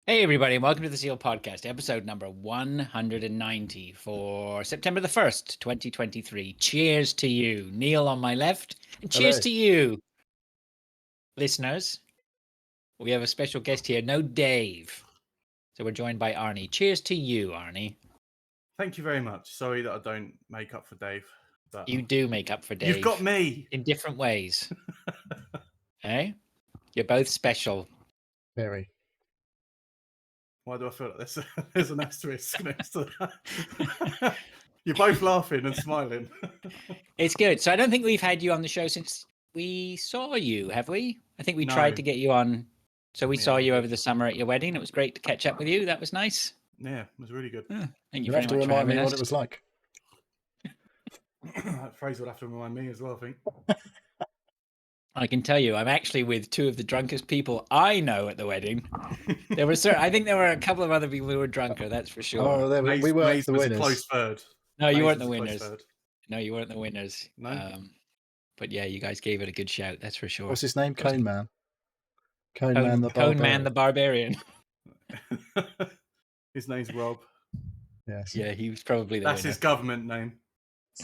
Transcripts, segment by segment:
Hey, everybody, and welcome to the Seal Podcast, episode number 190 for September the 1st, 2023. Cheers to you, Neil on my left, and cheers Hello. to you, listeners. We have a special guest here, no Dave. So we're joined by Arnie. Cheers to you, Arnie. Thank you very much. Sorry that I don't make up for Dave. But You do make up for Dave. You've got me. In different ways. Eh? You're both special. Very. Why do I feel like there's an asterisk next to that? You're both laughing and smiling. It's good. So I don't think we've had you on the show since we saw you, have we? I think we tried to get you on. So we saw you over the summer at your wedding. It was great to catch up with you. That was nice. Yeah, it was really good. Thank you You'll very have to much for remind having me us. what it was like. That phrase will have to remind me as well, I think. I can tell you, I'm actually with two of the drunkest people I know at the wedding. There were I think there were a couple of other people who were drunker, that's for sure. Oh, there we weren't Maze the was a winners. close third. No, you Maze weren't the was a close winners. third. No, you weren't the winners. No? But yeah, you guys gave it a good shout, that's for sure. What's his name? Cone Man. Cone Man the Cone Man the Barbarian. His name's Rob. Yes. Yeah, he was probably the That's winner. his government name.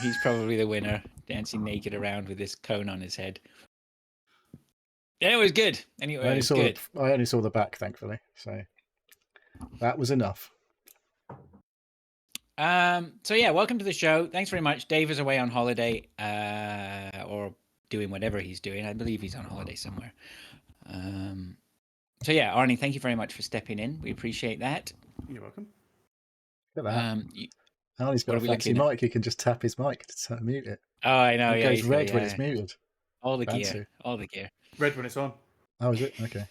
He's probably the winner, dancing naked around with this cone on his head. Yeah, it was good. Anyway, it was good. I only saw the back, thankfully. So that was enough. So yeah, welcome to the show. Thanks very much. Dave is away on holiday, or doing whatever he's doing. I believe he's on holiday somewhere. So yeah, Arnie, thank you very much for stepping in. We appreciate that. You're welcome. Look at that. You, Arnie's got what a are we fancy looking at? mic. He can just tap his mic to mute it. oh, I know. It Yeah, goes he's red got- when yeah. it's muted. All the Fancy. gear. All the gear. Red when it's on. Oh, is it? Okay.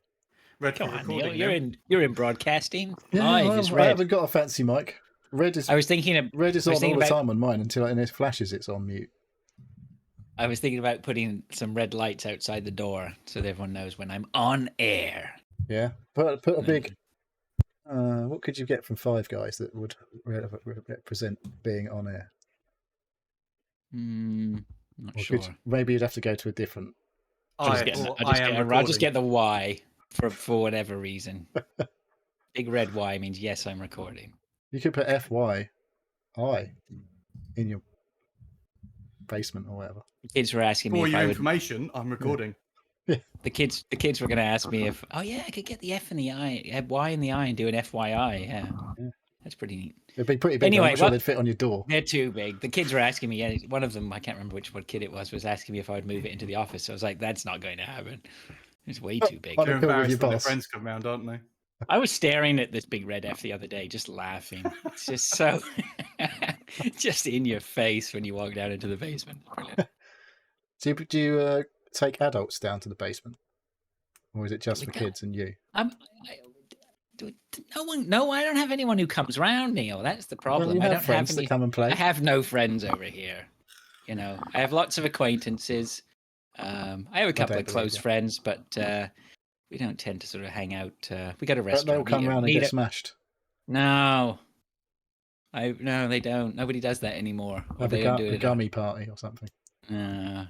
Red Come for on, Neil. recording. You're in broadcasting. Yeah, Live is I red. haven't got a fancy mic. Red is I was thinking of. red is I on was all thinking the about- time on mine until it flashes. It's on mute. I was thinking about putting some red lights outside the door so that everyone knows when I'm on air. Yeah. Put a big. What could you get from Five Guys that would represent being on air? Not Or sure. maybe you'd have to go to a different. I'll just get the Y for whatever reason. Big red Y means yes, I'm recording. You could put FYI in your basement or whatever. The kids were asking me For if your I would. information, I'm recording. The kids were going to ask me if. Oh yeah, I could get the F in the I, Y in the I, and do an FYI. Yeah, that's pretty neat. It'd be pretty big. Anyway, I'm sure they'd fit on your door. They're too big. The kids were asking me. Yeah, one of them, I can't remember what kid it was asking me if I would move it into the office. So I was like, that's not going to happen. It's way too big. I'd They're Cool with your embarrassed when their boss. friends come round, aren't they? I was staring at this big red F the other day, just laughing. It's just so, just in your face when you walk down into the basement. Brilliant. Do you take adults down to the basement, or is it just We for don't. kids and you? No, I don't have anyone who comes round, Neil. That's the problem. Well, you I have don't friends have that any. come and play. I have no friends over here. You know, I have lots of acquaintances. I have a couple don't of close believe you. friends, but we don't tend to sort of hang out. We got a But restaurant. they'll come round and get smashed. No, no, they don't. Nobody does that anymore. Or Have they a, don't do a it. gummy party or something. No,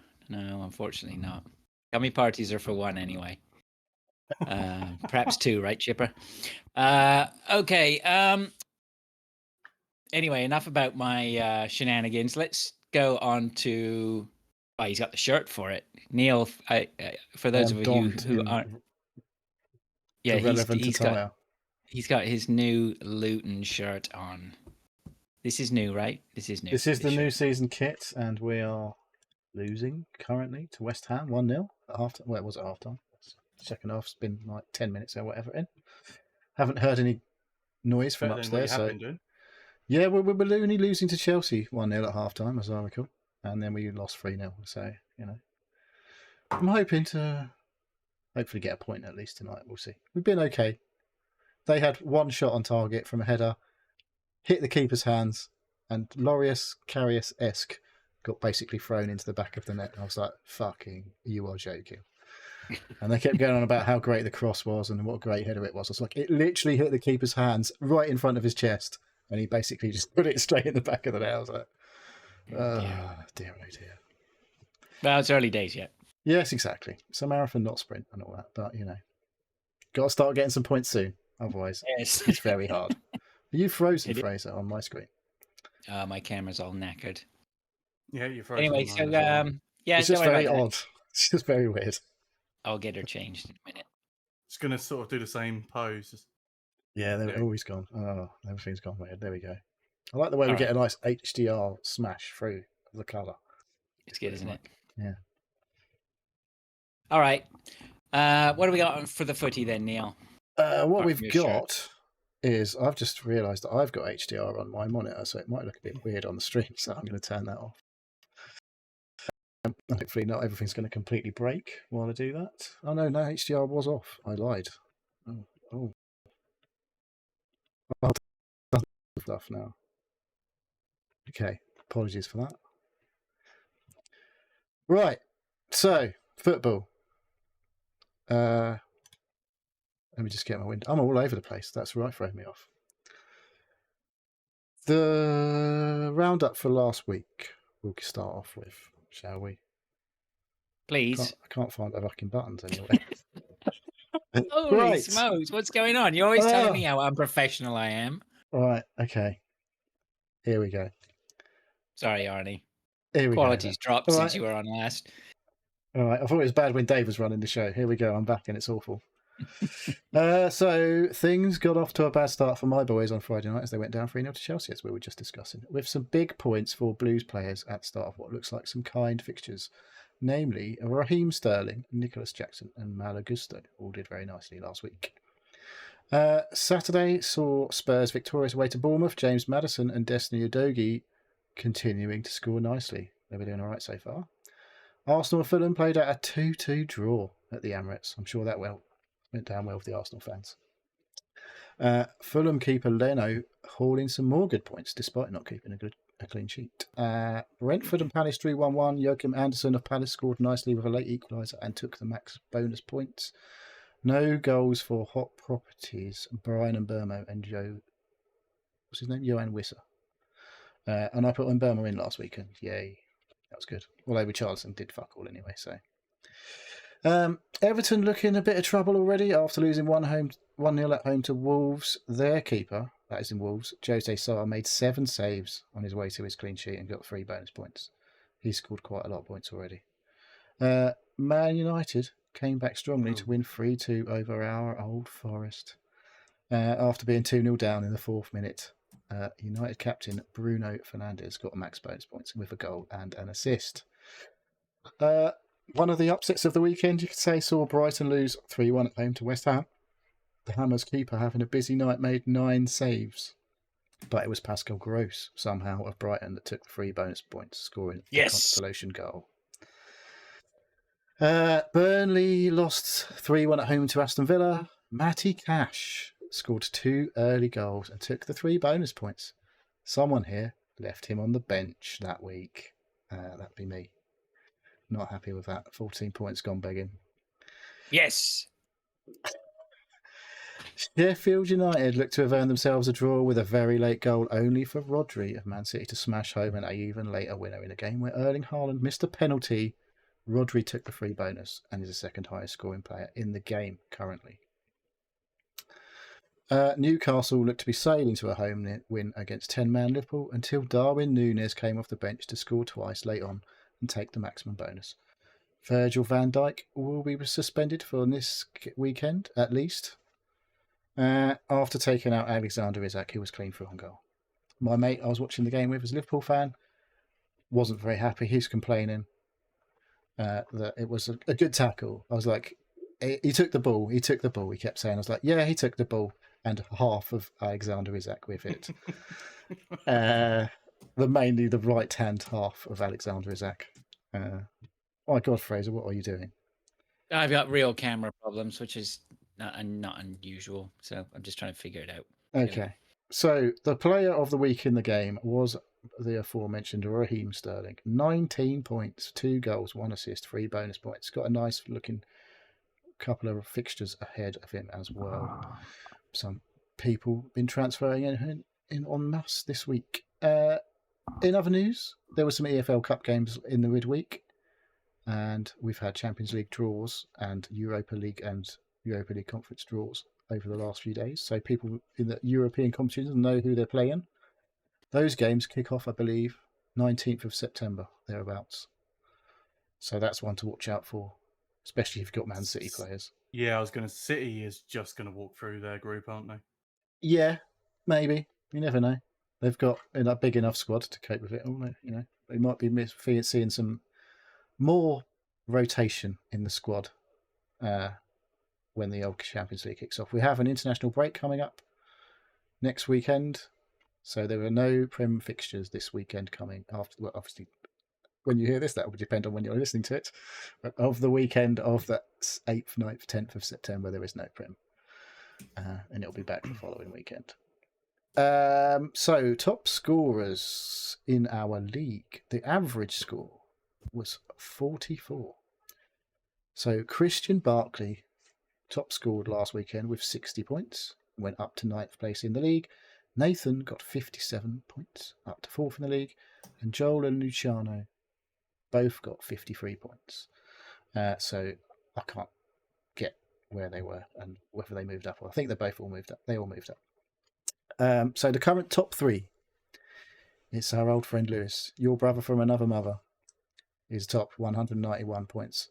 unfortunately not. Gummy parties are for one anyway. Perhaps two, right, Chipper? Okay. Anyway, enough about my shenanigans. Let's go on to. Oh, he's got the shirt for it, Neil. For those of you Donned who in aren't, yeah, relevant attire. he's got his new Luton shirt on. This is new, right? This is new. This is the shirt. new season kit, and we are losing currently to West Ham 1-0 at half. Well, it was at half time. Second half's been like 10 minutes or whatever in. Haven't heard any noise from Better than what you upstairs. have So been doing. yeah, we're only losing to Chelsea 1-0 at half time, as I recall, and then we lost 3-0. So I'm hoping to hopefully get a point at least tonight. We'll see. We've been okay. They had one shot on target from a header, hit the keeper's hands, and Lorius Karius-esque got basically thrown into the back of the net. I was like, fucking, you are joking. And they kept going on about how great the cross was and what a great header it was. I was like, it literally hit the keeper's hands right in front of his chest, and he basically just put it straight in the back of the net. I was like, dear, oh dear. Well, it's early days yet. Yes, exactly. It's a marathon, not sprint and all that. But, got to start getting some points soon. Otherwise, Yes. it's very hard. Are you frozen, It is. Fraser, on my screen? My camera's all knackered. Yeah, you're frozen. Anyway, on so mine as well. yeah, It's don't just worry very about that. odd. It's just very weird. I'll get her changed in a minute. It's going to sort of do the same pose. Yeah, they've Yeah. always gone. Oh, everything's gone weird. There we go. I like the way we All get a nice HDR smash through of the colour. It's good, isn't it? Yeah. All right. What do we got for the footy then, Neil? What Apart we've from your shirt. got is I've just realised that I've got HDR on my monitor, so it might look a bit weird on the stream. So I'm going to turn that off. Hopefully, not everything's going to completely break while I do that. Oh no, HDR was off. I lied. Oh. I'll do stuff now. Okay, apologies for that. Right, so football. Let me just get my window. I'm all over the place. That's right, throwing me off. The roundup for last week. We'll start off with, shall we? Please. I can't find the fucking buttons anyway. Holy Right. smokes, what's going on? You're always telling me how unprofessional I am. Right, okay. Here we go. Sorry, Arnie. Here we Quality's dropped All since right. you were on last. All right, I thought it was bad when Dave was running the show. Here we go. I'm back and it's awful. So things got off to a bad start for my boys on Friday night as they went down 3-0 to Chelsea, as we were just discussing, with some big points for Blues players at the start of what looks like some kind fixtures. Namely, Raheem Sterling, Nicholas Jackson, and Malo Gusto all did very nicely last week. Saturday saw Spurs victorious away to Bournemouth. James Maddison and Destiny Udogie continuing to score nicely. They were doing all right so far. Arsenal and Fulham played out a 2-2 draw at the Emirates. I'm sure that went down well with the Arsenal fans. Fulham keeper Leno hauling some more good points despite not keeping a clean sheet. Brentford and Palace drew 1-1. Joachim Anderson of Palace scored nicely with a late equaliser and took the max bonus points. No goals for Hot Properties, Brian and Burmo and what's his name? Johan Wisser. And I put Burmo in last weekend. Yay. That was good. Although Richarlison did fuck all anyway, so. Everton looking in a bit of trouble already after losing 1-0 at home to Wolves. Their keeper, that is in Wolves, Jose Sarr, made 7 saves on his way to his clean sheet and got 3 bonus points. He scored quite a lot of points already. Man United came back strongly to win 3-2 over our Old Forest. After being 2-0 down in the 4th minute, United captain Bruno Fernandes got max bonus points with a goal and an assist. One of the upsets of the weekend, you could say, saw Brighton lose 3-1 at home to West Ham. The Hammers keeper, having a busy night, made 9 saves. But it was Pascal Gross, somehow, of Brighton that took the 3 bonus points, scoring the consolation goal. Burnley lost 3-1 at home to Aston Villa. Matty Cash scored 2 early goals and took the 3 bonus points. Someone here left him on the bench that week. That'd be me. Not happy with that. 14 points gone begging. Yes. Sheffield United look to have earned themselves a draw with a very late goal only for Rodri of Man City to smash home an even later winner in a game where Erling Haaland missed a penalty. Rodri took the 3 bonus and is the second highest scoring player in the game currently. Newcastle looked to be sailing to a home win against 10-man Liverpool until Darwin Núñez came off the bench to score twice late on and take the maximum bonus. Virgil van Dijk will be suspended for this weekend, at least, after taking out Alexander Isak, who was clean for on goal. My mate I was watching the game with, was a Liverpool fan, wasn't very happy. He's complaining that it was a good tackle. I was like, he took the ball. He kept saying, I was like, yeah, he took the ball. And half of Alexander Isak with it. Mainly the right-hand half of Alexander Isak. My God, Fraser, what are you doing? I've got real camera problems, which is not unusual. So I'm just trying to figure it out. Okay. So the player of the week in the game was the aforementioned Raheem Sterling. 19 points, 2 goals, 1 assist, 3 bonus points. Got a nice looking couple of fixtures ahead of him as well. Some people been transferring in en masse this week. In other news, there were some EFL Cup games in the midweek, and we've had Champions League draws and Europa League Conference draws over the last few days, so people in the European competitions know who they're playing. Those games kick off, I believe, 19th of September, thereabouts. So that's one to watch out for, especially if you've got Man City players. Yeah, I was going to. City is just going to walk through their group, aren't they? Yeah, maybe. You never know. They've got a big enough squad to cope with it. They might be seeing some more rotation in the squad when the old Champions League kicks off. We have an international break coming up next weekend, so there are no Prem fixtures this weekend coming after. Well, obviously, when you hear this, that will depend on when you're listening to it. But of the weekend of the 8th, 9th, 10th of September, there is no Prem, and it'll be back the following weekend. So top scorers in our league. The average score was 44. So Christian Barkley top scored last weekend with 60 points, went up to 9th place in the league. Nathan got 57 points, up to 4th in the league, and Joel and Luciano both got 53 points. So I can't get where they were and whether they moved up. I think they both all moved up. They all moved up. So the current top 3, it's our old friend Lewis, your brother from another mother, is top 191 points,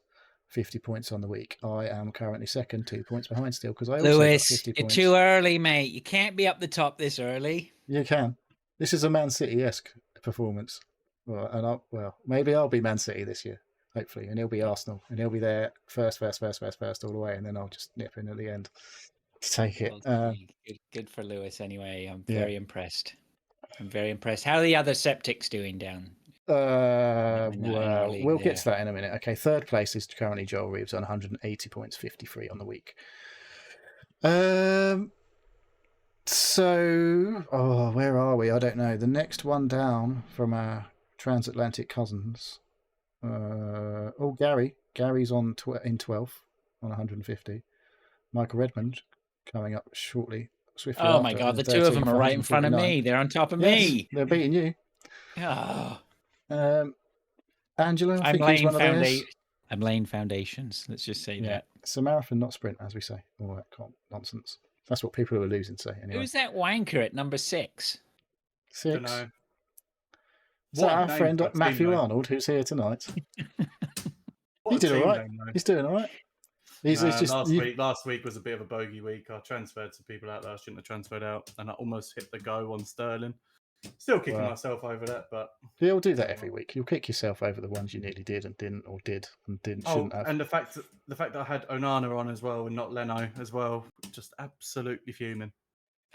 50 points on the week. I am currently second, 2 points behind still because I also Lewis, got 50 you're points. too early, mate. You can't be up the top this early. You can. This is a Man City-esque performance. Well, maybe I'll be Man City this year, hopefully, and he'll be Arsenal, and he'll be there first all the way, and then I'll just nip in at the end to take it. Good for Lewis anyway. I'm very impressed. How are the other septics doing down? We'll get to that in a minute. Okay, third place is currently Joel Reeves on 180 points, 53 on the week. So, where are we? I don't know. The next one down from our transatlantic cousins. Gary. Gary's on in 12th on 150. Michael Redmond coming up shortly. Swiftly oh my God, the two of them are right in front of me. They're on top of me. They're beating you. Oh. Angela, I think he's one of theirs. I'm laying foundations. Let's just say that. It's a marathon, not sprint, as we say. All that nonsense. That's what people who are losing say. Anyway. Who's that wanker at number 6? 6. Don't know. Is that our friend Matthew Arnold, who's here tonight? He did all right. He's doing all right. Last week was a bit of a bogey week. I transferred some people out that I shouldn't have transferred out, and I almost hit the go on Sterling. Still kicking myself over that, but you'll do that every week. You'll kick yourself over the ones you nearly did and didn't, or did and didn't. Shouldn't have. And the fact that I had Onana on as well and not Leno as well, just absolutely fuming.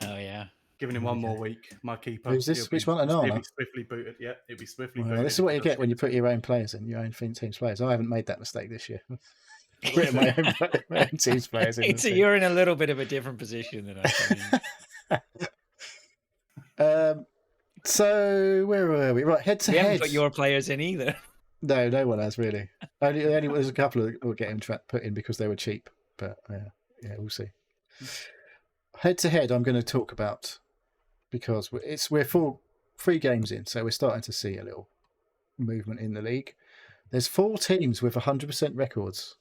Oh yeah, giving him one more week. My keeper. Who's this? Which one? Onana. He'll be swiftly booted. Yeah, he'll be swiftly booted. This is what you get when you put your own players in, your own team's players. I haven't made that mistake this year. Putting my own team's players in. So you're in a little bit of a different position than I. So where were we? Right, head to head. We haven't put your players in either. No one has really. Only there's a couple that will get him put in because they were cheap. But yeah, we'll see. Head to head, I'm going to talk about because we're 3 games in, so we're starting to see a little movement in the league. There's 4 teams with 100% records,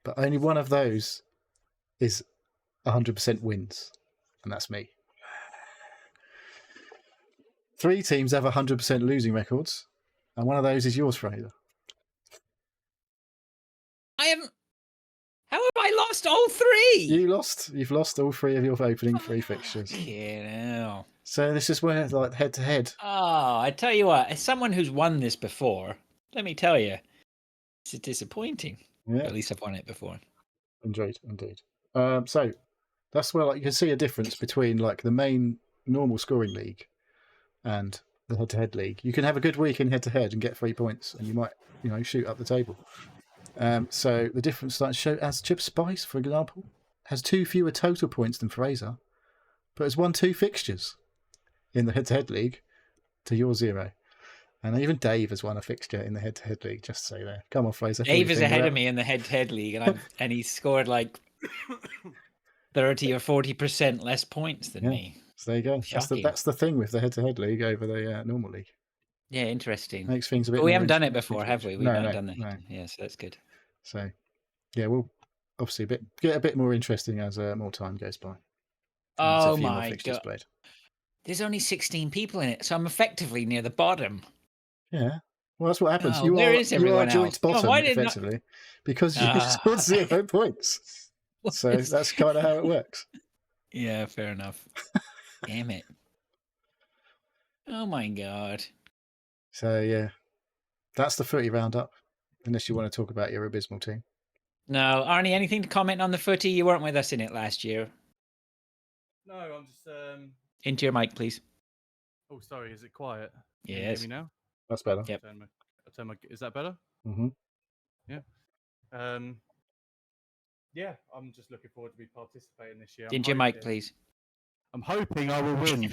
but only one of those is 100% wins, and that's me. 3 teams have 100% losing records, and one of those is yours, Fraser. How have I lost all 3? You've lost all 3 of your opening 3 fixtures. Yeah. So this is where, like, head to head. Oh, I tell you what, as someone who's won this before, let me tell you, it's disappointing. Yeah. At least I've won it before. Indeed. So that's where, like, you can see a difference between, like, the main normal scoring league and the head-to-head league. You can have a good week in head-to-head and get 3 points, and you might, shoot up the table. So the difference starts to show as Chip Spice, for example, has 2 fewer total points than Fraser, but has won 2 fixtures in the head-to-head league to your 0. And even Dave has won a fixture in the head-to-head league. Just say there. Come on, Fraser. Dave is ahead of me in the head-to-head league, and he scored like 30 or 40% less points than me. So there you go. That's the thing with the head-to-head league over the normal league. Yeah, interesting. Makes things a bit. But we haven't done it before, have we? We've not done it. No. Yeah, so that's good. So, yeah, we'll obviously get a bit more interesting as more time goes by. Oh my god! Played. There's only 16 people in it, so I'm effectively near the bottom. Yeah. Well, that's what happens. Oh, you are joint bottom, effectively, because you scored 0 points. So that's kind of how it works. Yeah, fair enough. Damn it. Oh my god. So, yeah. That's the footy roundup, unless you want to talk about your abysmal team. No. Arnie, anything to comment on the footy? You weren't with us in it last year. No, I'm just... Into your mic, please. Oh, sorry. Is it quiet? Yes. Can you hear me now? That's better. Yep. Is that better? Mm-hmm. Yeah. Yeah, I'm just looking forward to be participating this year. Into your mic, please. I'm hoping I will win.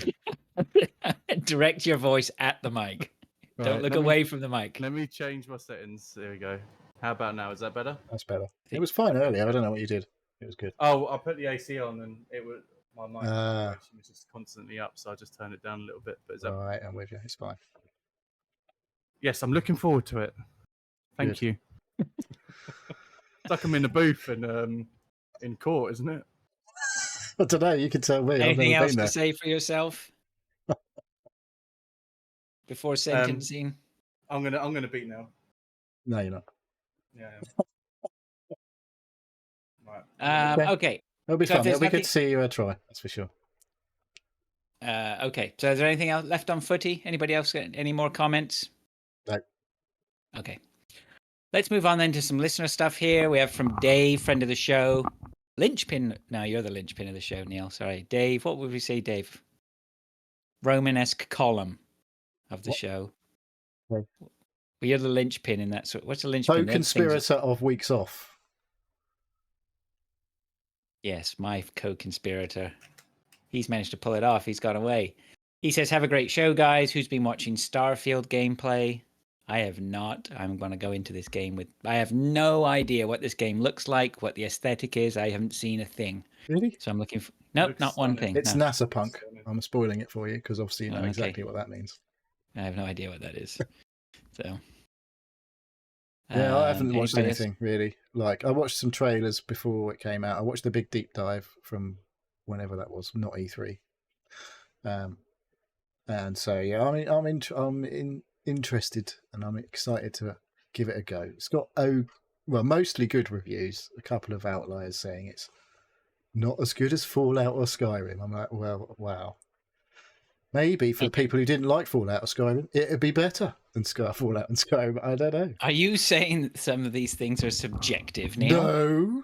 Direct your voice at the mic. Right, don't look away from the mic. Let me change my settings. There we go. How about now? Is that better? That's better. It was fine earlier. I don't know what you did. It was good. Oh, I put the AC on and it was my mic situation was just constantly up, so I just turned it down a little bit. But is that right? I'm with you. It's fine. Yes, I'm looking forward to it. Thank you. It's like I'm in the booth and in court, isn't it? I don't know. You can tell me. Anything else to say for yourself before sentencing? I'm gonna beat now. No, you're not. Yeah. Right. Okay. It'll be fun. It'll be good to see you try. That's for sure. Okay. So, is there anything else left on footy? Anybody else got any more comments? No. Okay. Let's move on then to some listener stuff here. We have from Dave, friend of the show. Linchpin. No, you're the linchpin of the show, Neil. Sorry. Dave, what would we say, Dave? Romanesque column of the show. Okay. Well, you're the linchpin in that sort. What's the linchpin? Co-conspirator of weeks off. Yes, my co-conspirator. He's managed to pull it off. He's gone away. He says, have a great show, guys. Who's been watching Starfield gameplay? I have not. I'm going to go into this game with... I have no idea what this game looks like, what the aesthetic is. I haven't seen a thing. Really? So I'm looking for... Nope, not one thing. It's NASA Punk. I'm spoiling it for you because obviously you know exactly what that means. I have no idea what that is. So... Yeah, I haven't watched anything really. Like, I watched some trailers before it came out. I watched the big deep dive from whenever that was, not E3. And so yeah, I'm interested and I'm excited to give it a go. It's got mostly good reviews. A couple of outliers saying it's not as good as Fallout or Skyrim. I'm like, well, wow. Maybe for the people who didn't like Fallout or Skyrim, it'd be better than Fallout and Skyrim. I don't know. Are you saying that some of these things are subjective, Neil? No.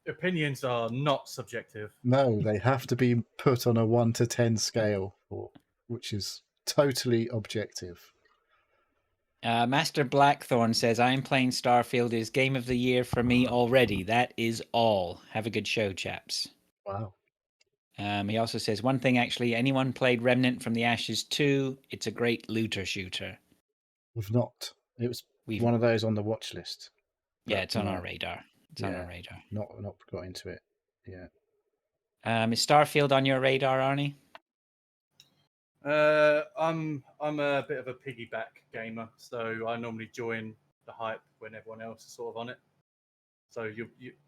Opinions are not subjective. No, they have to be put on a 1 to 10 scale, which is totally objective. Master Blackthorn says, I'm playing Starfield is game of the year for me already. That is all. Have a good show, chaps. Wow. He also says, one thing actually, anyone played Remnant from the Ashes 2? It's a great looter shooter. We've not. It was one of those on the watch list. Yeah, it's on our radar. It's on our radar. Not got into it. Yeah. Is Starfield on your radar, Arnie? I'm a bit of a piggyback gamer, so I normally join the hype when everyone else is sort of on it. So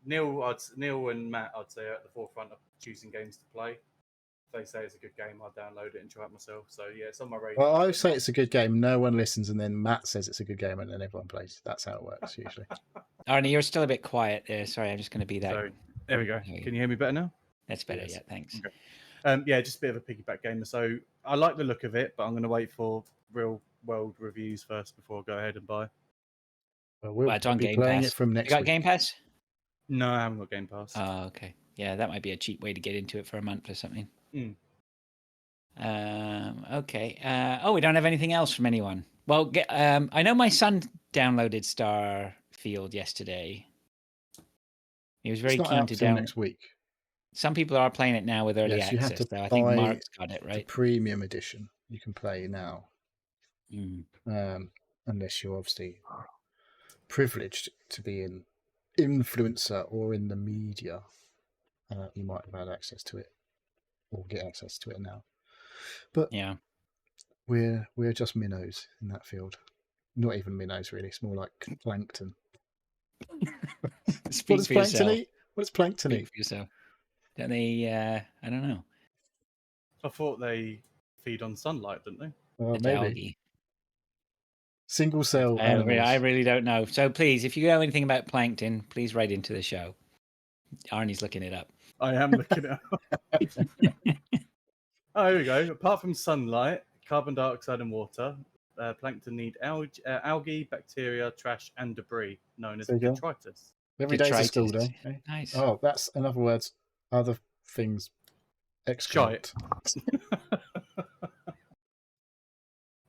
Neil and Matt, I'd say, are at the forefront of choosing games to play. If they say it's a good game, I'll download it and try it myself. So yeah, it's on my radar. Well, I say it's a good game. No one listens, and then Matt says it's a good game, and then everyone plays. That's how it works usually. Arnie, you're still a bit quiet there. Sorry, I'm just going to be that. Sorry. There we go. Can you hear me better now? That's better. Yes. Yeah, thanks. Okay. Yeah, just a bit of a piggyback gamer. So I like the look of it, but I'm going to wait for real world reviews first before I go ahead and buy. Well, it's on Game Pass. It from next you got week. Game Pass? No, I haven't got Game Pass. Oh, okay. Yeah, that might be a cheap way to get into it for a month or something. Okay. We don't have anything else from anyone. Well, I know my son downloaded Starfield yesterday. He was very keen to download next week. Some people are playing it now with early access, though. I think Mark's got it, right? The premium edition you can play now. Unless you're obviously privileged to be an influencer or in the media. You might have had access to it or get access to it now. But yeah, we're just minnows in that field. Not even minnows, really. It's more like plankton. Speak for yourself. Eat? What's plankton Speak eat? for yourself. Don't they? I don't know. I thought they feed on sunlight, didn't they? Well, It's maybe algae. single cell I animals. really don't know. So please, if you know anything about plankton, please write into the show. Arnie's looking it up. I am looking at. Oh, here we go. Apart from sunlight, carbon dioxide, and water, plankton need algae, bacteria, trash, and debris, known as There you go. detritus. Every day's a school Detritus. day. Eh? Nice. Oh, that's in other words, other things excrement.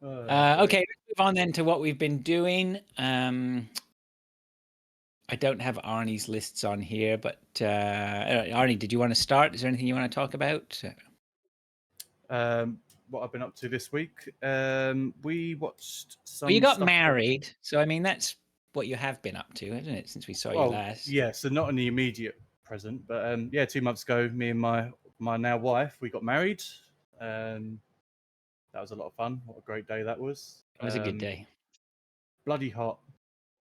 Okay, let's move on then to what we've been doing. I don't have Arnie's lists on here, but Arnie, did you want to start? Is there anything you want to talk about? What I've been up to this week. We watched some. Well, you got stuff married, so I mean that's what you have been up to, isn't it? Since we saw you last. Yeah, so not in the immediate present, but yeah, 2 months ago, me and my now wife, we got married. That was a lot of fun. What a great day that was. It was a good day. Bloody hot.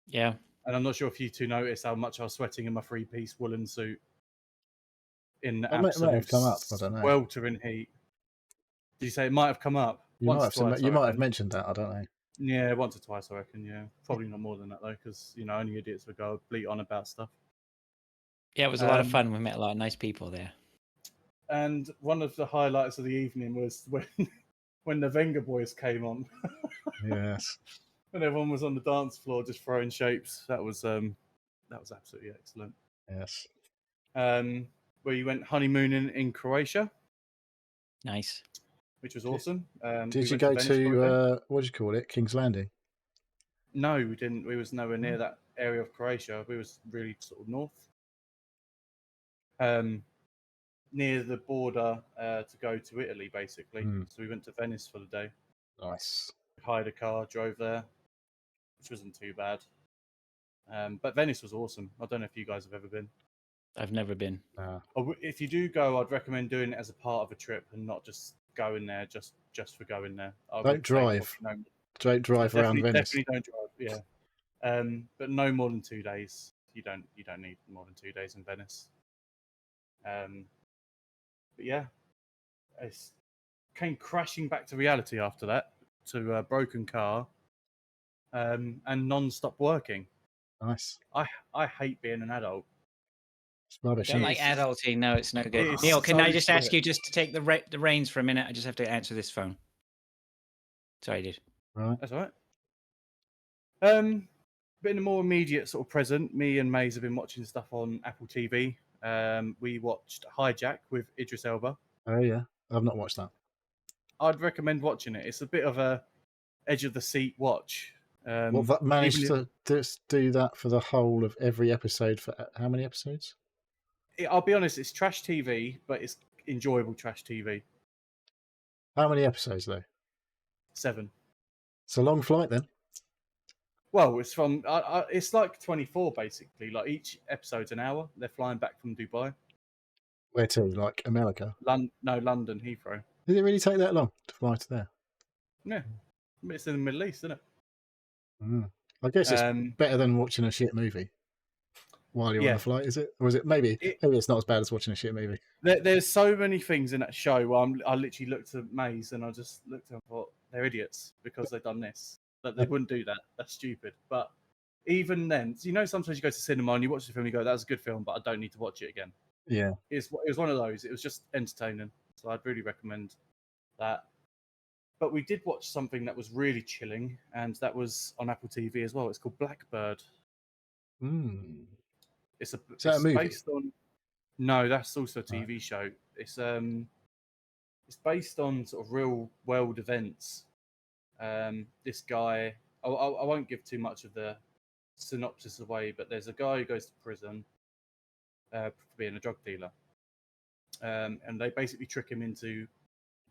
Yeah. And I'm not sure if you two noticed how much I was sweating in my 3-piece woolen suit in It might have come up, I don't know. sweltering heat. Did you say it might have come up? You might have mentioned that. I don't know. Yeah, once or twice, I reckon. Yeah, probably not more than that though, because only idiots would go bleat on about stuff. Yeah, it was a lot of fun. We met a lot of nice people there. And one of the highlights of the evening was when the Venga Boys came on. Yes. And everyone was on the dance floor just throwing shapes. That was absolutely excellent. Yes. Where you went honeymooning in Croatia. Nice. Which was awesome. Did you go to what do you call it, King's Landing? No, we didn't. We was nowhere near that area of Croatia. We was really sort of north, near the border to go to Italy, basically. So we went to Venice for the day. Nice. Hired a car, drove there, which wasn't too bad. But Venice was awesome. I don't know if you guys have ever been. I've never been. If you do go, I'd recommend doing it as a part of a trip and not just going there just for going there. Don't drive. Don't drive around Venice. Definitely don't drive. Yeah, but no more than 2 days. You don't need more than 2 days in Venice. But yeah, it came crashing back to reality after that, to a broken car, and non-stop working. Nice. I hate being an adult. It's rubbish. Don't like adulting. No, it's no good. Neil, can I just ask you just to take the reins for a minute? I just have to answer this phone. Sorry, dude. Right. That's all right. But in a more immediate sort of present, me and Maze have been watching stuff on Apple TV. We watched Hijack with Idris Elba. Oh yeah, I've not watched that. I'd recommend watching it. It's a bit of a edge of the seat watch. Well, that managed to do that for the whole of every episode for how many episodes? I'll be honest, it's trash TV, but it's enjoyable trash TV. How many episodes though? 7. It's a long flight then. Well, it's from it's like 24 basically. Like each episode's an hour. They're flying back from Dubai. Where to? Like America? No, London, Heathrow. Did it really take that long to fly to there? Yeah, it's in the Middle East, isn't it? I guess it's better than watching a shit movie while you're on the flight, is it? Or is it maybe it's not as bad as watching a shit movie? There's so many things in that show where I literally looked at Maze and I just looked at them and thought, they're idiots because they've done this. But they wouldn't do that. That's stupid. But even then, sometimes you go to cinema and you watch the film and you go, that was a good film, but I don't need to watch it again. Yeah. It was one of those. It was just entertaining. So I'd really recommend that. But we did watch something that was really chilling, and that was on Apple TV as well. It's called Blackbird. It's a movie? Based on. No, that's also a TV show. It's based on sort of real world events. This guy, I won't give too much of the synopsis away, but there's a guy who goes to prison for being a drug dealer, and they basically trick him into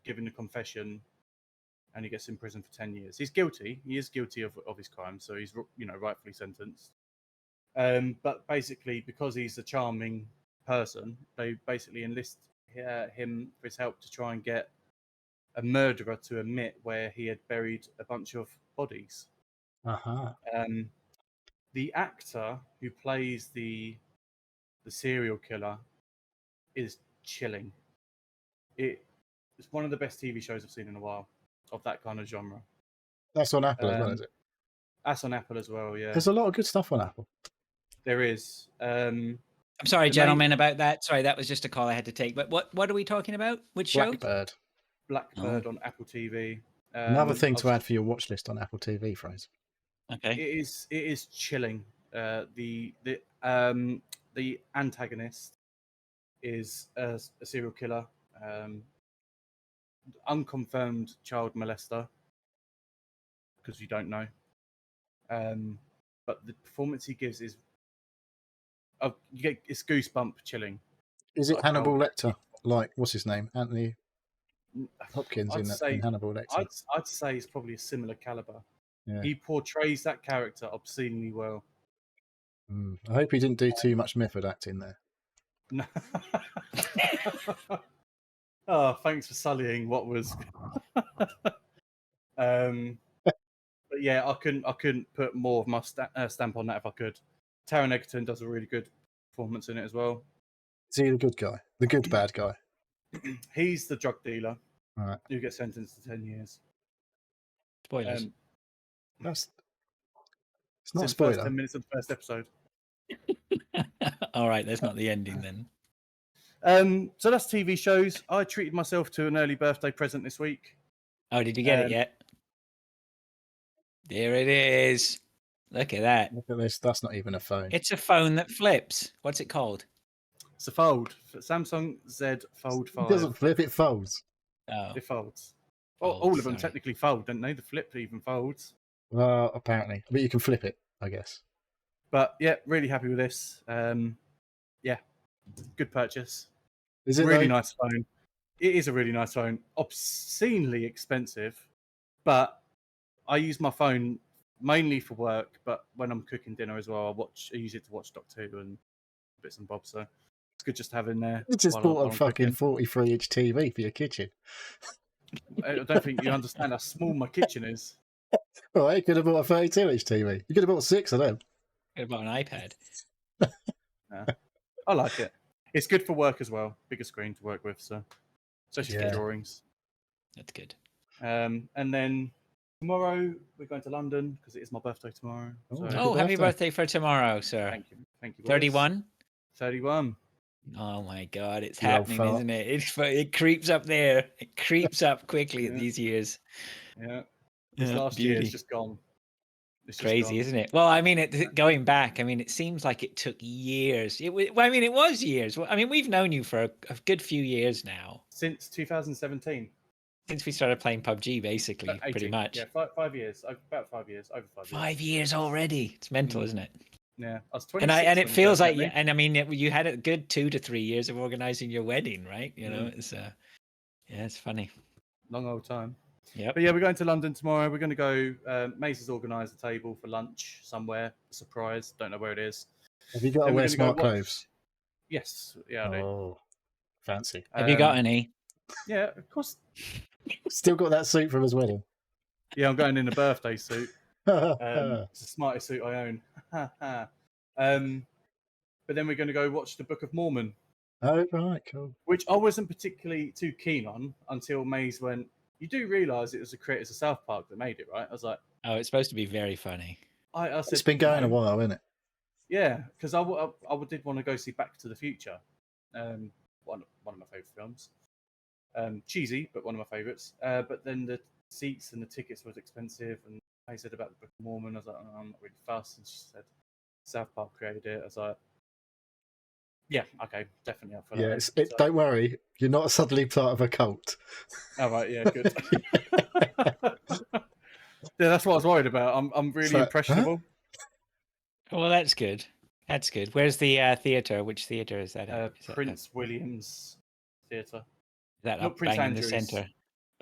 giving a confession, and he gets in prison for 10 years. He's guilty. He is guilty of his crime, so he's rightfully sentenced. But basically, because he's a charming person, they basically enlist him for his help to try and get a murderer to admit where he had buried a bunch of bodies. The actor who plays the The Serial Killer is chilling. It's one of the best TV shows I've seen in a while of that kind of genre. That's on Apple as well, is it? That's on Apple as well, yeah. There's a lot of good stuff on Apple. There is. I'm sorry, gentlemen, about that. Sorry, that was just a call I had to take. But what are we talking about? Which show? Blackbird. Blackbird on Apple TV. Another thing to add for your watch list on Apple TV, Fraser. Okay. It is chilling. The antagonist is a serial killer, unconfirmed child molester, because you don't know. But the performance he gives is, it's goosebump chilling. Is it Like Hannibal how- Lecter? Like, what's his name? Anthony Hopkins in Hannibal Lecter. I'd say it's probably a similar caliber. Yeah. He portrays that character obscenely well. I hope he didn't do too much method acting there. No. Oh, thanks for sullying what was. But yeah, I couldn't put more of my stamp on that if I could. Taron Egerton does a really good performance in it as well. Is he the good guy? The good bad guy? He's the drug dealer All right. who gets sentenced to 10 years. Spoilers. It's It's not in a the first spoiler. 10 minutes of the first episode. All right, that's not the ending then. So that's TV shows. I treated myself to an early birthday present this week. Oh, did you get it yet? There it is. Look at that. Look at this. That's not even a phone. It's a phone that flips. What's it called? It's a Fold. Samsung Z Fold 5. It doesn't flip, it folds. Oh, It folds. All of them sorry. technically fold, don't they? The Flip even folds. Well, apparently. But you can flip it, I guess. But yeah, really happy with this. Yeah, good purchase. Is it Really though? nice phone. It is a really nice phone. Obscenely expensive, but I use my phone mainly for work. But when I'm cooking dinner as well, I use it to watch Doctor Who and bits and bobs. So it's good just to have in there. You just while bought a I'm fucking cooking. 43-inch TV for your kitchen. I don't think you understand how small my kitchen is. All right, you could have bought a 32-inch TV. You could have bought 6 of them. What about an iPad? I like it. It's good for work as well. Bigger screen to work with, so especially Yeah. for drawings. That's good. And then tomorrow we're going to London because it is my birthday tomorrow. Oh, So Happy Oh, happy birthday. birthday for tomorrow, sir. thank you. boys. 31? 31. Oh my God, it's You old happening, fart. isn't it? It creeps up there. It creeps up quickly at Yeah. these years. Yeah. This Yeah, last year beauty. is just gone. It's just Crazy, gone. isn't it? Well, I mean, going back, I mean, it seems like it took years. It was years. I mean, we've known you for a good few years now, Since 2017. since we started playing PUBG, basically, 18. pretty much. Yeah, 5 years. About 5 years. Over 5 years. 5 years already. It's mental, Mm. isn't it? Yeah. I was 26 And it when you feels first like, met me. and I mean, you had a good 2 to 3 years of organizing your wedding, right? You know, it's yeah, it's funny. Long old time. Yep. But yeah, we're going to London tomorrow. We're going to go. Mace has organised a table for lunch somewhere. Surprise. Don't know where it is. Have you got to Then we're wear gonna go smart watch- clothes? Yes. Yeah, I do. Oh, fancy. Have you got Um, any? Yeah, of course. Still got that suit from his wedding. Yeah, I'm going in a birthday suit. It's Oh, the smartest suit I own. But then we're going to go watch the Book of Mormon, right, cool. which I wasn't particularly too keen on until Maze went, you do realise it was the creators of South Park that made it, right? I was like, Oh, it's supposed to be very funny. I said, It's been going no. a while, isn't it? Yeah, because I did want to go see Back to the Future, one of my favourite films. Cheesy, but one of my favourites. But then the seats and the tickets was expensive, and I said about the Book of Mormon. I was like, oh, I'm not really fussed. And she said, South Park created it. I was like, yeah, okay, definitely up for Yeah, that. So- don't worry. You're not suddenly part of a cult. oh, right, yeah, good. Yeah, that's what I was worried about. I'm really So, huh? impressionable. Well, that's good. That's good. Where's the theater? Which theater is that? At? Is that Prince William's Theatre. that not up Prince bang in the Andrews. centre?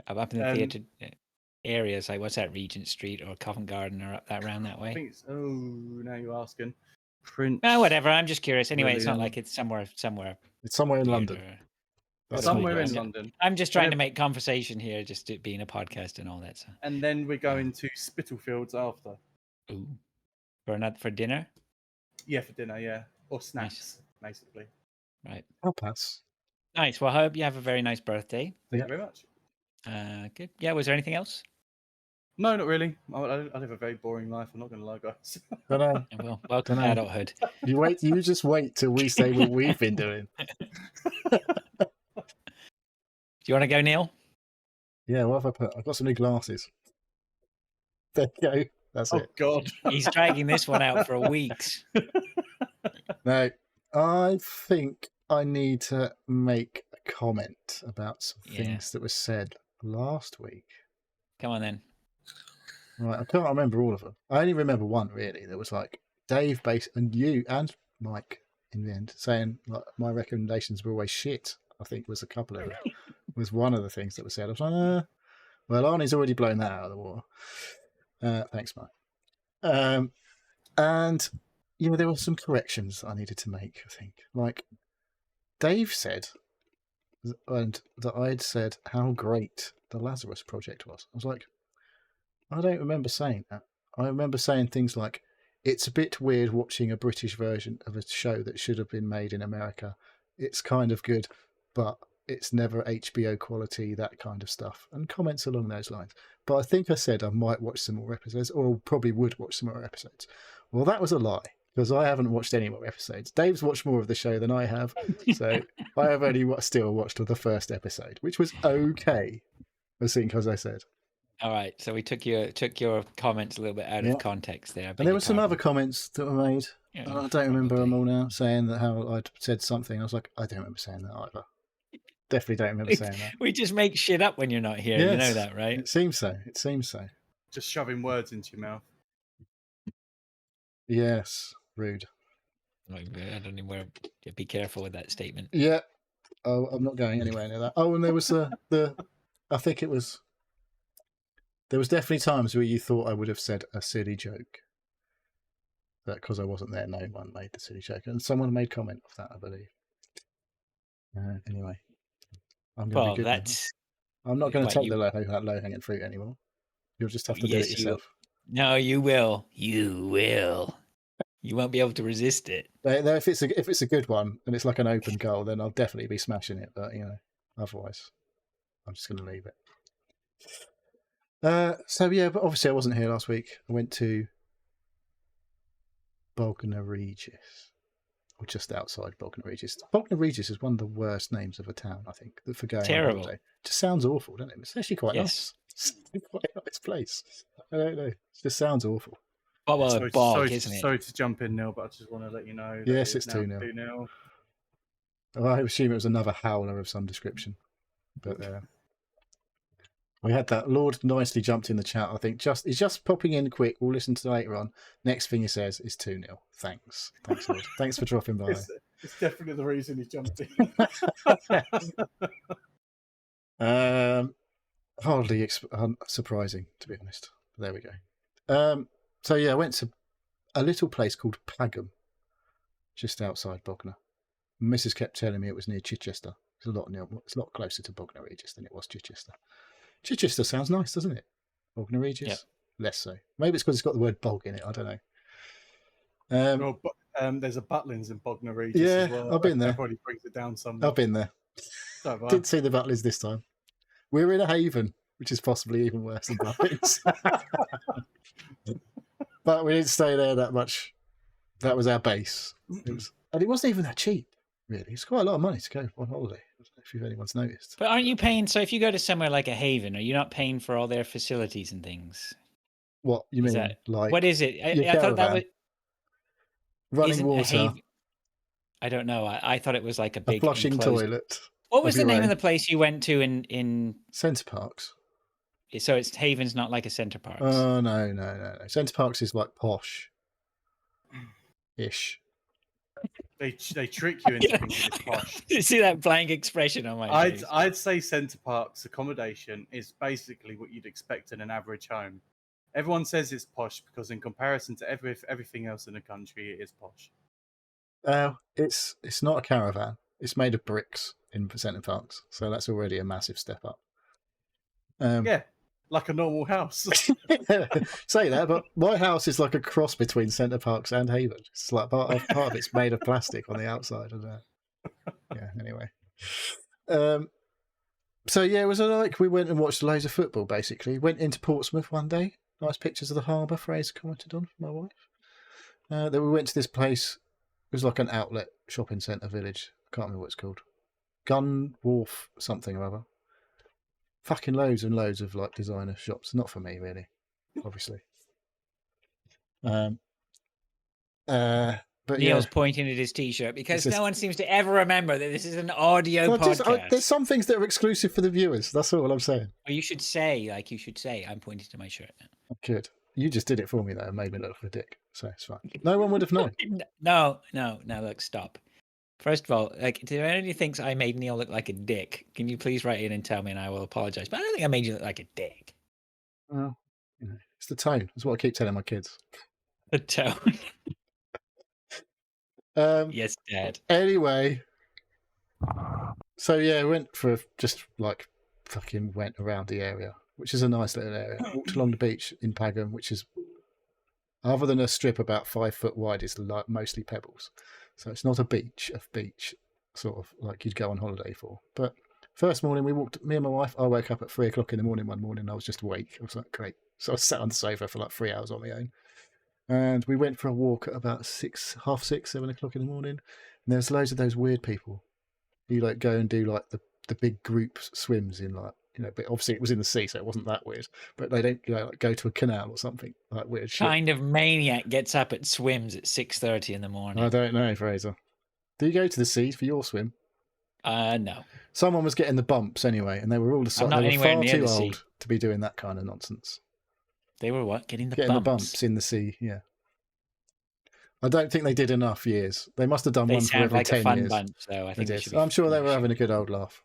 Up in the Um, theater areas, like what's that, Regent Street or Covent Garden or up that round that I way? think it's, oh, now you're asking. Prince. Whatever. I'm just curious. Anyway, it's not William. like it's somewhere. It's somewhere in weird London. or- That's Somewhere my in guess. London. I'm just trying to Whatever. make conversation here, just it being a podcast and all that. So, And then we're going to Spitalfields after. ooh, for dinner. Yeah, for dinner, yeah. Or snacks. basically. Right. I'll pass. Nice. Well, I hope you have a very nice birthday. Thank Yeah. you very much. Good. Yeah. Was there anything else? No, not really. I live a very boring life. I'm not going to lie, guys. Don't know. Well, welcome to Dunno. adulthood. You just wait till we say what we've been doing. Do you want to go, Neil? Yeah, what have I put? I've got some new glasses. There you go. That's Oh it. God. He's dragging this one out for weeks. No, I think I need to make a comment about some Yeah. things that were said last week. Come on then. Right, I can't remember all of them. I only remember one really. That was like Dave Base and you and Mike in the end saying like my recommendations were always shit. I think was a couple of them. Was one of the things that was said. I was like, well, Arnie's already blown that out of the water. Thanks, Mike. And there were some corrections that I needed to make. I think, like Dave said, and that I'd said how great the Lazarus Project was. I was like, I don't remember saying that. I remember saying things like, it's a bit weird watching a British version of a show that should have been made in America. It's kind of good, but it's never HBO quality, that kind of stuff, and comments along those lines. But I think I said I might watch some more episodes, or probably would watch some more episodes. Well, that was a lie, because I haven't watched any more episodes. Dave's watched more of the show than I have, so I have only still watched the first episode, which was okay, I think, as I said. All right. So we took your comments a little bit out Yeah. of context there. And there were some other comments that were made. Yeah, And I don't remember them probably. all now, saying that how I'd said something. I was like, I don't remember saying that either. Definitely don't remember saying that. We just make shit up when you're not here. You know Yes, that, right? It seems so. It seems so. Just shoving words into your mouth. Yes, rude. I don't know where. Be careful with that statement. Yeah. Oh, I'm not going anywhere near that. Oh, and there was I think it was. There was definitely times where you thought I would have said a silly joke. That because I wasn't there, no one made the silly joke, and someone made comment of that, I believe. Anyway, I'm going to Well, be good now. that's I'm not going to what take you- the low-hanging fruit anymore. You'll just have to do Yes, it you will. yourself. No, you will. You will. You won't be able to resist it. If it's a good one and it's like an open goal, then I'll definitely be smashing it. But otherwise, I'm just going to leave it. So yeah, but obviously I wasn't here last week. I went to Bognor Regis, or just outside Bognor Regis. Bognor Regis is one of the worst names of a town, I think, for going Terrible. on holiday. It just sounds awful, doesn't it? It's actually quite Yes. nice. It's quite a nice place. I don't know. It just sounds awful. Oh, well, sorry, a bog, sorry, isn't it? sorry to jump in, Neil, but I just want to let you know. Yes, that it's now 2-0. 2-0. I assume it was another howler of some description. But we had that. Lord nicely jumped in the chat. I think he's just popping in quick. We'll listen to later on. Next thing he says is 2-0. Thanks, Lord. Thanks for dropping by. It's definitely the reason he jumped in. Hardly surprising, to be honest. There we go. So yeah, I went to a little place called Pagham, just outside Bognor. Mrs. kept telling me it was near Chichester. It's a lot closer to Bognor Regis than it was Chichester. Chichester sounds nice, doesn't it? Bognor Regis? Yep. Less so. Maybe it's because it's got the word bog in it. I don't know. Well, there's a Butlins in Bognor Regis Yeah, as well. I've been there. That probably brings it down somewhat. I've been there. So have I. Didn't see the Butlins this time. We were in a haven, which is possibly even worse than Butlins. But we didn't stay there that much. That was our base. And it wasn't even that cheap, really. It's quite a lot of money to go on holiday. I don't know if anyone's noticed. But aren't you paying? So if you go to somewhere like a haven, are you not paying for all their facilities and things? What you Is mean? that- Like What is it? your I thought that caravan, was running isn't a water, haven- I don't know. I thought it was like a a big flushing enclosed- toilet, What was of the your name own. of the place you went to in? Centre Parks. So it's Haven's not like a Center Parks. Oh no. Centre Parks is like posh-ish. They trick you into thinking it's posh. You see that blank expression on my face? I'd say Centre Parks accommodation is basically what you'd expect in an average home. Everyone says it's posh because in comparison to everything else in the country, it is posh. It's not a caravan. It's made of bricks in Centre Parks, so that's already a massive step up. Yeah, like a normal house. Say that, but my house is like a cross between Centre Parks and Haven. It's like part of it's made of plastic on the outside. Yeah. Anyway. So yeah, it was like we went and watched loads of football. Basically, went into Portsmouth one day. Nice pictures of the harbour. Fraser commented on for my wife. Then we went to this place. It was like an outlet shopping centre village. I can't remember what it's called. Gun Wharf something or other. Fucking loads and loads of like designer shops. Not for me, really. Obviously. But Neil's yeah. pointing at his T-shirt because It's just- no one seems to ever remember that this is an audio Well, podcast. there's some things that are exclusive for the viewers. That's all I'm saying. Or you should say, I'm pointing to my shirt now. Good. You just did it for me though, and made me look like a dick. So it's fine. No one would have known. No, look, stop. First of all, like, if anybody thinks I made Neil look like a dick, can you please write in and tell me and I will apologise. But I don't think I made you look like a dick. Well, it's the tone. That's what I keep telling my kids. The tone. Yes, Dad. Anyway, so yeah, went for just like fucking went around the area, which is a nice little area. Walked along the beach in Pagham, which is, other than a strip about 5 foot wide, is like mostly pebbles. So it's not a beach, sort of like you'd go on holiday for. But first morning we walked, me and my wife, I woke up at 3 o'clock in the morning one morning. I was just awake. I was like, great. So I sat on the sofa for like 3 hours on my own. And we went for a walk at about 6, 7 o'clock in the morning. And there's loads of those weird people who like go and do like the big group swims in like, but obviously it was in the sea, so it wasn't that weird. But they don't like go to a canal or something like weird shit. Kind of maniac gets up at swims at 6:30 in the morning. I don't know, Fraser. Do you go to the sea for your swim? No. Someone was getting the bumps anyway, and they were all I'm not they were anywhere far near too the sea. old to be doing that kind of nonsense. They were what? Getting the Getting bumps. the bumps in the sea, yeah. I don't think they did enough years. They must have done They one for sound every like 10 a fun years. bunch, though. I They think we did. should be I'm sure they were should- having a good old laugh.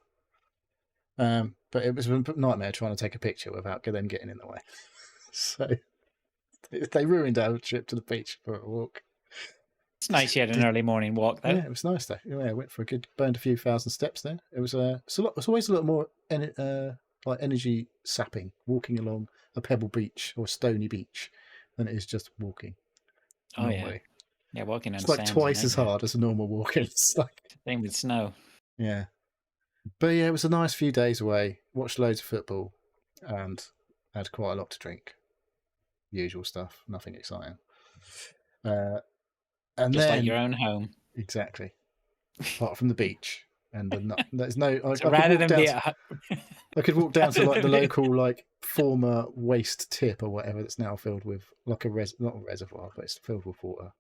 But it was a nightmare trying to take a picture without them getting in the way. So they ruined our trip to the beach for a walk. It's nice you had an early morning walk, though. Yeah, it was nice though. Yeah, I went for a good, burned a few thousand steps there. It was it's always a little more like energy sapping walking along a pebble beach or stony beach than it is just walking. Oh, yeah. normally. Yeah, walking on It's like sand's a twice as nightmare. hard as a normal walking. It's like, Same with snow. yeah. But yeah, it was a nice few days away. Watched loads of football and had quite a lot to drink. Usual stuff, nothing exciting. And Just then like your own home. exactly, apart from the beach and there's no. So rather than be at I could walk down to like the Rather than be- local like former waste tip or whatever that's now filled with like not a reservoir, but it's filled with water.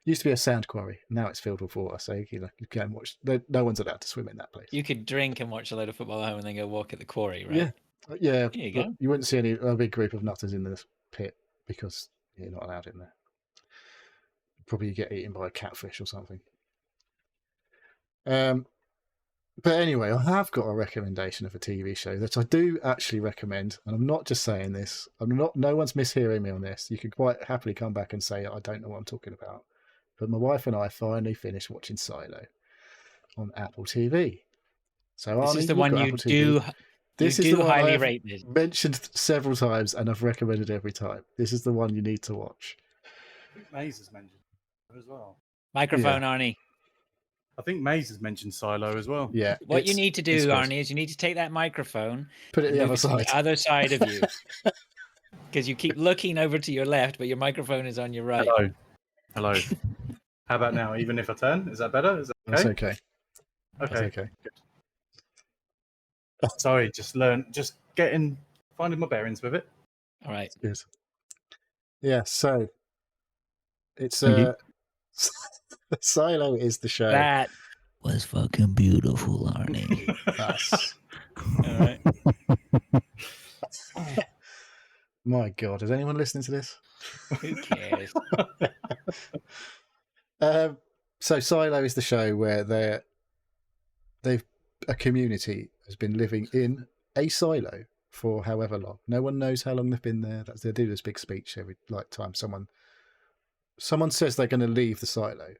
Used to be a sand quarry. Now it's filled with water, so you go and watch. No one's allowed to swim in that place. you could drink and watch a load of football at home and then go walk at the quarry, right? Yeah. Yeah, There you but go. you wouldn't see a big group of nutters in this pit because you're not allowed in there. Probably you get eaten by a catfish or something. But anyway, I have got a recommendation of a TV show that I do actually recommend, and I'm not just saying this. No one's mishearing me on this. You can quite happily come back and say I don't know what I'm talking about. But my wife and I finally finished watching Silo on Apple TV. So This Arnie, is the you've one got you Apple TV. do. This you is do the one highly I've rate this. mentioned several times, and I've recommended every time. This is the one you need to watch. I think Maze has mentioned it as well. Microphone, Arnie. I think Maze has mentioned Silo as well. Yeah. What you need to do, it's good. Arnie, is you need to take that microphone, Put it and the move other it to side. the other side of you, because you keep looking over to your left, but your microphone is on your right. Hello. How about now? Even if I turn, is that better? Is that That's okay? okay. That's Okay. okay. Sorry, just finding my bearings with it. All right. Good. Yeah, so it's Thank Silo is the show. That was fucking beautiful, Arnie. That's- All right. my God, is anyone listening to this? Who cares? So Silo is the show where a community has been living in a silo for however long. No one knows how long they've been there. They do this big speech every time someone says they're going to leave the silo.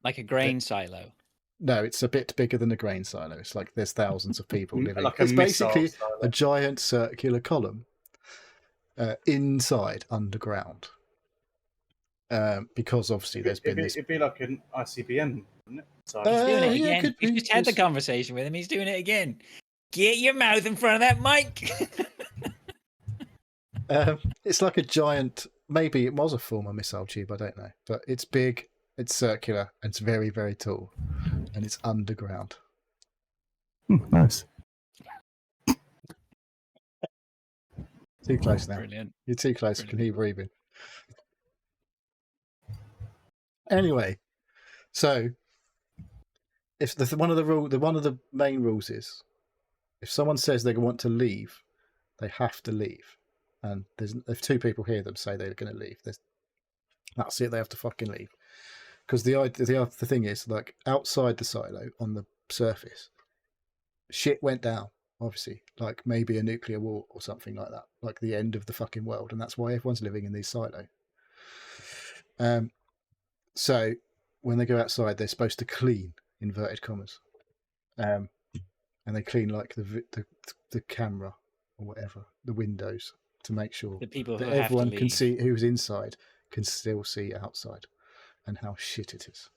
Like a grain silo. No, it's a bit bigger than a grain silo. It's like there's thousands of people living. Like a It's missile basically silo. a giant circular column inside underground. Because obviously there's been this. It'd be like an ICBM, wouldn't it? So He's doing it Yeah, again. could You be. just had the Yes. conversation with him. He's doing it again. Get your mouth in front of that mic. It's like a giant. Maybe it was a former missile tube. I don't know, but it's big. It's circular. And it's very, very tall, and it's underground. Nice. Too close now. Brilliant. You're too close. I can hear you breathing. Anyway, so if one of the main rules is, if someone says they want to leave, they have to leave. And if two people hear them say they're going to leave, that's it. They have to fucking leave. Because the thing is, like, outside the silo on the surface, shit went down. Obviously, like maybe a nuclear war or something like that, like the end of the fucking world, and that's why everyone's living in these silos. So when they go outside, they're supposed to clean, inverted commas, and they clean like the camera or whatever, the windows, to make sure The people who that have everyone to can leave. see who's inside can still see outside, and how shit it is.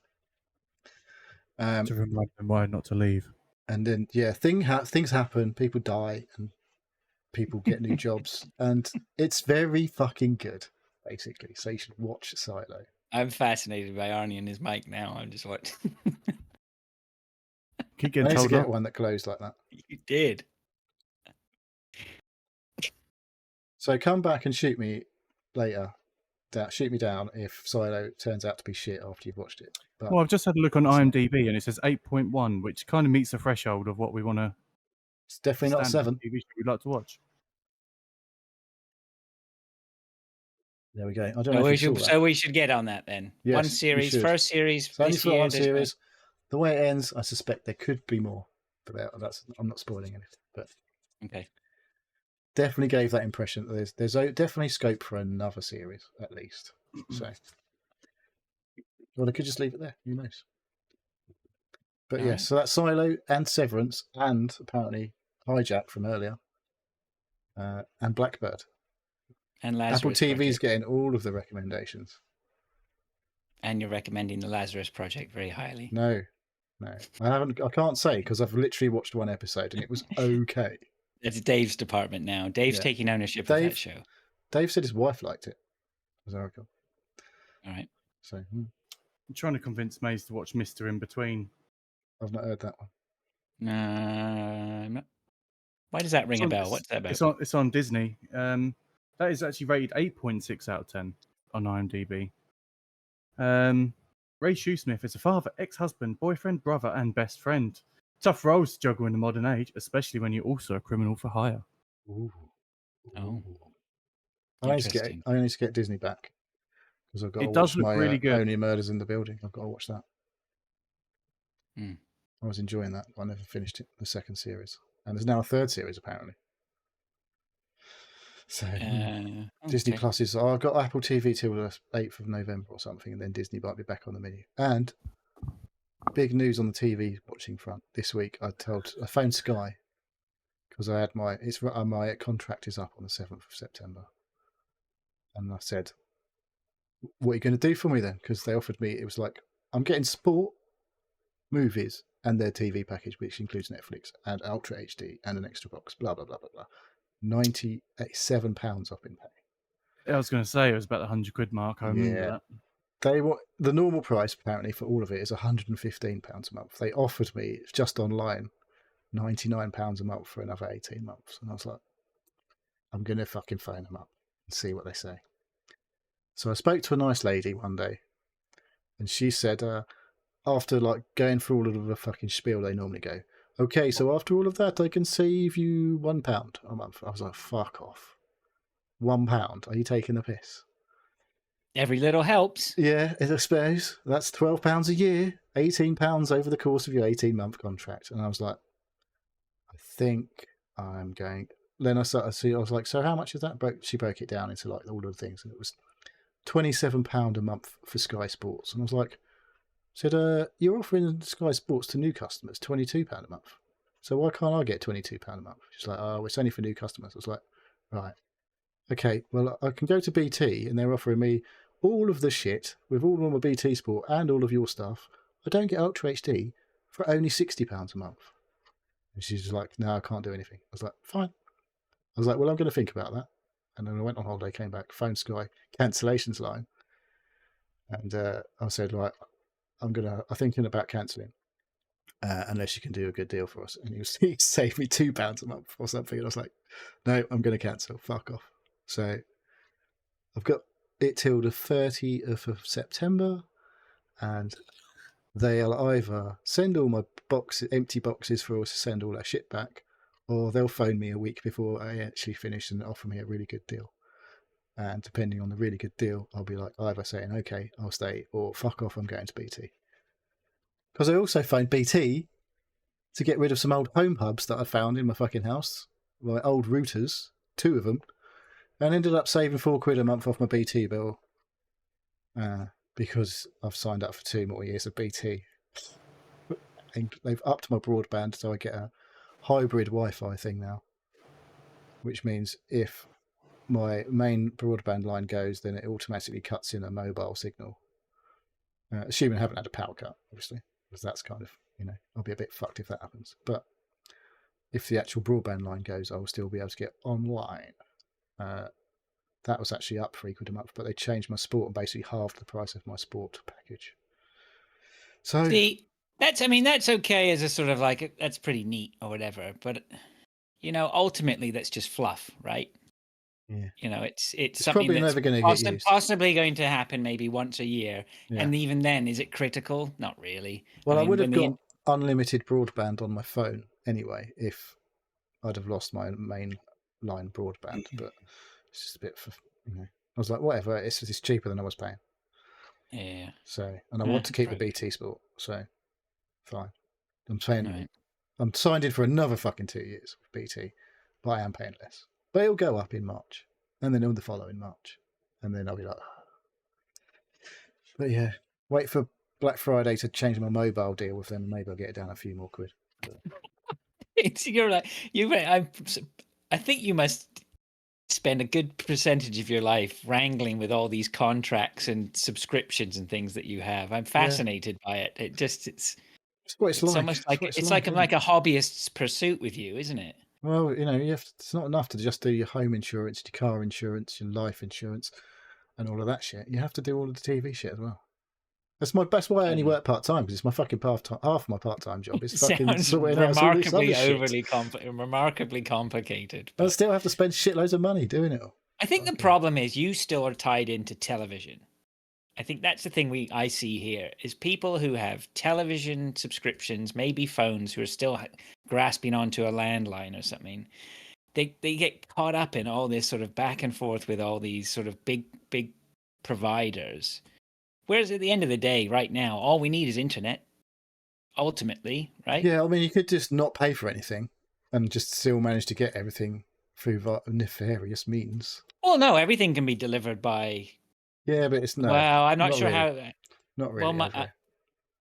To remind them why not to leave. And then, yeah, things happen. People die, and people get new jobs, and it's very fucking good, basically. So you should watch Silo. I'm fascinated by Arnie and his mic now. I'm just watching. Keep I getting need to told get off. one that closed like that. You did. So come back and shoot me later. Shoot me down if Silo turns out to be shit after you've watched it. But Well, I've just had a look on IMDb and it says 8.1, which kind of meets the threshold of what we want to. it's definitely not a 7. TV show we'd like to watch. There we go. I don't know if you saw that. So we should get on that then. Yes, One we series, should. first series. It's only this for year, one there's no- series. The way it ends, I suspect there could be more. But I'm not spoiling anything. But Okay. definitely gave that impression that there's definitely scope for another series at least. So, well, they could just leave it there. Who knows? But All yeah, right. so that's Silo and Severance and apparently Hijack from earlier, and Blackbird. And Lazarus Apple TV's Project. getting all of the recommendations. And you're recommending the Lazarus Project very highly. No, I can't say because I've literally watched one episode and it was okay. It's Dave's department now. Dave's Yeah. taking ownership of Dave- that show. Dave said his wife liked it, as I recall. All right. So I'm trying to convince Maze to watch Mr. In Between. I've not heard that one. I'm not- Why does that ring a It's on- bell? What's that about? It's on Disney. That is actually rated 8.6 out of 10 on IMDb. Ray Shoesmith is a father, ex-husband, boyfriend, brother, and best friend. Tough roles to juggle in the modern age, especially when you're also a criminal for hire. Ooh. Oh. I need to Interesting. get Disney back because I've got It to does watch look my really good. Only Murders in the Building. I've got to watch that. Hmm. I was enjoying that. I never finished it, the second series, and there's now a third series apparently. So Disney okay. Plus is. I've got Apple TV till the 8th of November or something, and then Disney might be back on the menu. And big news on the TV watching front this week. I phoned Sky because I had my contract is up on the 7th of September, and I said, "What are you going to do for me then?" Because they offered me. It was like I'm getting sport, movies, and their TV package, which includes Netflix and Ultra HD and an extra box. Blah blah blah blah blah. £97 I've been paying. I was going to say it was about the £100 mark. I remember Yeah. that. The normal price apparently for all of it is £115 a month. They offered me just online £99 a month for another 18 months, and I was like, I'm gonna fucking phone them up and see what they say. So I spoke to a nice lady one day, and she said, after like going through all of the fucking spiel they normally go, okay, so after all of that, I can save you £1 a month. I was like, fuck off. £1? Are you taking the piss? Every little helps. Yeah, I suppose. That's £12 a year, £18 over the course of your 18-month contract. And I was like, I think I'm going. Then I started to see, I was like, so how much is that? She broke it down into like all of the things. And it was £27 a month for Sky Sports. And I was like, said, you're offering Sky Sports to new customers £22 a month. So why can't I get £22 a month? She's like, oh, it's only for new customers. I was like, right. okay, well, I can go to BT and they're offering me all of the shit with all of my BT Sport and all of your stuff. I don't get Ultra HD for only £60 a month. And she's just like, no, I can't do anything. I was like, fine. I was like, well, I'm going to think about that. And then I went on holiday, came back, phoned Sky cancellations line. And I said, right, I'm thinking about cancelling. Unless you can do a good deal for us. And he saved me £2 a month or something. And I was like, no, I'm going to cancel. Fuck off. So I've got it till the 30th of September. And they'll either send all my empty boxes for us to send all that shit back, or they'll phone me a week before I actually finish and offer me a really good deal. And depending on the really good deal, I'll be like either saying, okay, I'll stay, or fuck off, I'm going to BT. Because I also phoned BT to get rid of some old home hubs that I found in my fucking house, my old routers, 2 of them, and ended up saving £4 a month off my BT bill because I've signed up for 2 more years of BT. And they've upped my broadband, so I get a hybrid Wi-Fi thing now, which means if my main broadband line goes, then it automatically cuts in a mobile signal. Assuming I haven't had a power cut, obviously, because that's kind of, I'll be a bit fucked if that happens. But if the actual broadband line goes, I will still be able to get online. That was actually up £3 a month, but they changed my sport and basically halved the price of my sport package. So See, that's okay as a sort of like, that's pretty neat or whatever. But, ultimately that's just fluff, right? Yeah. It's probably something that's never going to get used. possibly going to happen maybe once a year. Yeah. And even then, is it critical? Not really. Well, I would have got unlimited broadband on my phone anyway if I'd have lost my main line broadband. But it's just a bit, I was like, whatever, it's cheaper than I was paying. Yeah. So, and I want to keep the BT Sport, so fine. I'm saying Right. I'm signed in for another fucking 2 years with BT, but I am paying less. But it'll go up in March, and then on the following March, and then I'll be like, but yeah, wait for Black Friday to change my mobile deal with them, and maybe I'll get it down a few more quid. You're like I think you must spend a good percentage of your life wrangling with all these contracts and subscriptions and things that you have. I'm fascinated by it. It's what it's like. Almost like it's like a hobbyist's pursuit with you, isn't it? Well, it's not enough to just do your home insurance, your car insurance, your life insurance, and all of that shit. You have to do all of the TV shit as well. That's why I only work part time, because it's my fucking half of my part time job. It's fucking sorting out all this other shit. Remarkably complicated. I still have to spend shitloads of money doing it all. I think the problem is you still are tied into television. I think that's the thing I see here is people who have television subscriptions, maybe phones, who are still grasping onto a landline or something. They get caught up in all this sort of back and forth with all these sort of big providers. Whereas at the end of the day, right now, all we need is internet. Ultimately, right? Yeah, I mean, you could just not pay for anything and just still manage to get everything through nefarious means. Well, no, everything can be delivered by. Yeah, but it's not. Well, I'm not sure really. how. Not really.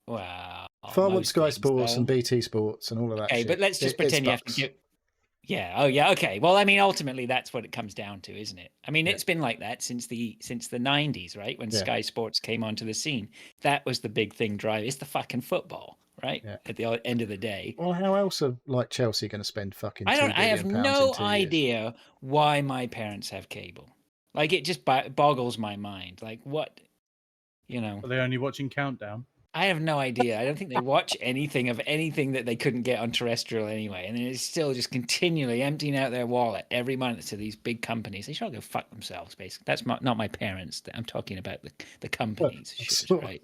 Well, if I want Sky Sports and BT Sports and all of that. Okay, shit, but let's just pretend you have to give. Yeah. Oh, yeah. Okay. Well, I mean, ultimately, that's what it comes down to, isn't it? I mean, it's been like that since the 90s, right? When Sky Sports came onto the scene, that was the big thing. It's the fucking football, right? Yeah. At the end of the day. Well, how else are like Chelsea going to spend fucking? I have no idea why my parents have cable. Like, it just boggles my mind. Like, what? Are they only watching Countdown? I have no idea. I don't think they watch anything that they couldn't get on terrestrial anyway. And then it's still just continually emptying out their wallet every month to these big companies. They should all go fuck themselves, basically. That's not my parents. I'm talking about the companies, right?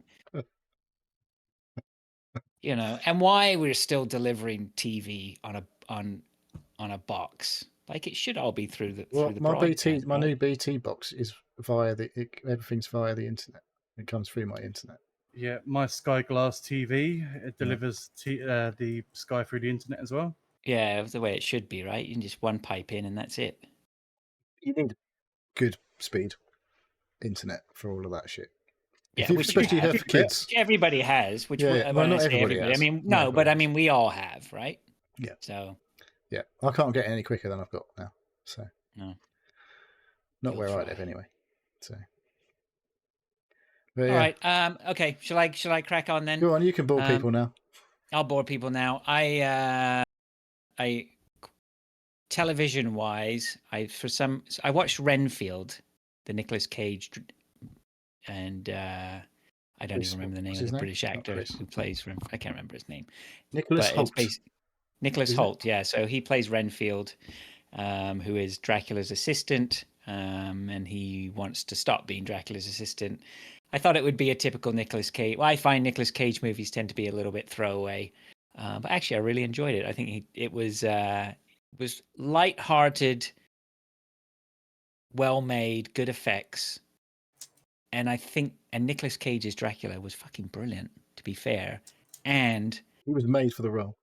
And why we're still delivering TV on a box. Like, it should all be through the my new BT box is everything's via the internet. It comes through my internet. Yeah, my Sky Glass TV, it delivers the Sky through the internet as well. Yeah, the way it should be, right? You can just one pipe in and that's it. You need good speed internet for all of that shit. Yeah, especially for kids. Everybody has, which not everybody has. I mean, no, but I mean, we all have, right? Yeah. So. Yeah, I can't get any quicker than I've got now. So. No. Not You'll where I try. live, anyway. So, but All yeah, right. Okay. Shall I crack on then? go on. You can bore Um, people now. I'll bore people now. I television wise, I watched Renfield, the Nicolas Cage, and I don't Chris, even remember the what's name of his the name? British Not actor Chris. who plays Renfield. I can't remember his name, Nicholas but it's Holt. Nicholas Isn't it? Holt. Yeah, so he plays Renfield, who is Dracula's assistant, and he wants to stop being Dracula's assistant. I thought it would be a typical Nicolas Cage. Well, I find Nicolas Cage movies tend to be a little bit throwaway, but actually, I really enjoyed it. I think it was light-hearted, well made, good effects, and Nicolas Cage's Dracula was fucking brilliant. To be fair, and He was made for the role.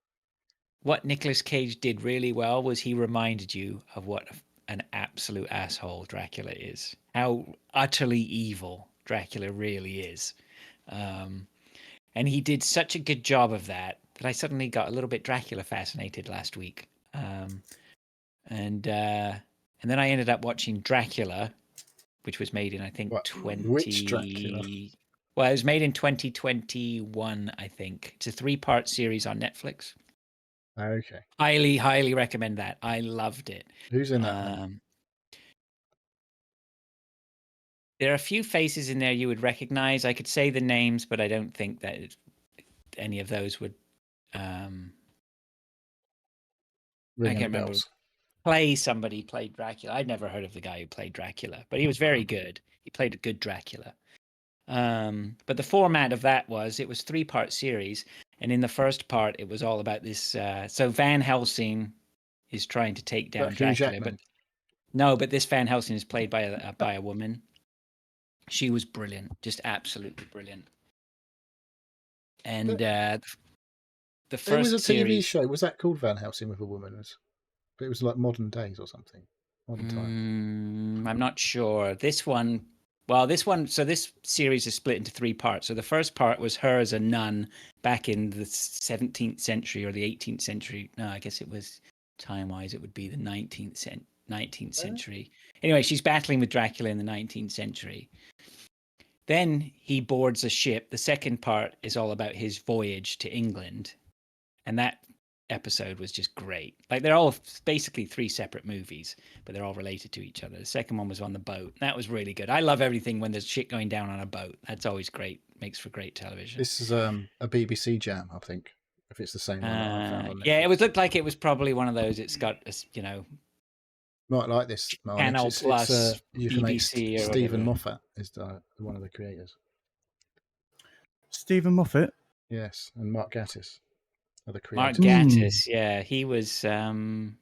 what Nicolas Cage did really well was he reminded you of what an absolute asshole Dracula is, how utterly evil Dracula really is. And he did such a good job of that I suddenly got a little bit Dracula fascinated last week. And then I ended up watching Dracula, which was made in, I think, What? Which Dracula? Well, it was made in 2021, I think. It's a 3-part series on Netflix. Okay. Highly, highly recommend that. I loved it. Who's in that? There are a few faces in there you would recognize. I could say the names, but I don't think that any of those would. I Ring any can't remember. bells? Somebody played Dracula. I'd never heard of the guy who played Dracula, but he was very good. He played a good Dracula. But the format of that was it was 3-part series, and in the first part it was all about this. So Van Helsing is trying to take down Hugh Dracula, Jackman? but this Van Helsing is played by a woman. She was brilliant, just absolutely brilliant. And the first There was a TV series, show. Was that called Van Helsing with a woman? But it was like Modern Days or something. Modern Time. I'm not sure. So this series is split into 3 parts. So the first part was her as a nun back in the 17th century or the 18th century. No, I guess it was time-wise, it would be the 19th century. Anyway, she's battling with Dracula in the 19th century. Then he boards a ship. The second part is all about his voyage to England. And that episode was just great. Like, they're all basically 3 separate movies, but they're all related to each other. The second one was on the boat. That was really good. I love everything when there's shit going down on a boat. That's always great. Makes for great television. This is a BBC jam, I think. If it's the same one that I found on Netflix. Yeah, it looked like it was probably one of those. It's got, Might like this. Marnix. Channel Plus, BBC, or Stephen whatever. Moffat is one of the creators. Stephen Moffat. Yes, and Mark Gatiss are the Mark creators. Gatiss, yeah, he was. Mark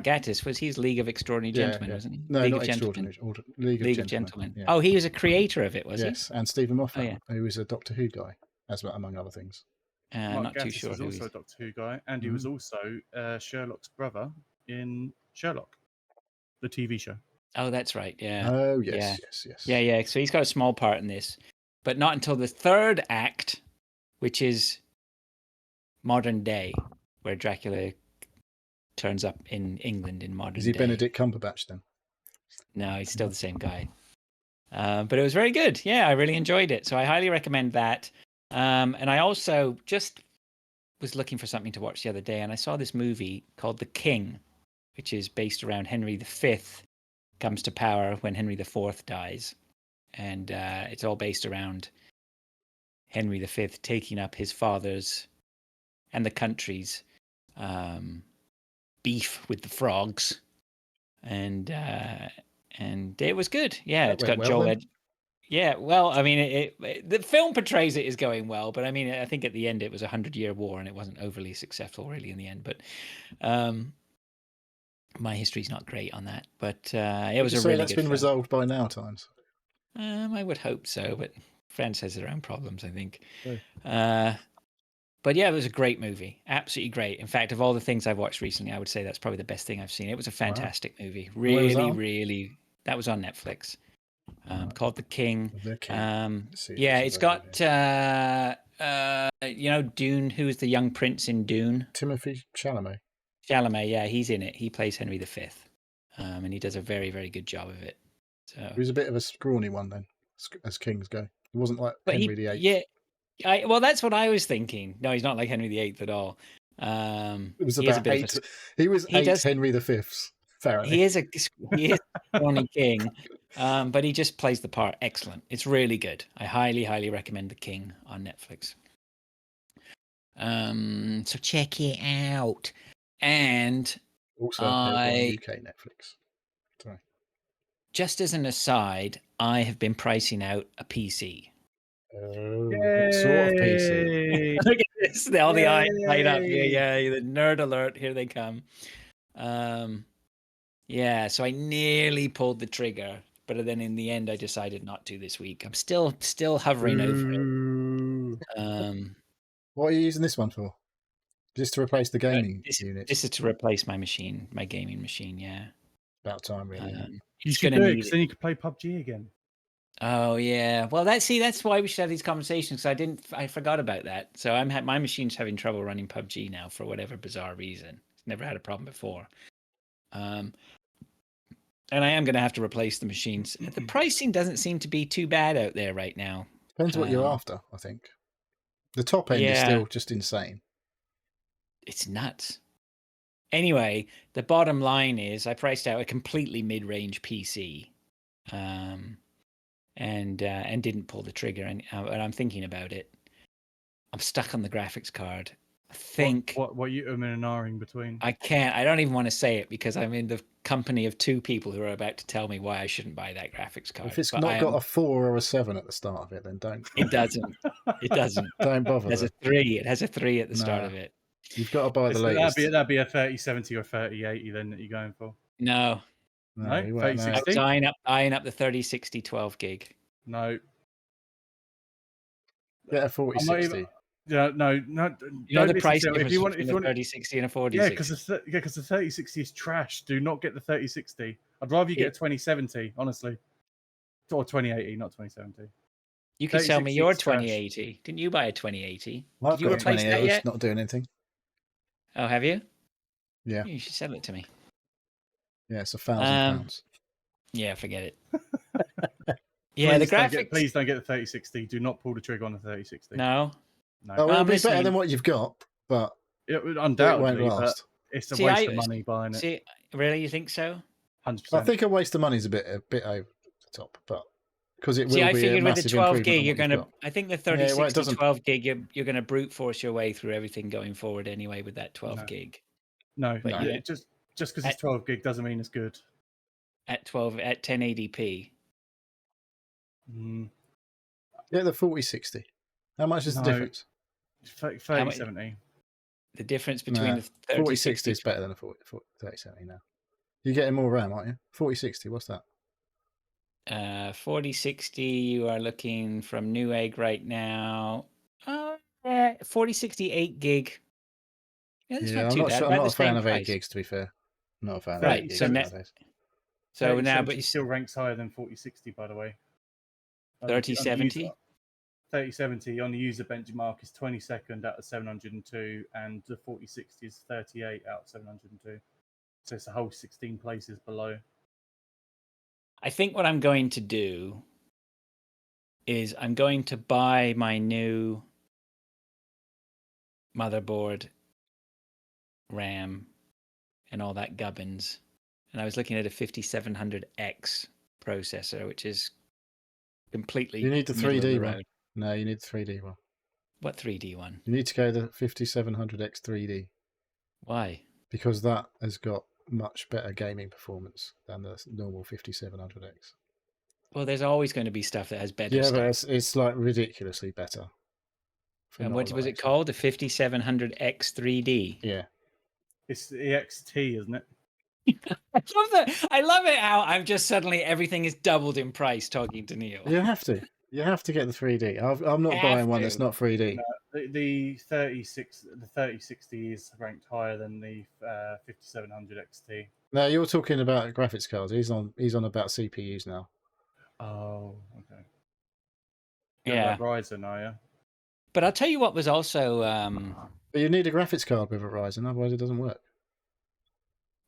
Gatiss he's League of Extraordinary Gentlemen, wasn't he? No, League not of Gentlemen. Extraordinary. League of Gentlemen. Yeah. Oh, he was a creator of it, was he? Yes, and Stephen Moffat, yeah. who was a Doctor Who guy, among other things. Mark Not Gatiss too sure was who also a Doctor Who guy, and he was also Sherlock's brother in Sherlock, the TV show. Oh, that's right. Yeah. Oh, yes. Yeah. So he's got a small part in this, but not until the 3rd act, which is modern day, where Dracula turns up in England in modern day. Is he Benedict Cumberbatch then? No, he's still the same guy. But it was very good. Yeah, I really enjoyed it. So I highly recommend that. And I also just was looking for something to watch the other day, and I saw this movie called The King, which is based around Henry V comes to power when Henry IV dies. And it's all based around Henry V taking up his father's and the country's beef with the frogs. And it was good. Yeah, it's got Joel Edgerton. Yeah, well, I mean, the film portrays it as going well, but I mean, I think at the end it was a 100-year war and it wasn't overly successful really in the end. But my history's not great on that. But it was a really that's good been film. resolved by now times. I would hope so, but France has their own problems, I think. Oh. But yeah, it was a great movie. Absolutely great. In fact, of all the things I've watched recently, I would say that's probably the best thing I've seen. It was a fantastic movie. Really, that was on Netflix. Called The King. Yeah, it's got Dune. Who is the young prince in Dune? Timothée Chalamet. Chalamet, yeah, he's in it. He plays Henry V. and he does a very, very good job of it. So, He was a bit of a scrawny one then, as kings go. He wasn't like but Henry VIII. yeah, well, that's what I was thinking. No, he's not like Henry VIII at all. It was he is a about bit of eight. a He was he eight does- Henry V's. Apparently. he is a scrawny king, but he just plays the part excellent. It's really good. I highly, highly recommend The King on Netflix. So check it out. And Also available on I- UK Netflix. Sorry. just as an aside, I have been pricing out a PC. What sort of PC? Yay! Look at this. All the eyes light up. Yay. Yeah, the nerd alert. Here they come. Yeah, so I nearly pulled the trigger, but then in the end I decided not to this week. I'm still hovering over it. Ooh. What are you using this one for? Just to replace the gaming unit? This is to replace my machine, my gaming machine, yeah. About time, really. You It's should gonna do it, need 'cause it. then you could play PUBG again. Oh yeah. Well, that's why we should have these conversations. Because I forgot about that. So my machine's having trouble running PUBG now for whatever bizarre reason. It's never had a problem before. And I am going to have to replace the machines. The pricing doesn't seem to be too bad out there right now. Depends what you're um, after, I think. The top end is yeah. still just insane. It's nuts. Anyway, the bottom line is I priced out a completely mid-range PC, and didn't pull the trigger. And I'm thinking about it. I'm stuck on the graphics card. I think What you and ahhing between? I can't. I don't even want to say it because I'm in the company of two people who are about to tell me why I shouldn't buy that graphics card. If it's But not got a 4 or a 7 at the start of it, then don't. It doesn't. It doesn't. Don't bother. It has a Then. 3. It has a 3 at the start No. of it. You've got to buy the So latest. that'd be a 3070 or 3080 then that you're going for. No, No, you won't know. 3060? I was eyeing up the 3060 12 gig. No. Get a 4060. Yeah, no. You know don't the listen price to it. difference If you want, between if you the want, 3060 and a yeah, 4060. because the 3060 is trash. Do not get the 3060. I'd rather you get a 2070, honestly, or 2080, not 2070. You could sell me your 3060 is trash. 2080. Didn't you buy a 2080? I've Did you got a replace that 2080, yet? it's not doing anything. Oh, have you? Yeah. You should sell it to me. Yeah, it's £1,000. Yeah, forget it. Yeah, the graphics. Please don't get the 3060. Do not pull the trigger on the 3060. No. No. Oh, it'll be listening. better than what you've got, but It would it undoubtedly, won't but last. it's a See, waste of money buying it. See, really, you think so? 100%. I think a waste of money is a bit over the top, but because it will See, I be a figured with the massive 12 improvement gig, on you're what going you've to. got. I think the well, it 3060 doesn't- 12 gig, you're going to brute force your way through everything going forward anyway with that 12 No. gig no, but yeah. just because it's 12 gig doesn't mean it's good. at 1080p. Mm, Yeah, the 4060. How much is the No. difference? 3070. The difference between No, the 4060 is better than a 3070 now. You're getting more RAM, aren't you? 4060, what's that? 4060, you are looking from Newegg right now. 4060 8 gig. Yeah, that's Yeah, not I'm too not bad. sure. I'm about not the a fan same of 8 price. gigs, to be fair. I'm not a fan Right, of 8 gigs so ne- nowadays. So now, 3070 but you still ranks higher than 4060, by the way. 3070? 3070 on the user benchmark is 22nd out of 702, and the 4060 is 38 out of 702. So it's a whole 16 places below. I think what I'm going to do is I'm going to buy my new motherboard, RAM, and all that gubbins. And I was looking at a 5700X processor, which is completely. You need the middle of 3D the one. road. No, you need the 3D one. What 3D one? You need to go the 5700X 3D Why? because that has got much better gaming performance than the normal 5700X. Well, there's always going to be stuff that has better Yeah, stuff. but it's like ridiculously better. for And not what a was lot it extra. called? The 5700X 3D. Yeah. It's the XT, isn't it? I love that. I love it how I'm just suddenly everything is doubled in price talking to Neil. You have to. You have to get the 3D. I'm not Have buying one to. that's not 3D. The 3060 is ranked higher than the 5700 XT. No, you're talking about graphics cards. He's on about CPUs now. Oh, okay. Yeah. Like Ryzen, are you? But I'll tell you what was also. But you need a graphics card with a Ryzen, otherwise it doesn't work.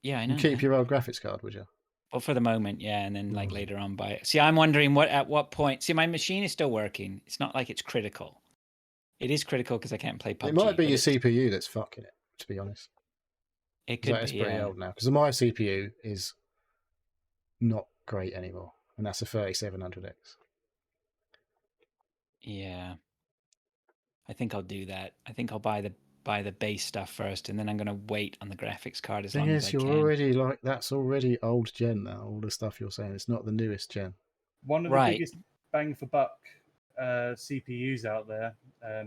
Yeah, I know. You keep your old graphics card, would you? Well, for the moment, yeah, and then like Mm. later on buy it. See, I'm wondering at what point. See, my machine is still working. It's not like it's critical. It is critical because I can't play PUBG. It might be but your it's- CPU that's fucking it, to be honest. It 'Cause could that is be. pretty Yeah. old now. Because my CPU is not great anymore, and that's a 3700X. Yeah. I think I'll do that. I think I'll buy the base stuff first, and then I'm going to wait on the graphics card as Thing long is, as I you're can. already like that's already old gen now. All the stuff you're saying, it's not the newest gen. One of the Right. biggest bang for buck CPUs out there.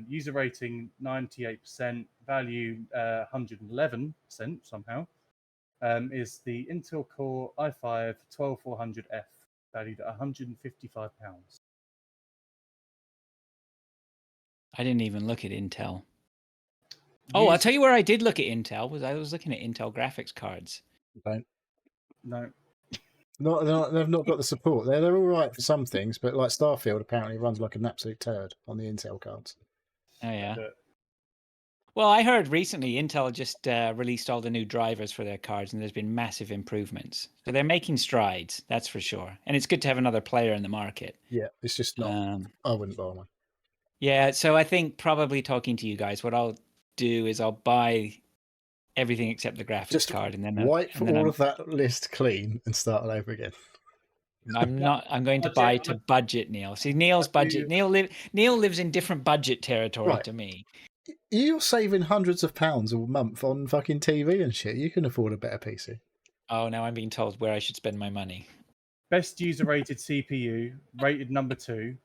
User rating 98%, value 111% somehow. Is the Intel Core i5 12400F, valued at £155. I didn't even look at Intel. Oh, I'll tell you where I did look at Intel. I was looking at Intel graphics cards. Don't. No, They've not got the support. They're all right for some things, but like Starfield apparently runs like an absolute turd on the Intel cards. Oh yeah. but Well, I heard recently Intel just released all the new drivers for their cards, and there's been massive improvements. So they're making strides, that's for sure. And it's good to have another player in the market. Yeah, it's just not. I wouldn't buy one. Yeah, so I think probably talking to you guys, what I'll do is I'll buy everything except the graphics Just card, and then wipe and then all of that list clean and start all over again. I'm not. I'm going to Budget, buy to budget Neil. See, Neil's I do- budget. Neil lives in different budget territory Right. to me. You're saving hundreds of pounds a month on fucking TV and shit. You can afford a better PC. Oh, now I'm being told where I should spend my money. best user rated CPU, rated number 2,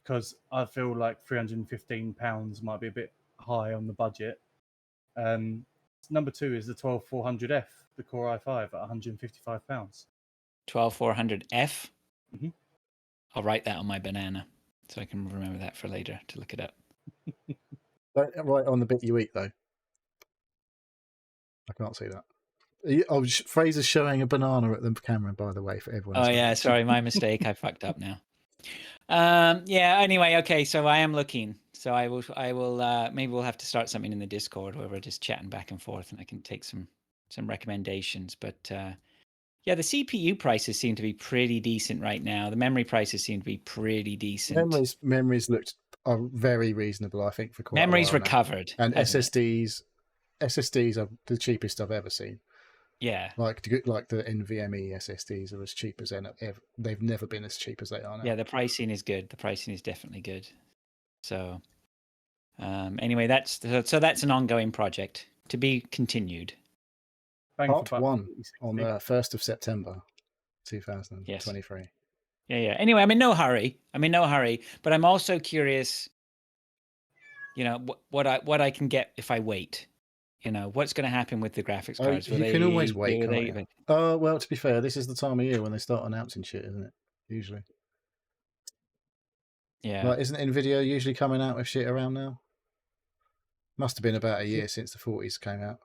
because I feel like £315 might be a bit high on the budget. Number 2 is the 12400F, the Core i5 at £155. 12400F. Mhm. I'll write that on my banana so I can remember that for later to look it up. Don't write on the bit you eat though. I can't see that. Oh, Fraser's showing a banana at the camera, by the way, for everyone. Oh yeah, sorry, my mistake. I fucked up now. Yeah. Anyway, okay. So I am looking. So I will. Maybe we'll have to start something in the Discord where we're just chatting back and forth, and I can take some recommendations. But yeah, the CPU prices seem to be pretty decent right now. The memory prices seem to be pretty decent. Memories looked are very reasonable, I think, for quite Memory's a while now. recovered, And hasn't it? SSDs are the cheapest I've ever seen. Yeah. Like the NVMe SSDs are as cheap as they've never been as cheap as they are now. Yeah, the pricing is good. The pricing is definitely good. So anyway, that's an ongoing project to be continued. Bang for Part buck, 1 4060. on the 1st of September 2023. Yeah. Anyway, I'm in no hurry. But I'm also curious, you know, what I can get if I wait. You know, what's going to happen with the graphics Oh, cards? you can always wait, can't you? Oh, well, to be fair, this is the time of year when they start announcing shit, isn't it? Usually. Yeah. Like, isn't Nvidia usually coming out with shit around now? Must have been about a year since the 40s came out.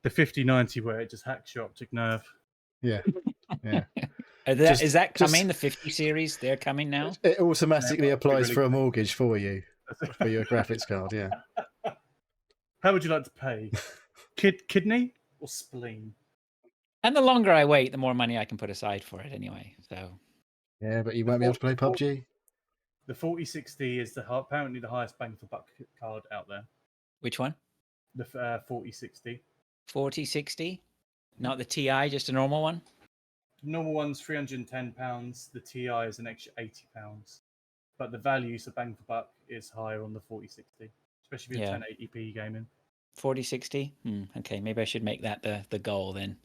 The 5090 where it just hacks your optic nerve. Yeah. Yeah. Is that coming? The 50 series, they're coming now? It automatically Yeah, applies really for a good. mortgage for you, for your graphics card, yeah. How would you like to pay? Kidney or spleen? And the longer I wait, the more money I can put aside for it anyway. So Yeah, but you won't be able to play PUBG. The 4060 is apparently the highest bang for buck card out there. which one? The 4060. 4060? Not the TI, just a normal one? The normal one's £310. The TI is an extra £80. But the value, so bang for buck, is higher on the 4060, especially if you're Yeah. 1080p gaming. 4060? Okay, maybe I should make that the goal then.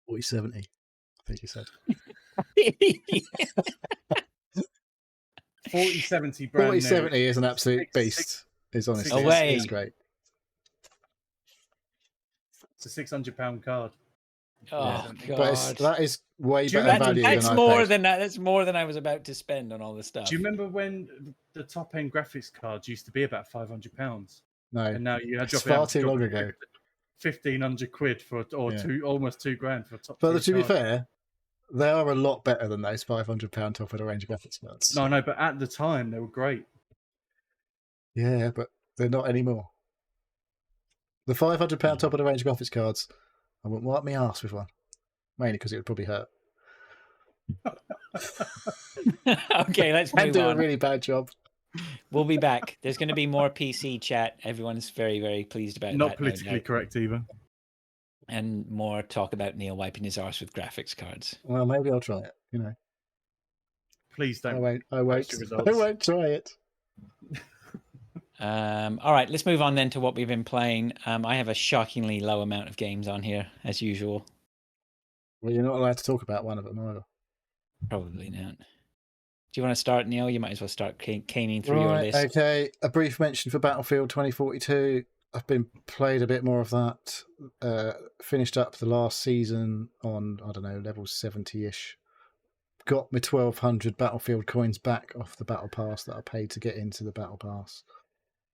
4070, I think you said. 4070 brand new. 4070 is an absolute beast. It's honestly, Away. it's great. It's a £600 card. Oh Yeah. But that is way Do you better remember- value that's than I more paid. than that. That's more than I was about to spend on all the stuff. Do you remember when the top end graphics cards used to be about £500? No, And now you it's far too long ago. 1,500 quid for Yeah. almost £2,000 for a top. But tier to be card. fair, they are a lot better than those £500 top of the range graphics cards. No, but at the time they were great. Yeah, but they're not anymore. The £500 top of the range graphics cards, I wouldn't wipe my ass with one. Mainly because it would probably hurt. Okay, let's And move do a on. really bad job. We'll be back. There's going to be more PC chat. Everyone's very, very pleased about Not that. politically no doubt. correct either. And more talk about Neil wiping his arse with graphics cards. Well, maybe I'll try it. You know, Please don't. I won't. post your results. I won't try it. All right, let's move on then to what we've been playing. I have a shockingly low amount of games on here, as usual. Well, you're not allowed to talk about one of them either. Probably not. Do you want to start, Neil? You might as well start caning through your Right. list. Okay. A brief mention for Battlefield 2042. I've been played a bit more of that. Finished up the last season on, I don't know, level 70-ish. Got my 1,200 Battlefield coins back off the Battle Pass that I paid to get into the Battle Pass.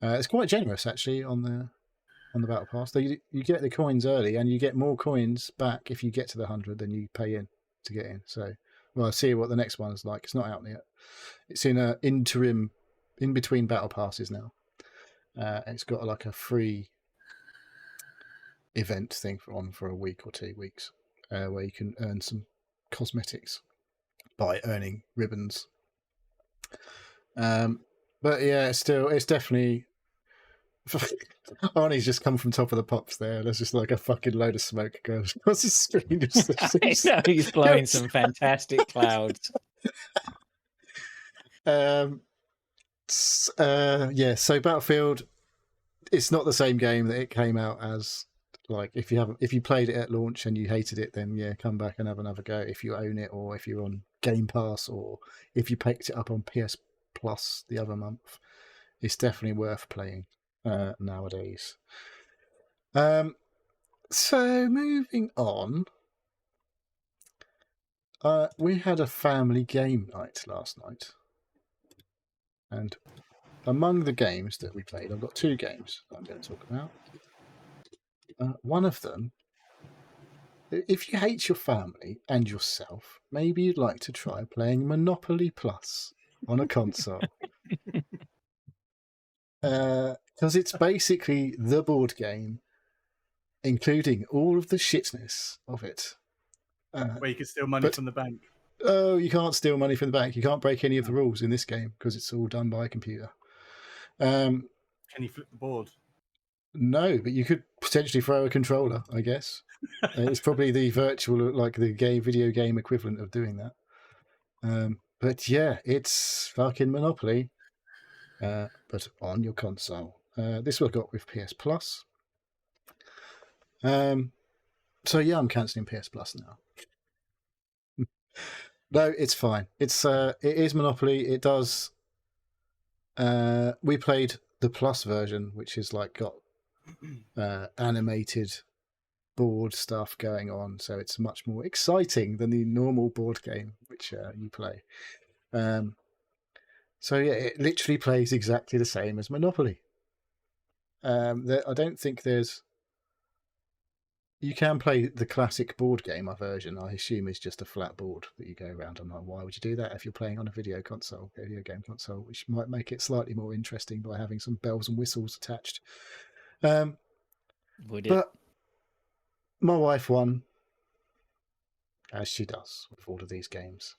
It's quite generous actually on the Battle Pass. You get the coins early, and you get more coins back if you get to the 100 than you pay in to get in. So, well, I'll see what the next one is like. It's not out yet. It's in an interim, in between Battle Passes now. It's got like a free event thing for a week or 2 weeks, where you can earn some cosmetics by earning ribbons. But yeah, it's definitely. Arnie's just come from top of the pops there. There's just like a fucking load of smoke goes across his screen. I know, he's blowing some fantastic clouds. Yeah, so Battlefield, it's not the same game that it came out as. Like, if you played it at launch and you hated it, then yeah, come back and have another go. If you own it, or if you're on Game Pass, or if you picked it up on PS Plus the other month, it's definitely worth playing nowadays. So moving on, we had a family game night last night, and among the games that we played, I've got 2 games that I'm going to talk about. One of them, if you hate your family and yourself, maybe you'd like to try playing Monopoly Plus on a console. Because it's basically the board game, including all of the shitness of it. Where you can steal money from the bank. Oh, you can't steal money from the bank. You can't break any of the rules in this game because it's all done by a computer. Can you flip the board? No, but you could potentially throw a controller, I guess. It's probably the virtual, like the video game equivalent of doing that. But yeah, it's fucking Monopoly, but on your console. This was got with PS Plus. So yeah, I'm cancelling PS Plus now. No, it's fine. It is Monopoly. It does. We played the Plus version, which is like got animated board stuff going on, so it's much more exciting than the normal board game which you play. So yeah, it literally plays exactly the same as Monopoly. I don't think there's. You can play the classic board game version. I assume is just a flat board that you go around. I'm like, why would you do that if you're playing on a video game console, which might make it slightly more interesting by having some bells and whistles attached. Would it? But my wife won, as she does with all of these games.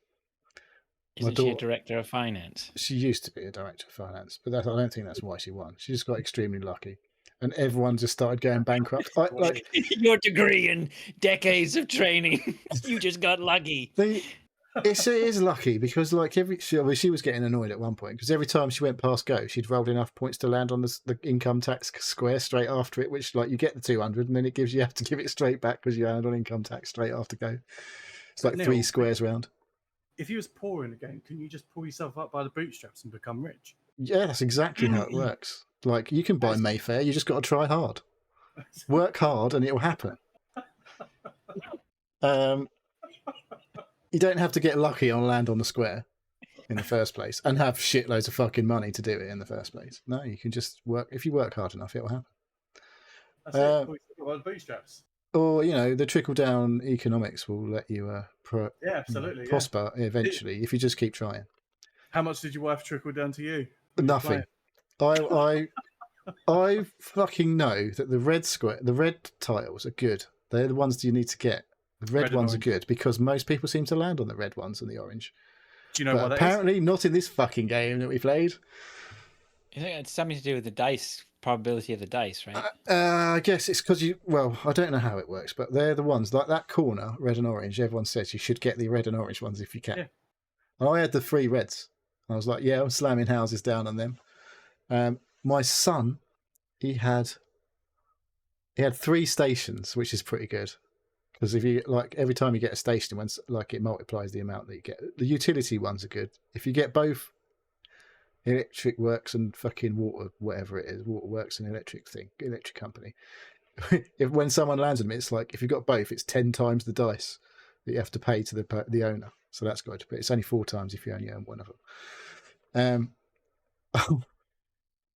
Isn't she a director of finance? She used to be a director of finance, but I don't think that's why she won. She just got extremely lucky, and everyone just started going bankrupt. Your degree and decades of training, you just got lucky. It is lucky because like she was getting annoyed at one point because every time she went past go, she'd rolled enough points to land on the income tax square straight after it, which like you get the 200 and then you have to give it straight back because you land on income tax straight after go. It's like 3 squares round. If you was poor in the game, can you just pull yourself up by the bootstraps and become rich? Yeah, that's exactly how it works. Like you can buy Mayfair, you just got to try hard, work hard, and it will happen. You don't have to get lucky on land on the square in the first place and have shitloads of fucking money to do it in the first place. No, you can just work. If you work hard enough, it will happen. That's it. Pull yourself up by the bootstraps. Or, the trickle-down economics will let you prosper eventually if you just keep trying. How much did your wife trickle down to you? Nothing. I fucking know that the red tiles are good. They're the ones you need to get. The red Red and ones are orange. good because most people seem to land on the red ones and the orange. Do you know But what that is? apparently not in this fucking game that we played. I think it's something to do with the dice probability of the dice, right? I guess it's because I don't know how it works, but they're the ones, like that corner, red and orange. Everyone says you should get the red and orange ones if you can. Yeah. And I had the 3 reds. I was like, yeah, I'm slamming houses down on them. My son, he had 3 stations, which is pretty good. Because if you every time you get a station, it multiplies the amount that you get. The utility ones are good. If you get both electric works and fucking water, whatever it is, water works and electric company. When someone lands on them, it's like if you've got both, it's 10 times the dice that you have to pay to the owner. So that's got to be. It's only 4 times if you only own one of them.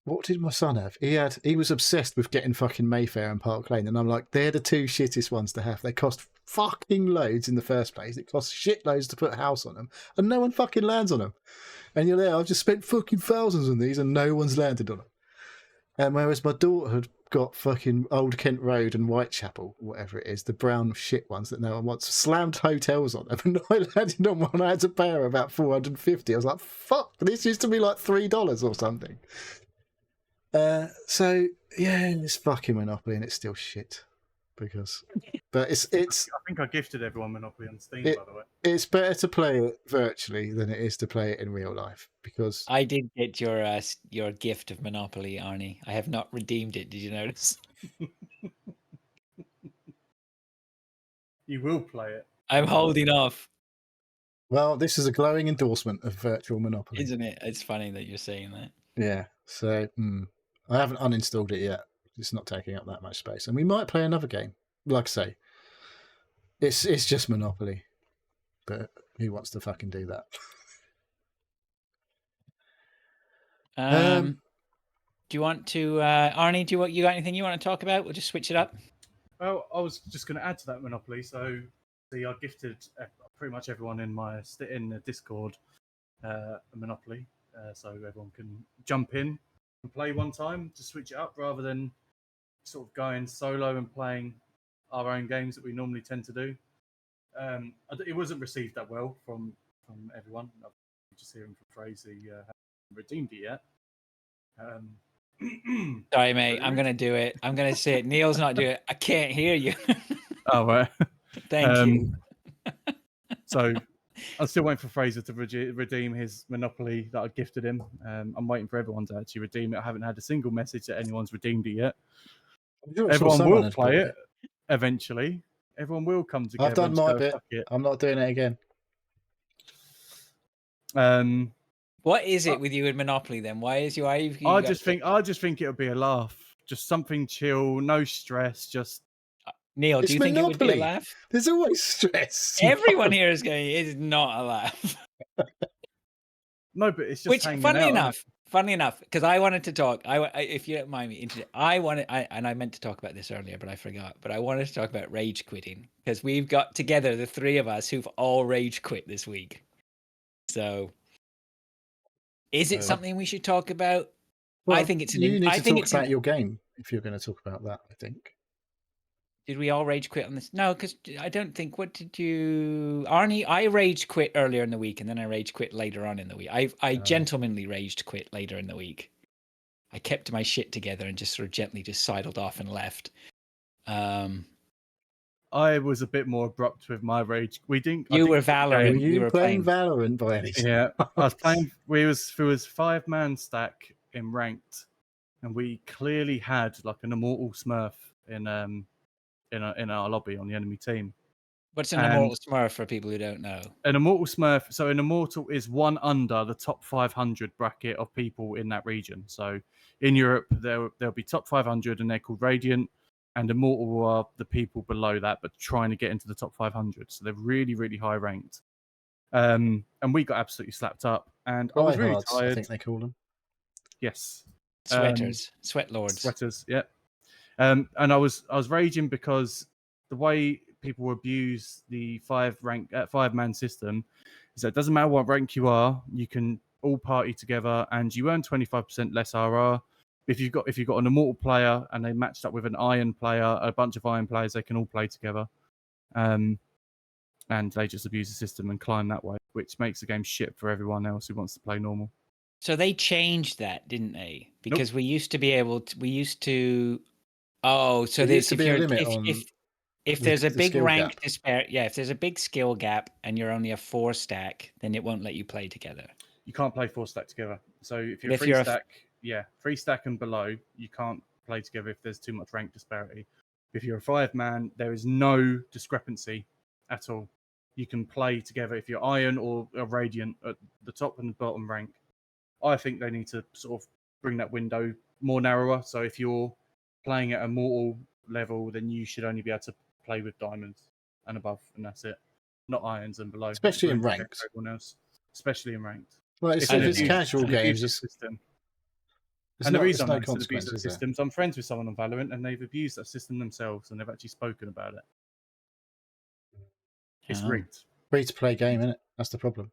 What did my son have? He was obsessed with getting fucking Mayfair and Park Lane, and I'm like, they're the 2 shittest ones to have. They cost fucking loads in the first place. It costs shitloads to put a house on them, and no one fucking lands on them. And you're there, I've just spent fucking thousands on these, and no one's landed on them. And whereas my daughter had got fucking Old Kent Road and Whitechapel, whatever it is, the brown shit ones that no one wants, slammed hotels on them, and I landed on one. I had to pay her about $450. I was like, fuck, this used to be like $3 or something. So yeah, it's fucking Monopoly, and it's still shit but it's I think I gifted everyone Monopoly on Steam, by the way. it's better to play it virtually than it is to play it in real life because I did get your gift of Monopoly, Arnie. I have not redeemed it. Did you notice? You will play it. I'm holding off, well, this is a glowing endorsement of virtual Monopoly, isn't it? It's funny that you're saying that. yeah. So I haven't uninstalled it yet. It's not taking up that much space, and we might play another game. Like I say, it's just Monopoly, but who wants to fucking do that? Do you want to, Arnie? You got anything you want to talk about? We'll just switch it up. Well, I was just going to add to that Monopoly. So, I gifted pretty much everyone in the Discord a Monopoly, so everyone can jump in and play one time to switch it up rather than sort of going solo and playing our own games that we normally tend to do. It wasn't received that well from everyone. I'm just hearing from Fraser, hasn't redeemed it yet. Sorry, mate. I'm gonna do it. I'm gonna say it. Neil's not doing it. I can't hear you. Oh, right. Thank you. So I'm still waiting for Fraser to redeem his Monopoly that I gifted him. I'm waiting for everyone to actually redeem it. I haven't had a single message that anyone's redeemed it yet. Everyone will play it eventually. Everyone will come together. I've done my go, bit. "Fuck it." I'm not doing it again. What is it with you in Monopoly then? Why is you? I just think it'll be a laugh. Just something chill, no stress. Just Neil, It's do you think it would be a Monopoly. laugh? There's always stress. Everyone here is going. It is not a laugh. no, but it's just Which, hanging funnily out. enough, because I wanted to talk. If you don't mind me, I meant to talk about this earlier, but I forgot. But I wanted to talk about rage quitting because we've got together the 3 of us who've all rage quit this week. So, is it something we should talk about? Well, I think it's you need to talk about an, your game if you're going to talk about that. I think. Did we all rage quit on this? No, because I don't think. What did you, Arnie? I rage quit earlier in the week, and then I rage quit later on in the week. I gentlemanly raged quit later in the week. I kept my shit together and just sort of gently just sidled off and left. I was a bit more abrupt with my rage. We didn't. You were Valorant. Were we you were playing Valorant by any chance? Yeah, I was playing. There was 5-man stack in ranked, and we clearly had like an immortal Smurf in our lobby on the enemy team. What's an immortal Smurf for people who don't know? An immortal Smurf. So an immortal is one under the top 500 bracket of people in that region. So in Europe, there'll be top 500, and they're called Radiant. And immortal are the people below that, but trying to get into the top 500. So they're really, really high ranked. And we got absolutely slapped up. And I was really Diehards, tired. I think they call them. Yes. Sweaters, sweat lords. Sweaters, yeah. And I was raging because the way people abuse the 5-man system is that it doesn't matter what rank you are, you can all party together and you earn 25% less RR. If you've got an immortal player and they matched up with an iron player, a bunch of iron players, they can all play together. and they just abuse the system and climb that way, which makes the game shit for everyone else who wants to play normal. So they changed that, didn't they? Because we used to be able to. We used to. Oh, so There there's used to be a limit on if the- there's a the big skill rank gap. disparity, if there's a big skill gap and you're only a 4 stack, then it won't let you play together. You can't play 4 stack together. So if you're But if 3 you're a- stack, 3 stack and below, you can't play together if there's too much rank disparity. If you're a 5-man, there is no discrepancy at all. You can play together if you're Iron or a Radiant at the top and the bottom rank. I think they need to sort of bring that window more narrower. So if you're playing at a mortal level, then you should only be able to play with diamonds and above, and that's it. Not irons and below. Especially in Ruins it for ranked. everyone else. Especially in ranked. Well, It's if an it's abuse- casual it's an games, abusive it's system. there's And the no, reason there's I no know it's an abuse of consequences there. systems, I'm friends with someone on Valorant, and they've abused that system themselves, and they've actually spoken about it. It's Oh. rigged. Free to play game, innit? That's the problem.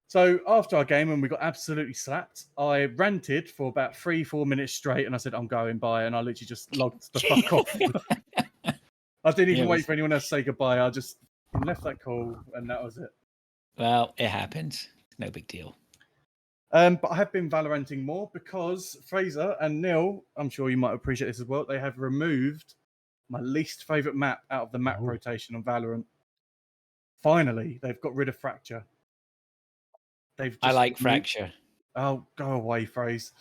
So after our game, when we got absolutely slapped, I ranted for about 3-4 minutes straight, and I said, "I'm going by," and I literally just logged the fuck off. I didn't even Yeah, it wait was- for anyone else to say goodbye. I just left that call, and that was it. Well, it happens. No big deal. But I have been Valoranting more because Fraser and Neil, I'm sure you might appreciate this as well, they have removed my least favourite map out of the map Oh. rotation on Valorant. Finally, they've got rid of Fracture. They've I just like removed- Fracture. Oh, go away, Phrase.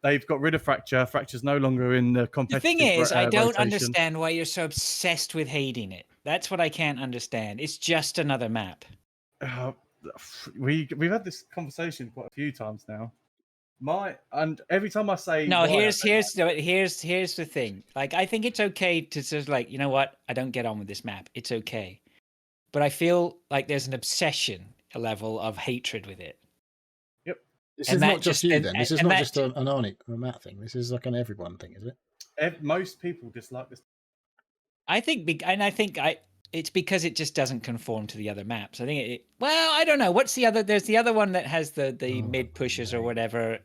They've got rid of Fracture. Fracture's no longer in the The competitive thing is, I don't rotation. understand why you're so obsessed with hating it. That's what I can't understand. It's just another map. We've had this conversation quite a few times now. And every time I say No, why I here's say here's the thing. Like, I think it's okay to just like, you know what? I don't get on with this map. It's okay. But I feel like there's an obsession, a level of hatred with it. This And is that not just just- you and- then. This is and not that- just an Arnie or Matt thing. This is like an everyone thing, is it? most people dislike this. I think, it's because it just doesn't conform to the other maps. I think well, I don't know. What's the other? There's the other one that has the Oh, mid pushes or right. whatever,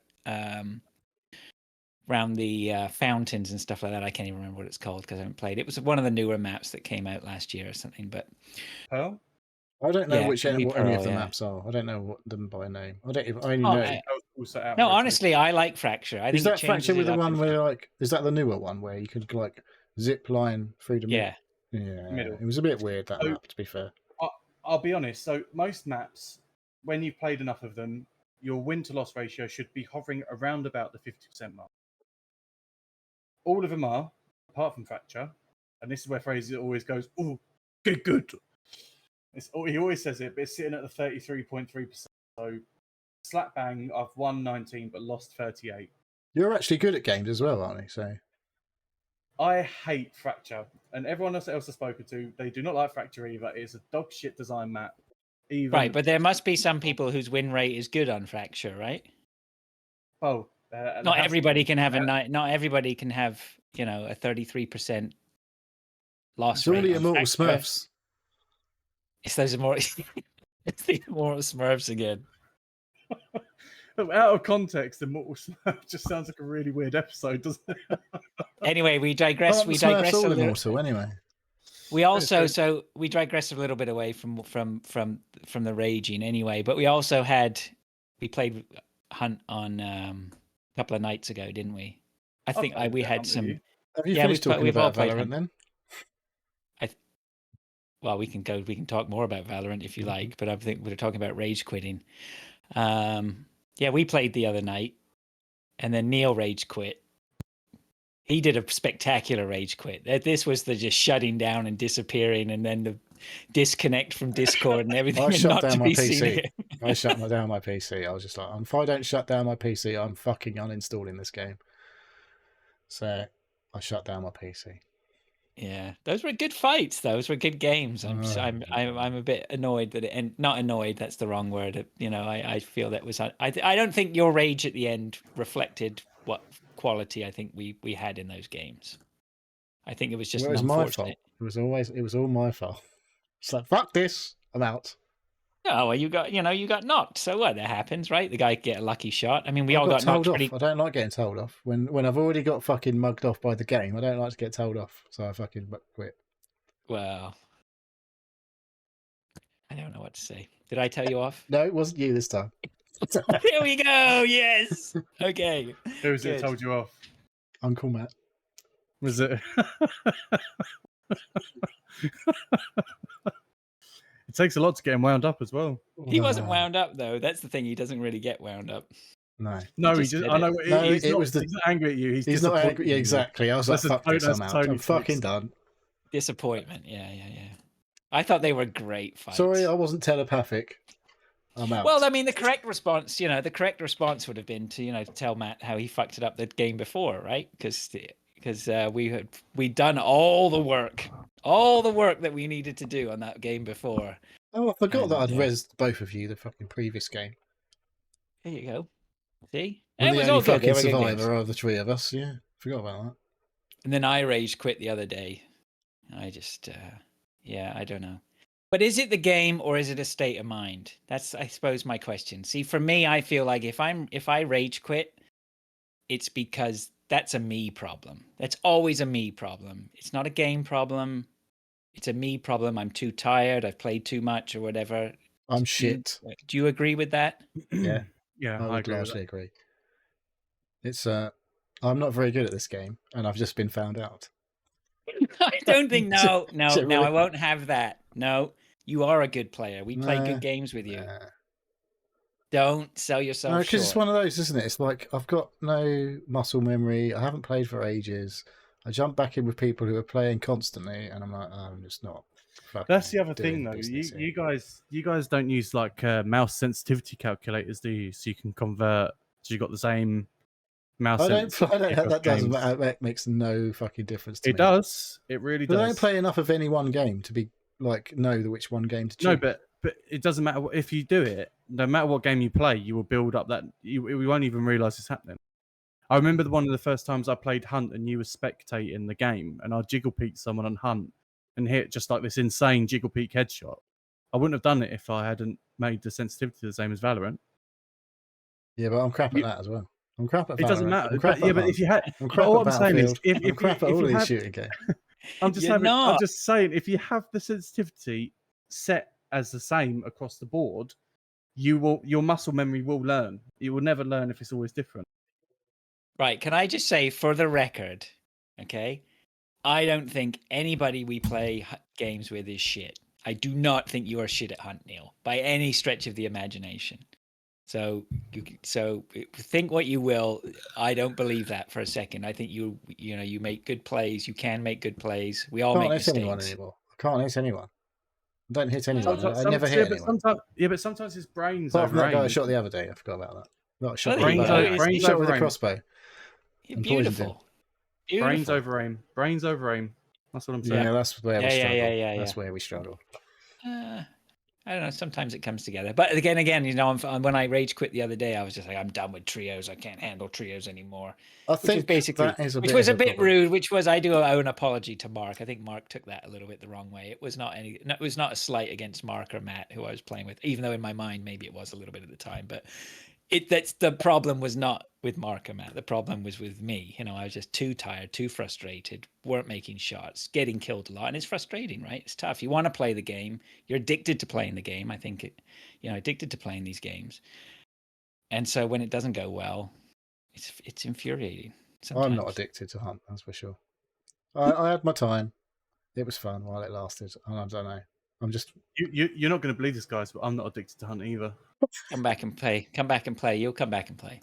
around the fountains and stuff like that. I can't even remember what it's called because I haven't played. It was one of the newer maps that came out last year or something. But Pearl? I don't know Yeah, what maybe any of Pearl, the yeah. maps are. I don't know them by name. I don't. I only Oh, know. Pearl's also out of no, rotation. honestly, I like Fracture. I think Is it that changes Fracture with it the up one and where stuff. like? Is that the newer one where you could like zip line through the middle? Yeah, Yeah, Middle. it was a bit weird that So- map. To be fair, I'll be honest. So most maps, when you've played enough of them, your win to loss ratio should be hovering around about the 50% mark. All of them are, apart from Fracture, and this is where Fraser always goes, "Oh, good." He always says it, but it's sitting at the 33.3%. So slap bang, I've won 19 but lost 38. you're actually good at games as well, aren't you? So I hate Fracture, and everyone else I've spoken to, they do not like Fracture either. It's a dog shit design map. Even right. But there must be some people whose win rate is good on Fracture, right? Not everybody can have not everybody can have, you know, a 33% loss it's all rate. the on Immortal Fracture. Smurfs. It's those immortal. It's the immortal Smurfs again. Out of context, Immortal Smurf just sounds like a really weird episode, doesn't it? Anyway, we digress. Aren't We the Smurfs digress a all little. immortal anyway. We also we digress a little bit away from the raging anyway. But we played Hunt on a couple of nights ago, didn't we? I think played we that had Hunt with some. you. Have you Yeah, finished talking we've all about played Valorant Hunt. then? Well, we can talk more about Valorant if you like, but I think we're talking about rage quitting. Yeah, we played the other night, and then Neil rage quit. He did a spectacular rage quit. This was the just shutting down and disappearing, and then the disconnect from Discord and everything. I and shut not down to my be seen PC. again. I shut down my PC. I was just like, if I don't shut down my PC, I'm fucking uninstalling this game. So I shut down my PC. Yeah, those were good fights. Those were good games. I'm Oh. a bit annoyed that not annoyed. That's the wrong word. You know, I feel that was. I don't think your rage at the end reflected what quality I think we had in those games. I think it was just Well, it was an my unfortunate. fault. It was all my fault. It's like, fuck this. I'm out. Oh, well, you got knocked. So what? That happens, right? The guy get a lucky shot. I mean, we I all got knocked told off. pretty. I don't like getting told off. When I've already got fucking mugged off by the game, I don't like to get told off. So I fucking quit. Well, I don't know what to say. Did I tell you off? No, it wasn't you this time. Here we go. Yes. Okay. Who was it Good. that told you off? Uncle Matt. Was it? It takes a lot to get him wound up as well. He wasn't wound up though. That's the thing. He doesn't really get wound up. No. No, He he just just. said I it. know. No, He's it not, was the- he's not angry at you. He's He's not disappointed angry. in Yeah, you. exactly. I was like, That's a fuck this, that's I'm out. Tony I'm fucking fix. done. Disappointment. Yeah. I thought they were great fights. Sorry, I wasn't telepathic. I'm out. Well, I mean, the correct response would have been to, tell Matt how he fucked it up the game before, right? Because we'd done all the work that we needed to do on that game before. Oh, I forgot that I'd and, rezzed both of you the fucking previous game. There you go. See, I'm it the was only all good. They fucking were good games. survivor of the three of us. Yeah, forgot about that. And then I rage quit the other day. I just, I don't know. But is it the game or is it a state of mind? That's, I suppose, my question. See, for me, I feel like if I rage quit, it's because that's a me problem. That's always a me problem. It's not a game problem. It's a me problem. I'm too tired. I've played too much or whatever. I'm shit. Do you agree with that? Yeah, Yeah, I I would agree. With largely that. agree. It's I'm not very good at this game, and I've just been found out. I don't think. No, Really? I won't have that. No, you are a good player. We play Nah, good games with you. Nah. Don't sell yourself No, short. because it's one of those, isn't it? It's like I've got no muscle memory. I haven't played for ages. I jump back in with people who are playing constantly, and I'm like, oh, I'm just not. That's the fucking other doing thing, though. business here. You guys don't use like mouse sensitivity calculators, do you? So you can convert. So you got the same mouse. I don't. sensitivity That across doesn't games. matter. That makes no fucking difference to me. It does. It really But does. I don't play enough of any one game to be like know which one game to choose. No, but it doesn't matter if you do it. No matter what game you play, you will build up that. We won't even realize it's happening. I remember one of the first times I played Hunt and you were spectating the game, and I jiggle peeked someone on Hunt and hit just like this insane jiggle peek headshot. I wouldn't have done it if I hadn't made the sensitivity the same as Valorant. Yeah, but I'm crap at that as well. I'm crap at Valorant. It doesn't matter. I'm crap But, yeah, at but Hunt. if you had, I'm but crap all at I'm saying is, Battlefield. I'm crap at all you these had, shooting games. I'm just You're not. I'm just saying, if you have the sensitivity set as the same across the board, your muscle memory will learn. You will never learn if it's always different. Right. Can I just say, for the record, okay, I don't think anybody we play games with is shit. I do not think you are shit at Hunt, Neil, by any stretch of the imagination. So think what you will. I don't believe that for a second. I think you make good plays. You can make good plays. We all I can't make hit anyone mistakes. anymore. I can't hit anyone. I don't hit anyone. Sometimes- I never hit anyone. But sometimes his brain's Apart from that guy I over shot the other day. I forgot about that. Not a shot. Well, with there a you go. bow. Brains Shot with a over aim. crossbow. And poisoned him. Beautiful. Brains over aim. Brains over aim. That's what I'm saying. Yeah, that's where we Yeah, struggle. yeah. That's where we struggle. I don't know. Sometimes it comes together, but again, when I rage quit the other day, I was just like, I'm done with trios. I can't handle trios anymore. I Which is think basically, that is a which bit was of a bit problem. rude. Which was, I do owe an apology to Mark. I think Mark took that a little bit the wrong way. It was not it was not a slight against Mark or Matt, who I was playing with, even though in my mind maybe it was a little bit at the time. But that's the problem was not with Mark or Matt. The problem was with me. I was just too tired, too frustrated, weren't making shots, getting killed a lot, and it's frustrating, right? It's tough. You want to play the game. You're addicted to playing the game. I think addicted to playing these games. And so when it doesn't go well, it's infuriating. Sometimes. I'm not addicted to Hunt, that's for sure. I had my time. It was fun while it lasted. And I don't know. I'm just. You're not going to believe this, guys, but I'm not addicted to Hunt either. Come back and play. Come back and play. You'll come back and play.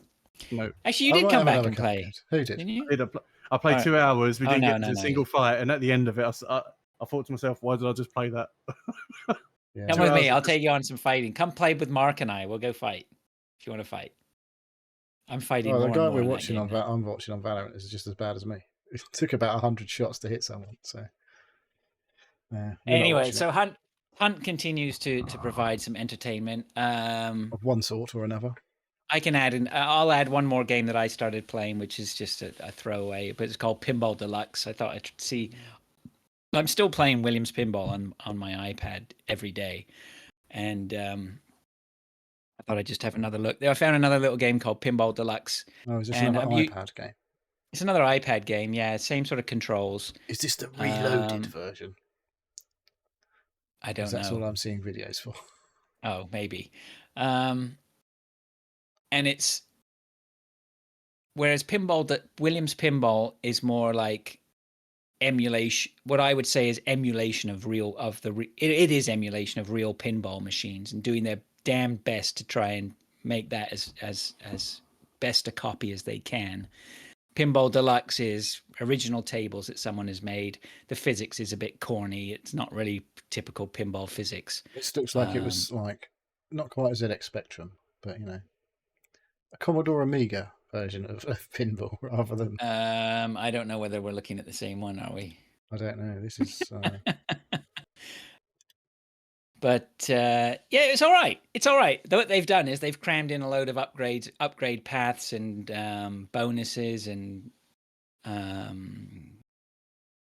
No. Actually, you I did might come have back another and play. cupcake. Who did? Didn't you? I played Alright. 2 hours. We didn't no, get to no, a no. single fight, and at the end of it, I thought to myself, why did I just play that? Yeah. Come 2 with hours me. of I'll just- take you on some fighting. Come play with Mark and I. We'll go fight if you want to fight. I'm fighting. Oh, the more guy and more we're in that watching game on now. I'm watching on Valorant is just as bad as me. It took about 100 shots to hit someone. So. We're not Anyway, watching so Hunt continues to provide some entertainment. it. Of one sort or another. I can add in. I'll add one more game that I started playing, which is just a throwaway, but it's called Pinball Deluxe. I thought I'd see. I'm still playing Williams Pinball on my iPad every day, and I thought I'd just have another look. I found another little game called Pinball Deluxe. Oh, is this And, another you- iPad game? It's another iPad game, yeah. Same sort of controls. Is this the reloaded Um, version? I 'Cause don't that's know. all I'm seeing videos for. Oh, maybe. And it's whereas Williams Pinball is more like emulation. What I would say is emulation of it is emulation of real pinball machines and doing their damn best to try and make that as best a copy as they can. Pinball Deluxe is original tables that someone has made. The physics is a bit corny. It's not really typical pinball physics. This looks like it was like not quite a ZX Spectrum, but a Commodore Amiga version of pinball rather than. I don't know whether we're looking at the same one, are we? I don't know. This is. But yeah, it's all right. It's all right. What they've done is they've crammed in a load of upgrade paths, and bonuses, and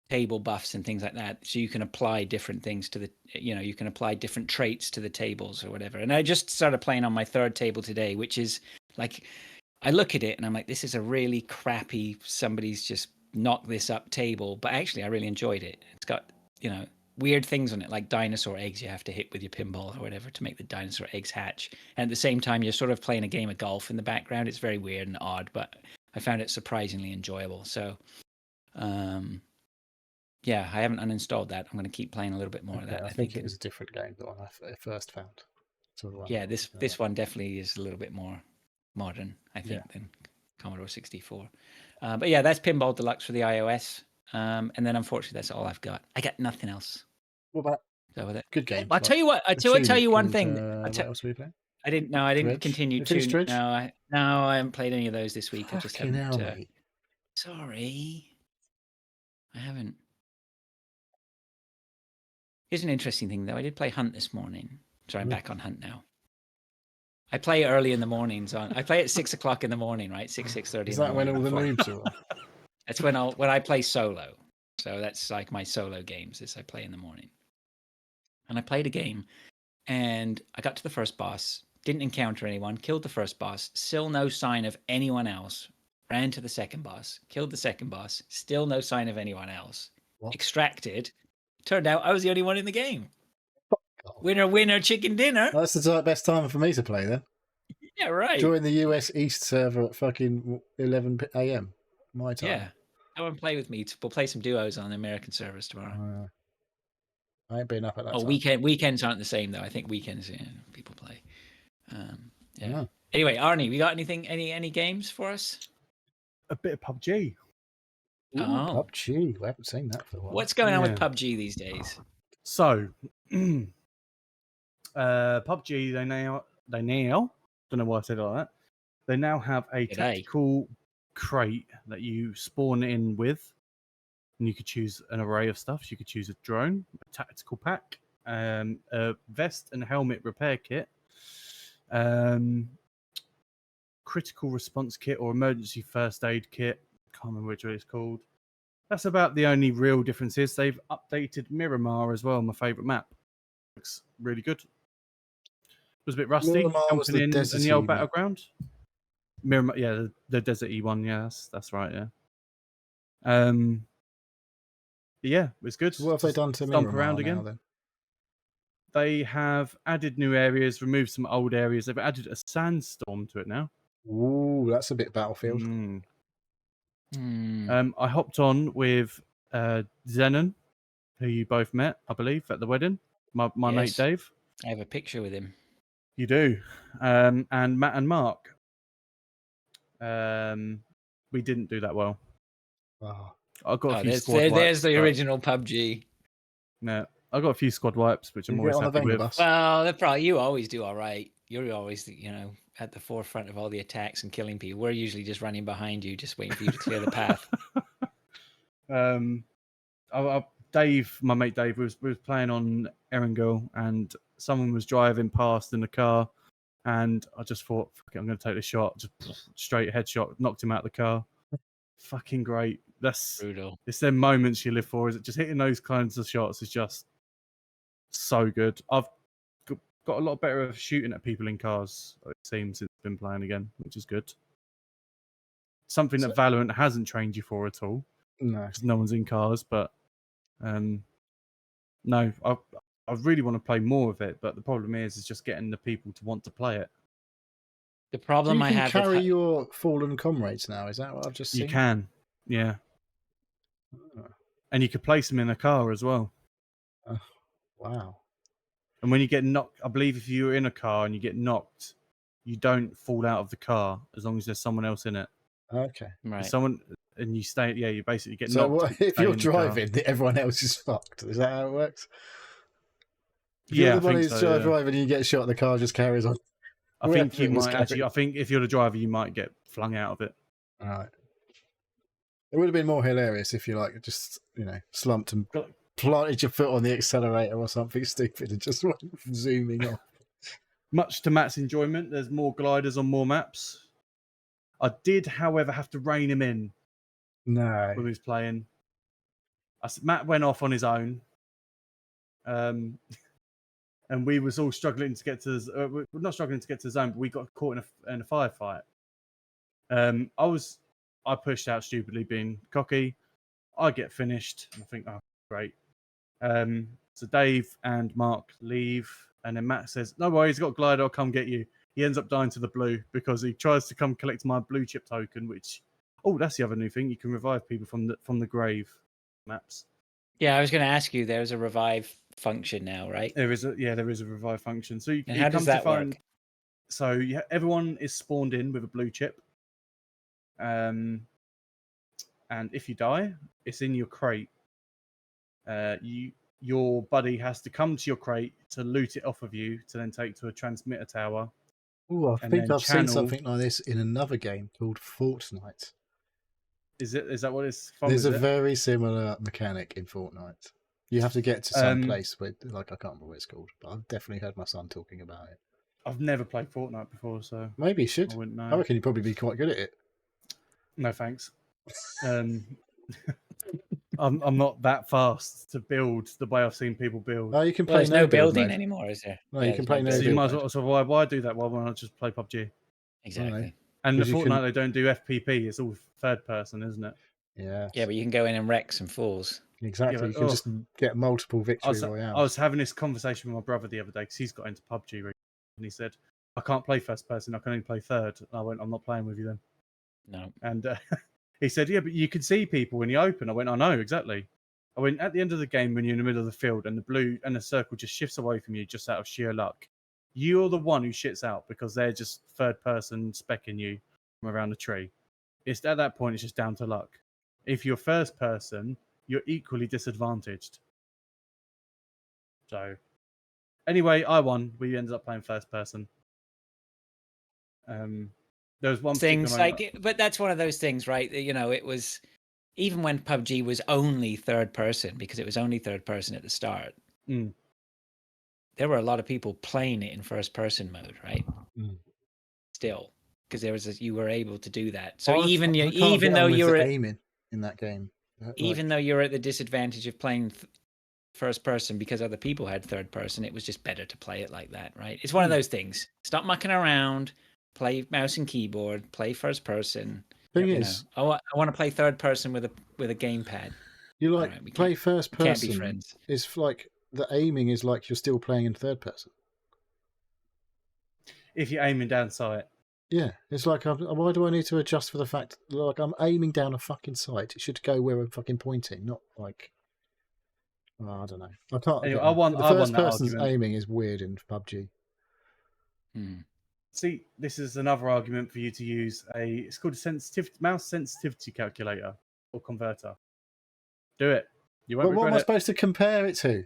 table buffs and things like that. So you can apply different things to you can apply different traits to the tables or whatever. And I just started playing on my third table today, which is like, I look at it and I'm like, this is a really crappy, somebody's just knocked this up table. But actually, I really enjoyed it. It's got, weird things on it, like dinosaur eggs you have to hit with your pinball or whatever to make the dinosaur eggs hatch. And at the same time, you're sort of playing a game of golf in the background. It's very weird and odd, but I found it surprisingly enjoyable. So, yeah, I haven't uninstalled that. I'm going to keep playing a little bit more of that. I think it was a different game than one I first found. Yeah, this one definitely is a little bit more modern, I think, than Commodore 64. But yeah, that's Pinball Deluxe for the iOS. And then unfortunately, that's all I've got. I got nothing else. What about with it? Good games? I'll tell you what. I'll tell you one thing. What else were you playing? I didn't continue to. Dredge? No, I haven't played any of those this week. I just haven't. Mate. Sorry, I haven't. Here's an interesting thing, though. I did play Hunt this morning. So I'm back on Hunt now. I play early in the mornings. I play at 6 o'clock in the morning, right? 6:30. Is that when all the noobs are on? That's when I play solo. So that's like my solo games. I play in the morning. And I played a game, and I got to the first boss. Didn't encounter anyone. Killed the first boss. Still no sign of anyone else. Ran to the second boss. Killed the second boss. Still no sign of anyone else. What? Extracted. Turned out I was the only one in the game. Winner, winner, chicken dinner. That's the best time for me to play then. Yeah, right. Join the US East server at fucking 11 a.m. my time. Yeah. Come and play with me. We'll play some duos on the American servers tomorrow. I ain't been up at that time. Weekends aren't the same, though. I think weekends, people play. Yeah. Anyway, Arnie, we got anything? Any games for us? A bit of PUBG. Ooh, PUBG. We haven't seen that for a while. What's going on with PUBG these days? So, PUBG, they now don't know why I said it like that. They now have a tactical crate that you spawn in with, and you could choose an array of stuff. So you could choose a drone, a tactical pack, a vest and helmet repair kit, critical response kit or emergency first aid kit. Can't remember which one it's called. That's about the only real difference. Is they've updated Miramar as well, my favourite map. Looks really good. It was a bit rusty. Miramar was the in the old map. battleground. Miramar, yeah, the desert-y one. Yeah, that's right. Yeah. Yeah, it was good. So what have they done to Stomp Miramar around again? now, then? They have added new areas, removed some old areas. They've added a sandstorm to it now. Ooh, that's a bit Battlefield. I hopped on with Zenon, who you both met, I believe, at the wedding. My mate Dave. I have a picture with him. You do. And Matt and Mark. We didn't do that well. Oh. I got a few squad wipes. There's the original PUBG. No, I got a few squad wipes, which I'm always happy with. Well, you always do all right. You're always, at the forefront of all the attacks and killing people. We're usually just running behind you, just waiting for you to clear the path. Dave, my mate Dave, was playing on Erangel, and someone was driving past in the car, and I just thought, fuck it, I'm going to take the shot. Just straight headshot, knocked him out of the car. Fucking great. That's brutal. It's them moments you live for. Is it just hitting those kinds of shots is just so good. I've got a lot better at shooting at people in cars, it seems, since I've been playing again, which is good. Something that Valorant hasn't trained you for at all. No. Because no one's in cars, but no, I I really want to play more of it, but the problem is just getting the people to want to play it. The So problem you I can have carry with your fallen comrades now. Is that what I've just seen? You can, yeah, Oh, and you could place them in a car as well. wow. And when you get knocked, I believe if you're in a car and you get knocked, you don't fall out of the car as long as there's someone else in it. Okay. If right. someone and you stay, yeah, you basically get So knocked. what, but you if stay you're in the car. driving, everyone else is fucked? Is that how it works? If you're Yeah, the I one think who's so. Yeah. driving and you get shot, the car just carries on. I think wherever you it was might actually. carried. I think if you're the driver, you might get flung out of it. All right. It would have been more hilarious if you like just slumped and Got- planted your foot on the accelerator or something stupid and just went zooming off. Much to Matt's enjoyment, there's more gliders on more maps. I did, however, have to rein him in when he No. was playing. Matt went off on his own, and we was all struggling to get to. We're not struggling to get to the zone, but we got caught in a firefight. I pushed out stupidly, being cocky. I get finished, and I think, oh, great. So Dave and Mark leave, and then Matt says, "No worries, he's got a glider. I'll come get you." He ends up dying to the blue because he tries to come collect my blue chip token. Which, that's the other new thing. You can revive people from the grave maps. Yeah, I was going to ask you. There's a revive function now, right? There is a revive function. So you And you how come does to that find. work? So everyone is spawned in with a blue chip. And if you die, it's in your crate. Your buddy has to come to your crate to loot it off of you to then take to a transmitter tower. Oh, I And think then I've seen channel- something like this in another game called Fortnite. Is that what it's from? There's is a it? very similar mechanic in Fortnite. You have to get to some Um, place where, I can't remember what it's called, but I've definitely heard my son talking about it. I've never played Fortnite before, so Maybe you should. I wouldn't I know. reckon you'd probably be quite good at it. No thanks. I'm not that fast to build the way I've seen people build. Oh, you can Well, play there's no build building mode. anymore, is there? No, you can play no So building. you might as build well. So why do that? Why not just play PUBG? Exactly. And the 'Cause you Fortnite can- they don't do FPP. It's all third person, isn't it? Yeah. Yeah, but you can go in and wreck some fools. Exactly. but- you can just get multiple I victory was, royales. I was having this conversation with my brother the other day because he's got into PUBG recently, and he said, "I can't play first person. I can only play third." And I went, "I'm not playing with you then." No. And he said, "Yeah, but you can see people when you open." I went, "I know exactly." I went, "At the end of the game, when you're in the middle of the field and the blue and the circle just shifts away from you just out of sheer luck, you're the one who shits out because they're just third person specking you from around the tree. It's at that point, it's just down to luck. If you're first person, you're equally disadvantaged." So, anyway, I won. We ended up playing first person. There was one Things particular moment- like, but that's one of those things, right? It was even when PUBG was only third person, because it was only third person at the start. Mm. There were a lot of people playing it in first person mode, right? Mm. Still, because you were able to do that. So I even can't even get though on with you're the at, aiming in that game, even though you're at the disadvantage of playing first person because other people had third person, it was just better to play it like that, right? It's one of those things. Stop mucking around. Play mouse and keyboard. Play first person. thing You is, know, I want to play third person with a gamepad. you like Alright, we play can't- first we can't be person. friends. It's like the aiming is like you're still playing in third person. if you're aiming down sight. Yeah, it's like why do I need to adjust for the fact like I'm aiming down a fucking sight? It should go where I'm fucking pointing, not like I don't know. I can't. Anyway, get I on. won- The I won first that person's argument. aiming is weird in PUBG. Hmm. See, this is another argument for you to use it's called a mouse sensitivity calculator or converter. Do it. You won't But what am I regret it. supposed to compare it to?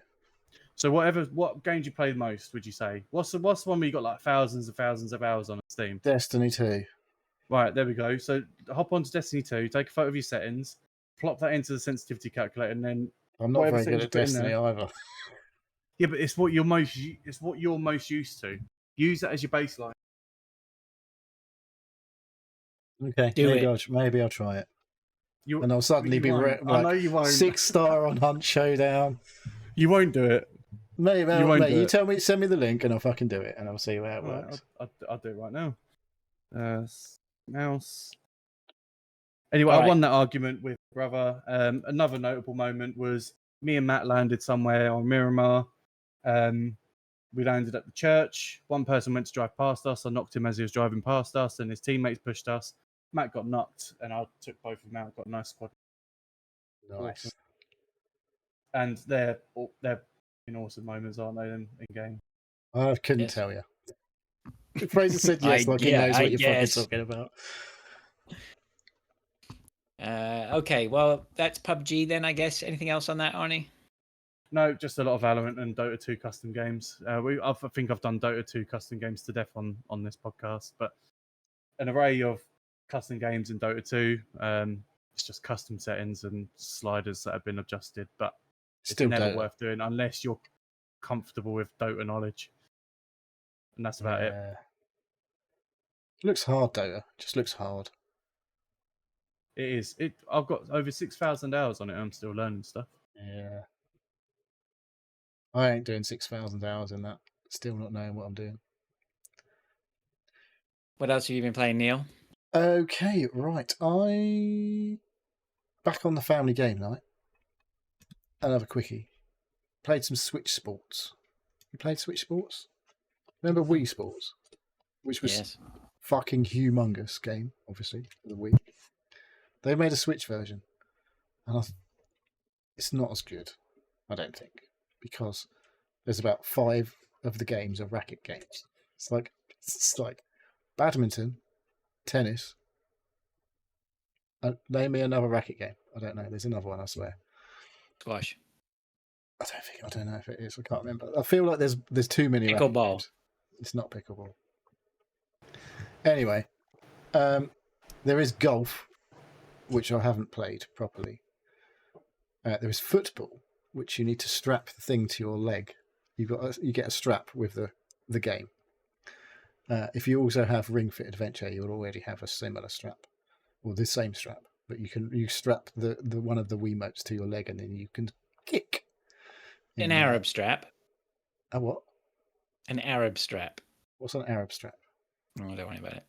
So what games you play the most, would you say? What's the one where you got like thousands and thousands of hours on Steam? Destiny 2. Right, there we go. So hop onto Destiny 2, take a photo of your settings, plop that into the sensitivity calculator, and then I'm not whatever very good settings at you put in Destiny there- either. Yeah, but it's what you're most used to. Use that as your baseline. Okay, Do maybe I'll try it. And I'll but suddenly you be won't. I know like you won't. 6-star on Hunt Showdown. You won't do it. Maybe, You won't do you it. tell me, send me the link, and I'll fucking do it, and I'll see how it Right, works. I'll do it right now. Mouse. Anyway, All I right. won that argument with brother. Another notable moment was me and Matt landed somewhere on Miramar. We landed at the church. One person went to drive past us. I knocked him as he was driving past us, and his teammates pushed us. Matt got knocked, and I took both of them out. Got a nice squad. Nice. And they're in awesome moments, aren't they? In game. I couldn't Yes. tell you. Fraser said yes, like he knows what you're guess. fucking talking about. Okay, well, that's PUBG then, I guess. Anything else on that, Arnie? No, just a lot of Valorant and Dota 2 custom games. I think I've done Dota 2 custom games to death on this podcast, but an array of custom games in Dota 2. It's just custom settings and sliders that have been adjusted, but it's Still never Dota. worth doing unless you're comfortable with Dota knowledge. And that's about it. Looks hard, Dota. Just looks hard. It is. I've got over 6,000 hours on it. I'm still learning stuff. Yeah. I ain't doing 6,000 hours in that. Still not knowing what I'm doing. What else have you been playing, Neil? Okay, right. Back on the family game night. Another quickie. Played some Switch Sports. You played Switch Sports? Remember Wii Sports? Which was Yes. fucking humongous game, obviously, for the Wii. They made a Switch version. And it's not as good, I don't think. Because there's about 5 of the games are racket games. It's like badminton, tennis. Name me another racket game. I don't know. There's another one, I swear. Squash. I don't know if it is. I can't remember. I feel like there's too many racket Pickleball. games. It's not pickleball. Anyway, there is golf, which I haven't played properly. There is football, which you need to strap the thing to your leg. You get a strap with the game. If you also have Ring Fit Adventure, you'll already have a similar strap, or the same strap. But you strap the one of the Wiimotes to your leg, and then you can kick. An Arab strap. A what? An Arab strap. What's an Arab strap? Oh, don't worry about it.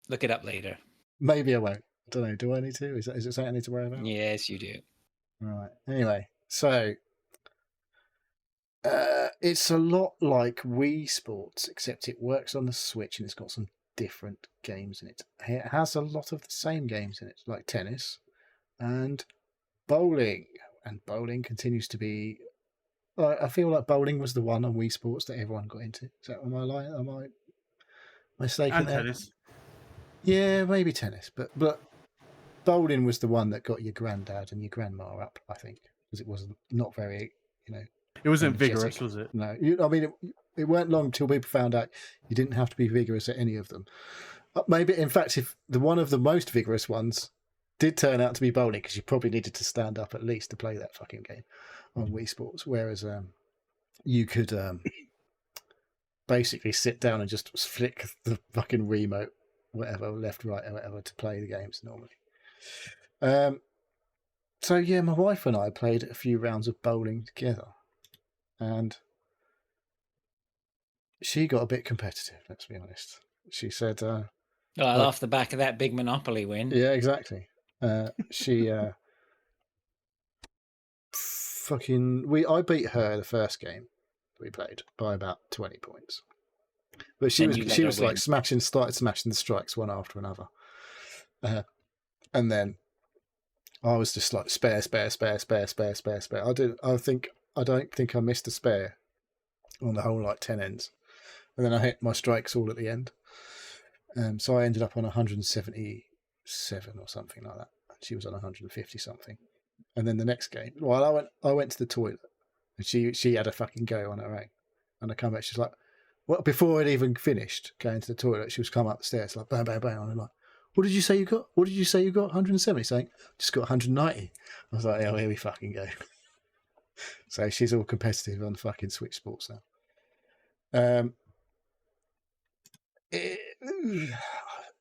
Look it up later. Maybe I won't. I don't know. Do I need to? Is it something I need to worry about? Yes, you do. Right. Anyway, so it's a lot like Wii Sports, except it works on the Switch and it's got some different games in it. It has a lot of the same games in it, like tennis and bowling. And bowling continues to be. I feel like bowling was the one on Wii Sports that everyone got into. Am I lying? Am I mistaken And there? tennis. Yeah, maybe tennis, but bowling was the one that got your granddad and your grandma up, I think, because it was not very, It wasn't energetic. vigorous, was it? No, it weren't long until people found out you didn't have to be vigorous at any of them. Maybe, in fact, if one of the most vigorous ones did turn out to be bowling, because you probably needed to stand up at least to play that fucking game on Wii Sports, whereas you could basically sit down and just flick the fucking remote, whatever, left, right, or whatever, to play the games normally. So yeah, my wife and I played a few rounds of bowling together, and she got a bit competitive, let's be honest. She said, Off the back of that big Monopoly win. yeah, exactly. She I beat her the first game we played by about 20 points. But she And you let was her like started smashing the strikes one after another. And then I was just like spare. I don't think I missed a spare on the whole like 10 ends. And then I hit my strikes all at the end. So I ended up on 177 or something like that. She was on 150 something. And then the next game, I went to the toilet, and she had a fucking go on her own. And I come back, she's like, well, before I'd even finished going to the toilet, she was coming up the stairs like bang, bang, bang. And I'm like, what did you say you got? 170? Saying, just got 190. I was like, oh, here we fucking go. So she's all competitive on fucking Switch Sports now.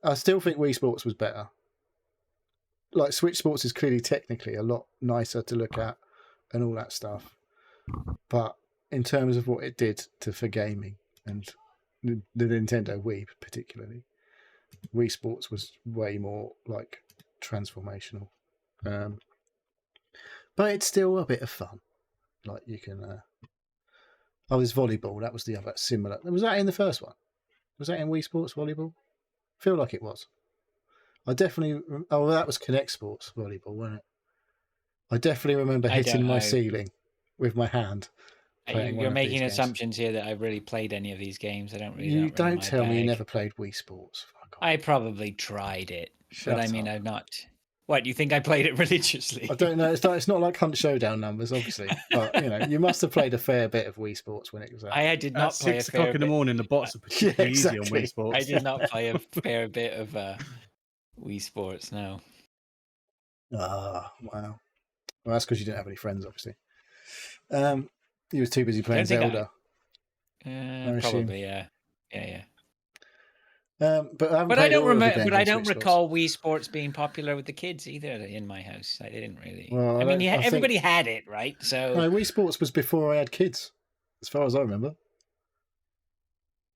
I still think Wii Sports was better. Like Switch Sports is clearly technically a lot nicer to look at and all that stuff. But in terms of what it did for gaming and the Nintendo Wii particularly, Wii Sports was way more like transformational. But it's still a bit of fun. Like you can Oh, there's volleyball. That was the other similar. Was that in the first one? Was that in Wii Sports volleyball? I feel like it was. I definitely. Oh, that was Connect Sports volleyball, wasn't it? I definitely remember I hitting don't my know. ceiling with my hand. playing one You're of making these games. assumptions here that I've really played any of these games. I don't really. You not really don't my tell me you bag. never played Wii Sports. Fuck off. I probably tried it, Shut but I mean, up. I've not. What, you think I played it religiously? I don't know. It's not like Hunt Showdown numbers, obviously, but you must have played a fair bit of Wii Sports when it was out. I did At not play 6 a fair o'clock in the bit. morning, the bots are particularly easy on exactly. Wii Sports. I did not play a fair bit of Wii Sports. No. Ah, wow. Well, that's because you didn't have any friends, obviously. You was too busy playing think I- Zelda. assume. Probably, yeah. But I haven't But I played don't all of the remember. games But I on don't Switch Sports. recall Wii Sports being popular with the kids either in my house. I didn't really. Well, I mean, I think- everybody had it, right? So No, Wii Sports was before I had kids, as far as I remember.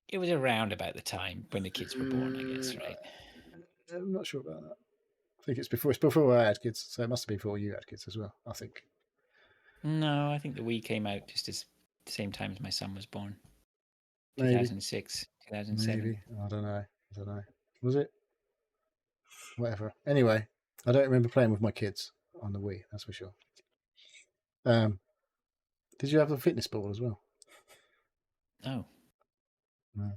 it was around about the time when the kids were born, I guess, right? I'm not sure about that. I think it's before I had kids, so it must have been before you had kids as well, I think. No, I think the Wii came out just as the same time as my son was born. Maybe. 2006, 2007. Maybe. I don't know. Was it? Whatever. Anyway, I don't remember playing with my kids on the Wii, that's for sure. Did you have the fitness ball as well? No. No.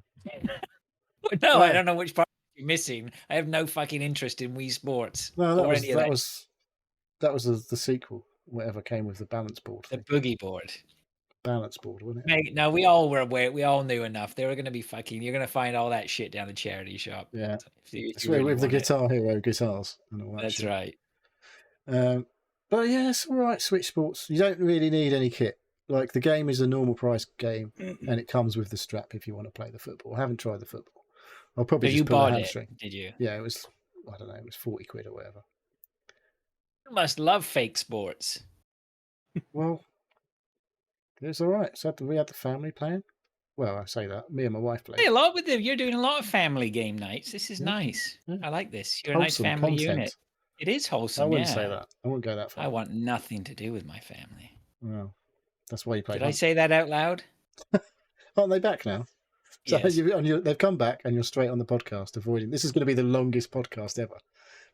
No, Why? I don't know which part you're missing. I have no fucking interest in Wii Sports. No, that or was any of that was the sequel. Whatever came with the balance board the thing. boogie board. Balance board, wasn't it? Mate, no, we all were aware. We all knew enough. They were going to be fucking. You're going to find all that shit down the charity shop. Yeah. If you It's really with the want it. Guitar Hero guitars and all that That's shit. right. But yeah, it's all right. Switch Sports. You don't really need any kit. Like the game is a normal price game, and it comes with the strap if you want to play the football. I haven't tried the football. I'll probably So just you pull a bought it, hamstring. did you? Yeah, it was. I don't know. It was 40 quid or whatever. You must love fake sports. Well, it was all right. So we had the family playing. Well, I say that. Me and my wife played. Hey, a lot with them. You're doing a lot of family game nights. This is Yeah. nice. Yeah. I like this. You're a nice Wholesome family content. unit. It is wholesome. I wouldn't yeah. say that. I wouldn't go that far. I want nothing to do with my family. Well, that's why you play. Did I say that out loud? Aren't they back now? So Yes. they've come back, and you're straight on the podcast, avoiding. This is going to be the longest podcast ever.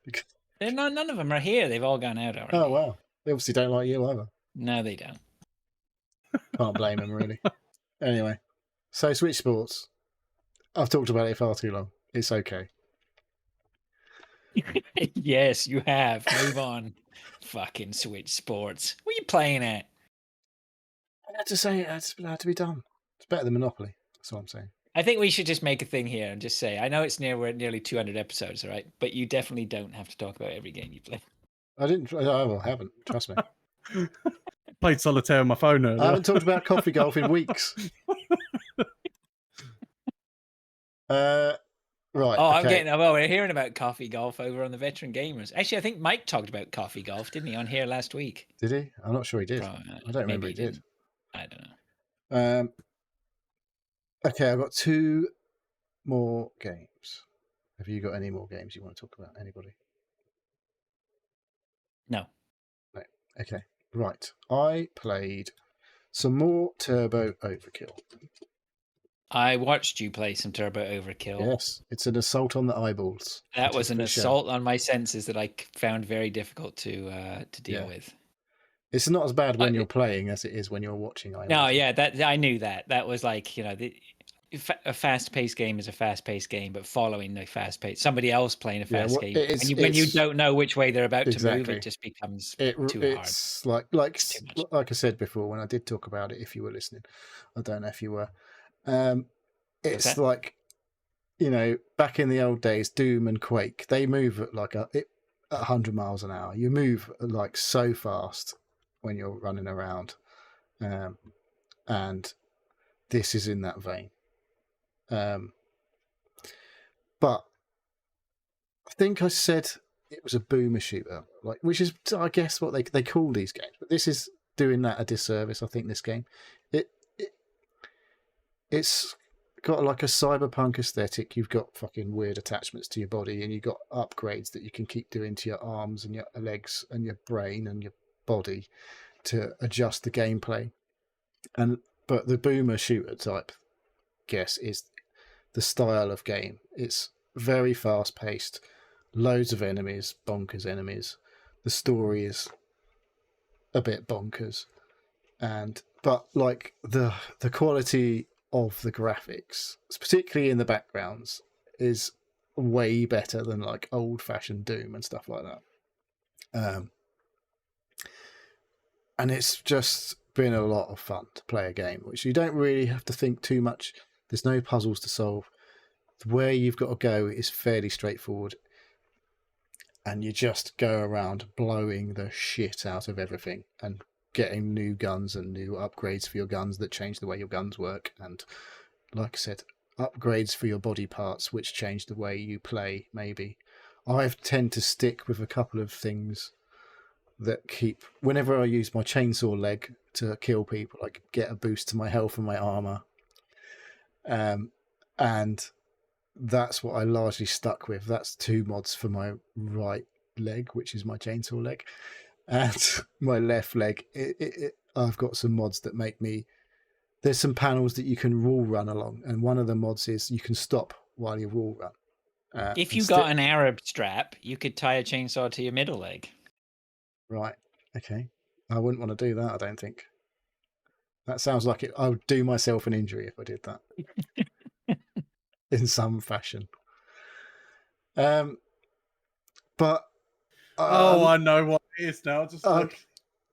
Because, None of them are here. They've all gone out already. oh wow, they obviously don't like you either. No, they don't. Can't blame them really. Anyway, so Switch Sports. I've talked about it far too long. It's okay. Yes, you have. Move on. Fucking Switch Sports. What are you playing at? I had to say it had to be done. It's better than Monopoly. That's what I'm saying. I think we should just make a thing here and just say, I know we're at nearly 200 episodes, all right? But you definitely don't have to talk about every game you play. I haven't. Trust me. Played solitaire on my phone I earlier. haven't talked about coffee golf in weeks. Right. Oh, I'm okay. well, we're hearing about coffee golf over on the Veteran Gamers. Actually, I think Mike talked about coffee golf, didn't he, on here last week? Did he? I'm not sure he did. Right, I don't remember maybe he did. didn't. I don't know. Okay, I've got two more games. Have you got any more games you want to talk about? Anybody? No. Okay, right. I played some more Turbo Overkill. I watched you play some Turbo Overkill. Yes, it's an assault on the eyeballs. That was an For sure. assault on my senses that I found very difficult to deal Yeah. with. It's not as bad when Uh, you're playing as it is when you're watching. I No, imagine. yeah, that I knew that. That was like, a fast-paced game is a fast-paced game, but following the fast-paced, somebody else playing a Yeah, fast well, game, it's- when you it's- don't know which way they're about to move, Exactly. it just becomes It, too hard. it's like It's too much. like I said before when I did talk about it. If you were listening, I don't know if you were. It's that? like back in the old days, Doom and Quake. They move at like 100 miles an hour. You move like so fast when you're running around, and this is in that vein. But I think I said it was a boomer shooter, which is, I guess, what they call these games. But this is doing that a disservice. I think this game, it's got like a cyberpunk aesthetic. You've got fucking weird attachments to your body, and you've got upgrades that you can keep doing to your arms and your legs and your brain and your body to adjust the gameplay. And but the boomer shooter type, guess, is the style of game. It's very fast paced, loads of enemies, bonkers enemies. The story is a bit bonkers, but like the quality of the graphics, particularly in the backgrounds, is way better than like old fashioned Doom and stuff like that. And it's just been a lot of fun to play a game, which you don't really have to think too much. There's no puzzles to solve. Where you've got to go is fairly straightforward, and you just go around blowing the shit out of everything and getting new guns and new upgrades for your guns that change the way your guns work, and like I said, upgrades for your body parts which change the way you play. Maybe I tend to stick with a couple of things that keep, whenever I use my chainsaw leg to kill people, I get a boost to my health and my armor, and that's what I largely stuck with. That's 2 mods for my right leg, which is my chainsaw leg, and my left leg. I've got some mods that make me. There's some panels that you can wall run along, and one of the mods is you can stop while you wall run. If you got an Arab strap, you could tie a chainsaw to your middle leg. Right. Okay. I wouldn't want to do that, I don't think. That sounds like it. I would do myself an injury if I did that. In some fashion. But I know what it is now. Just look.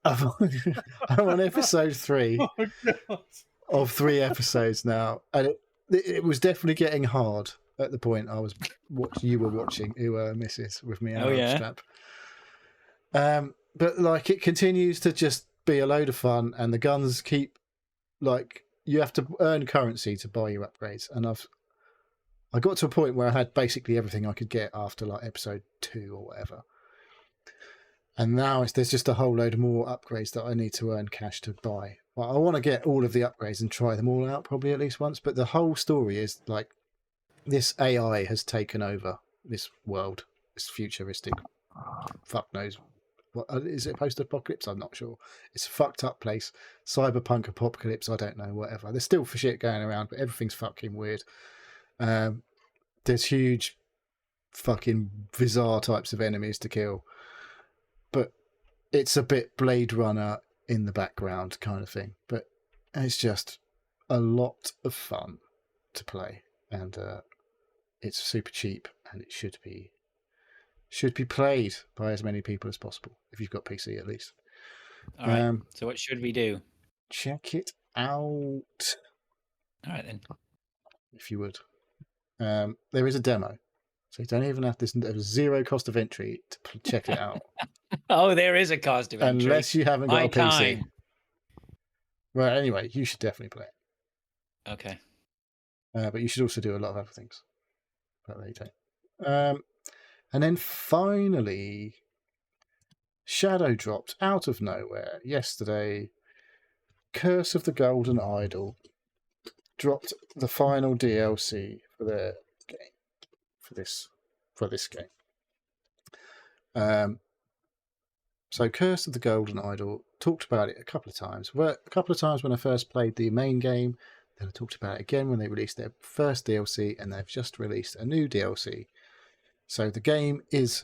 I'm on episode 3 Oh, God. of 3 episodes now, and it was definitely getting hard at the point I was you were watching, who were Mrs. with me. Oh, yeah. Strap. But like, it continues to just be a load of fun, and the guns keep, like, you have to earn currency to buy your upgrades, and I got to a point where I had basically everything I could get after like episode 2 or whatever. And now there's just a whole load of more upgrades that I need to earn cash to buy. Well, I want to get all of the upgrades and try them all out probably at least once. But the whole story is like, this AI has taken over this world. This futuristic, fuck knows what is it, post-apocalypse? I'm not sure. It's a fucked up place. Cyberpunk apocalypse, I don't know, whatever. There's still for shit going around, but everything's fucking weird. There's huge fucking bizarre types of enemies to kill, but it's a bit Blade Runner in the background kind of thing. But it's just a lot of fun to play, and it's super cheap, and it should be played by as many people as possible if you've got PC at least. All right. So what should we do? Check it out. All right then. If you would. There is a demo, so you don't even have this. There's 0 cost of entry to check it out. Oh, there is a cost of entry. Unless you haven't got My a PC. time. Right, anyway, you should definitely play it. Okay. But you should also do a lot of other things. But there you go. And then finally, Shadow dropped out of nowhere yesterday. Curse of the Golden Idol dropped the final DLC for their game, for this game. So Curse of the Golden Idol, talked about it a couple of times. A couple of times when I first played the main game, then I talked about it again when they released their first DLC, and they've just released a new DLC. So the game is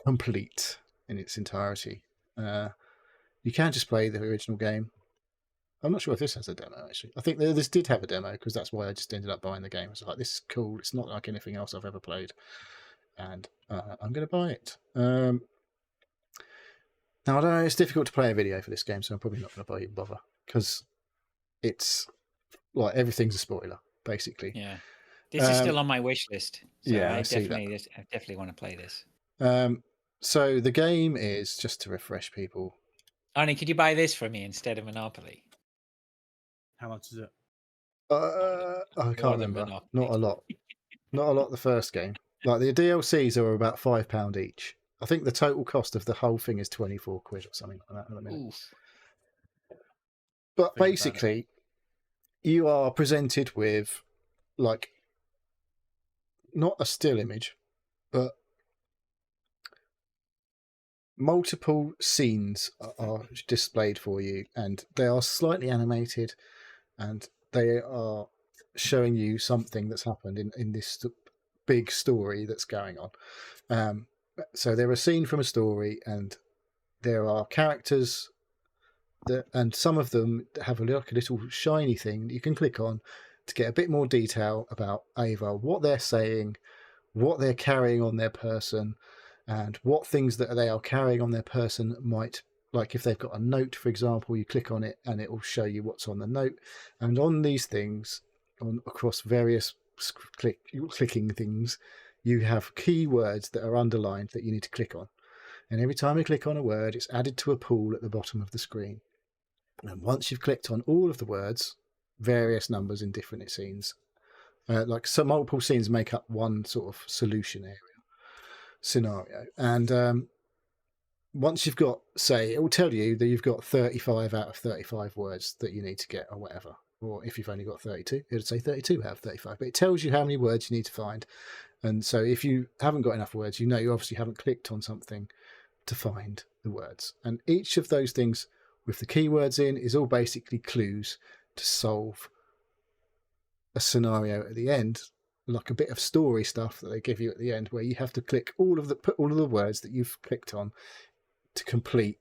complete in its entirety. You can just play the original game. I'm not sure if this has a demo, actually. I think this did have a demo, because that's why I just ended up buying the game. I was like, this is cool. It's not like anything else I've ever played. And I'm going to buy it. Now, I don't know, it's difficult to play a video for this game, so I'm probably not going to bother. Because it's like everything's a spoiler, basically. Yeah. This is still on my wish list. So yeah, I see definitely want to play this. So the game is, just to refresh people. Arnie, could you buy this for me instead of Monopoly? How much is it? I can't remember. Not a lot. Not a lot the first game. Like, the DLCs are about £5 each. I think the total cost of the whole thing is 24 quid or something like that at the minute. Oof. But basically, you are presented with, like, not a still image, but multiple scenes are displayed for you, and they are slightly animated. and they are showing you something that's happened in this big story that's going on. So they're a scene from a story, and there are characters and some of them have a little shiny thing that you can click on to get a bit more detail about either what they're saying, what they're carrying on their person, and what things that they are carrying on their person might, like if they've got a note, for example, you click on it and it will show you what's on the note. And on these things, across various clicking things, you have keywords that are underlined that you need to click on. And every time you click on a word, it's added to a pool at the bottom of the screen. And once you've clicked on all of the words, various numbers in different scenes, like some multiple scenes make up one sort of solution area scenario. And once you've got, say, it will tell you that you've got 35 out of 35 words that you need to get or whatever. Or if you've only got 32, it would say 32 out of 35. But it tells you how many words you need to find. And so if you haven't got enough words, you know you obviously haven't clicked on something to find the words. And each of those things with the keywords in is all basically clues to solve a scenario at the end, like a bit of story stuff that they give you at the end, where you have to click put all of the words that you've clicked on to complete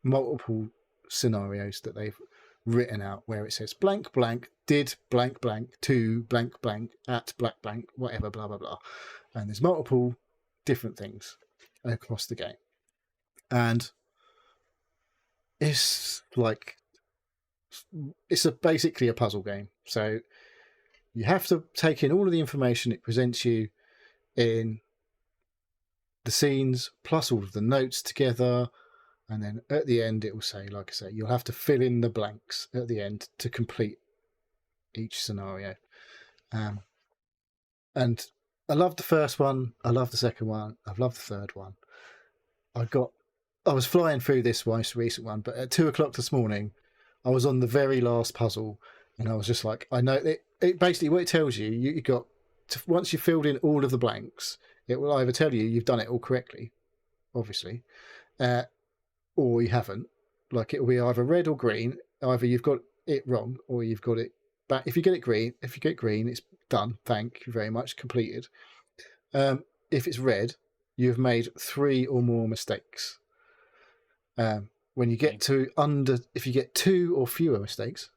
multiple scenarios that they've written out, where it says blank blank did blank blank to blank blank at black blank whatever blah blah blah, and there's multiple different things across the game. And it's like basically a puzzle game. So you have to take in all of the information it presents you in the scenes, plus all of the notes together, and then at the end it will say, like I say, you'll have to fill in the blanks at the end to complete each scenario. And I loved the first one, I loved the second one, I've loved the third one. I was flying through this most recent one, but at 2:00 this morning, I was on the very last puzzle, and I was just like, I know it basically what it tells you, you got to, once you've filled in all of the blanks, it will either tell you you've done it all correctly, obviously, or you haven't. Like it will be either red or green. Either you've got it wrong or you've got it back. If you get green, it's done. Thank you very much, completed. If it's red, you've made 3 or more mistakes. When you get if you get 2 or fewer mistakes,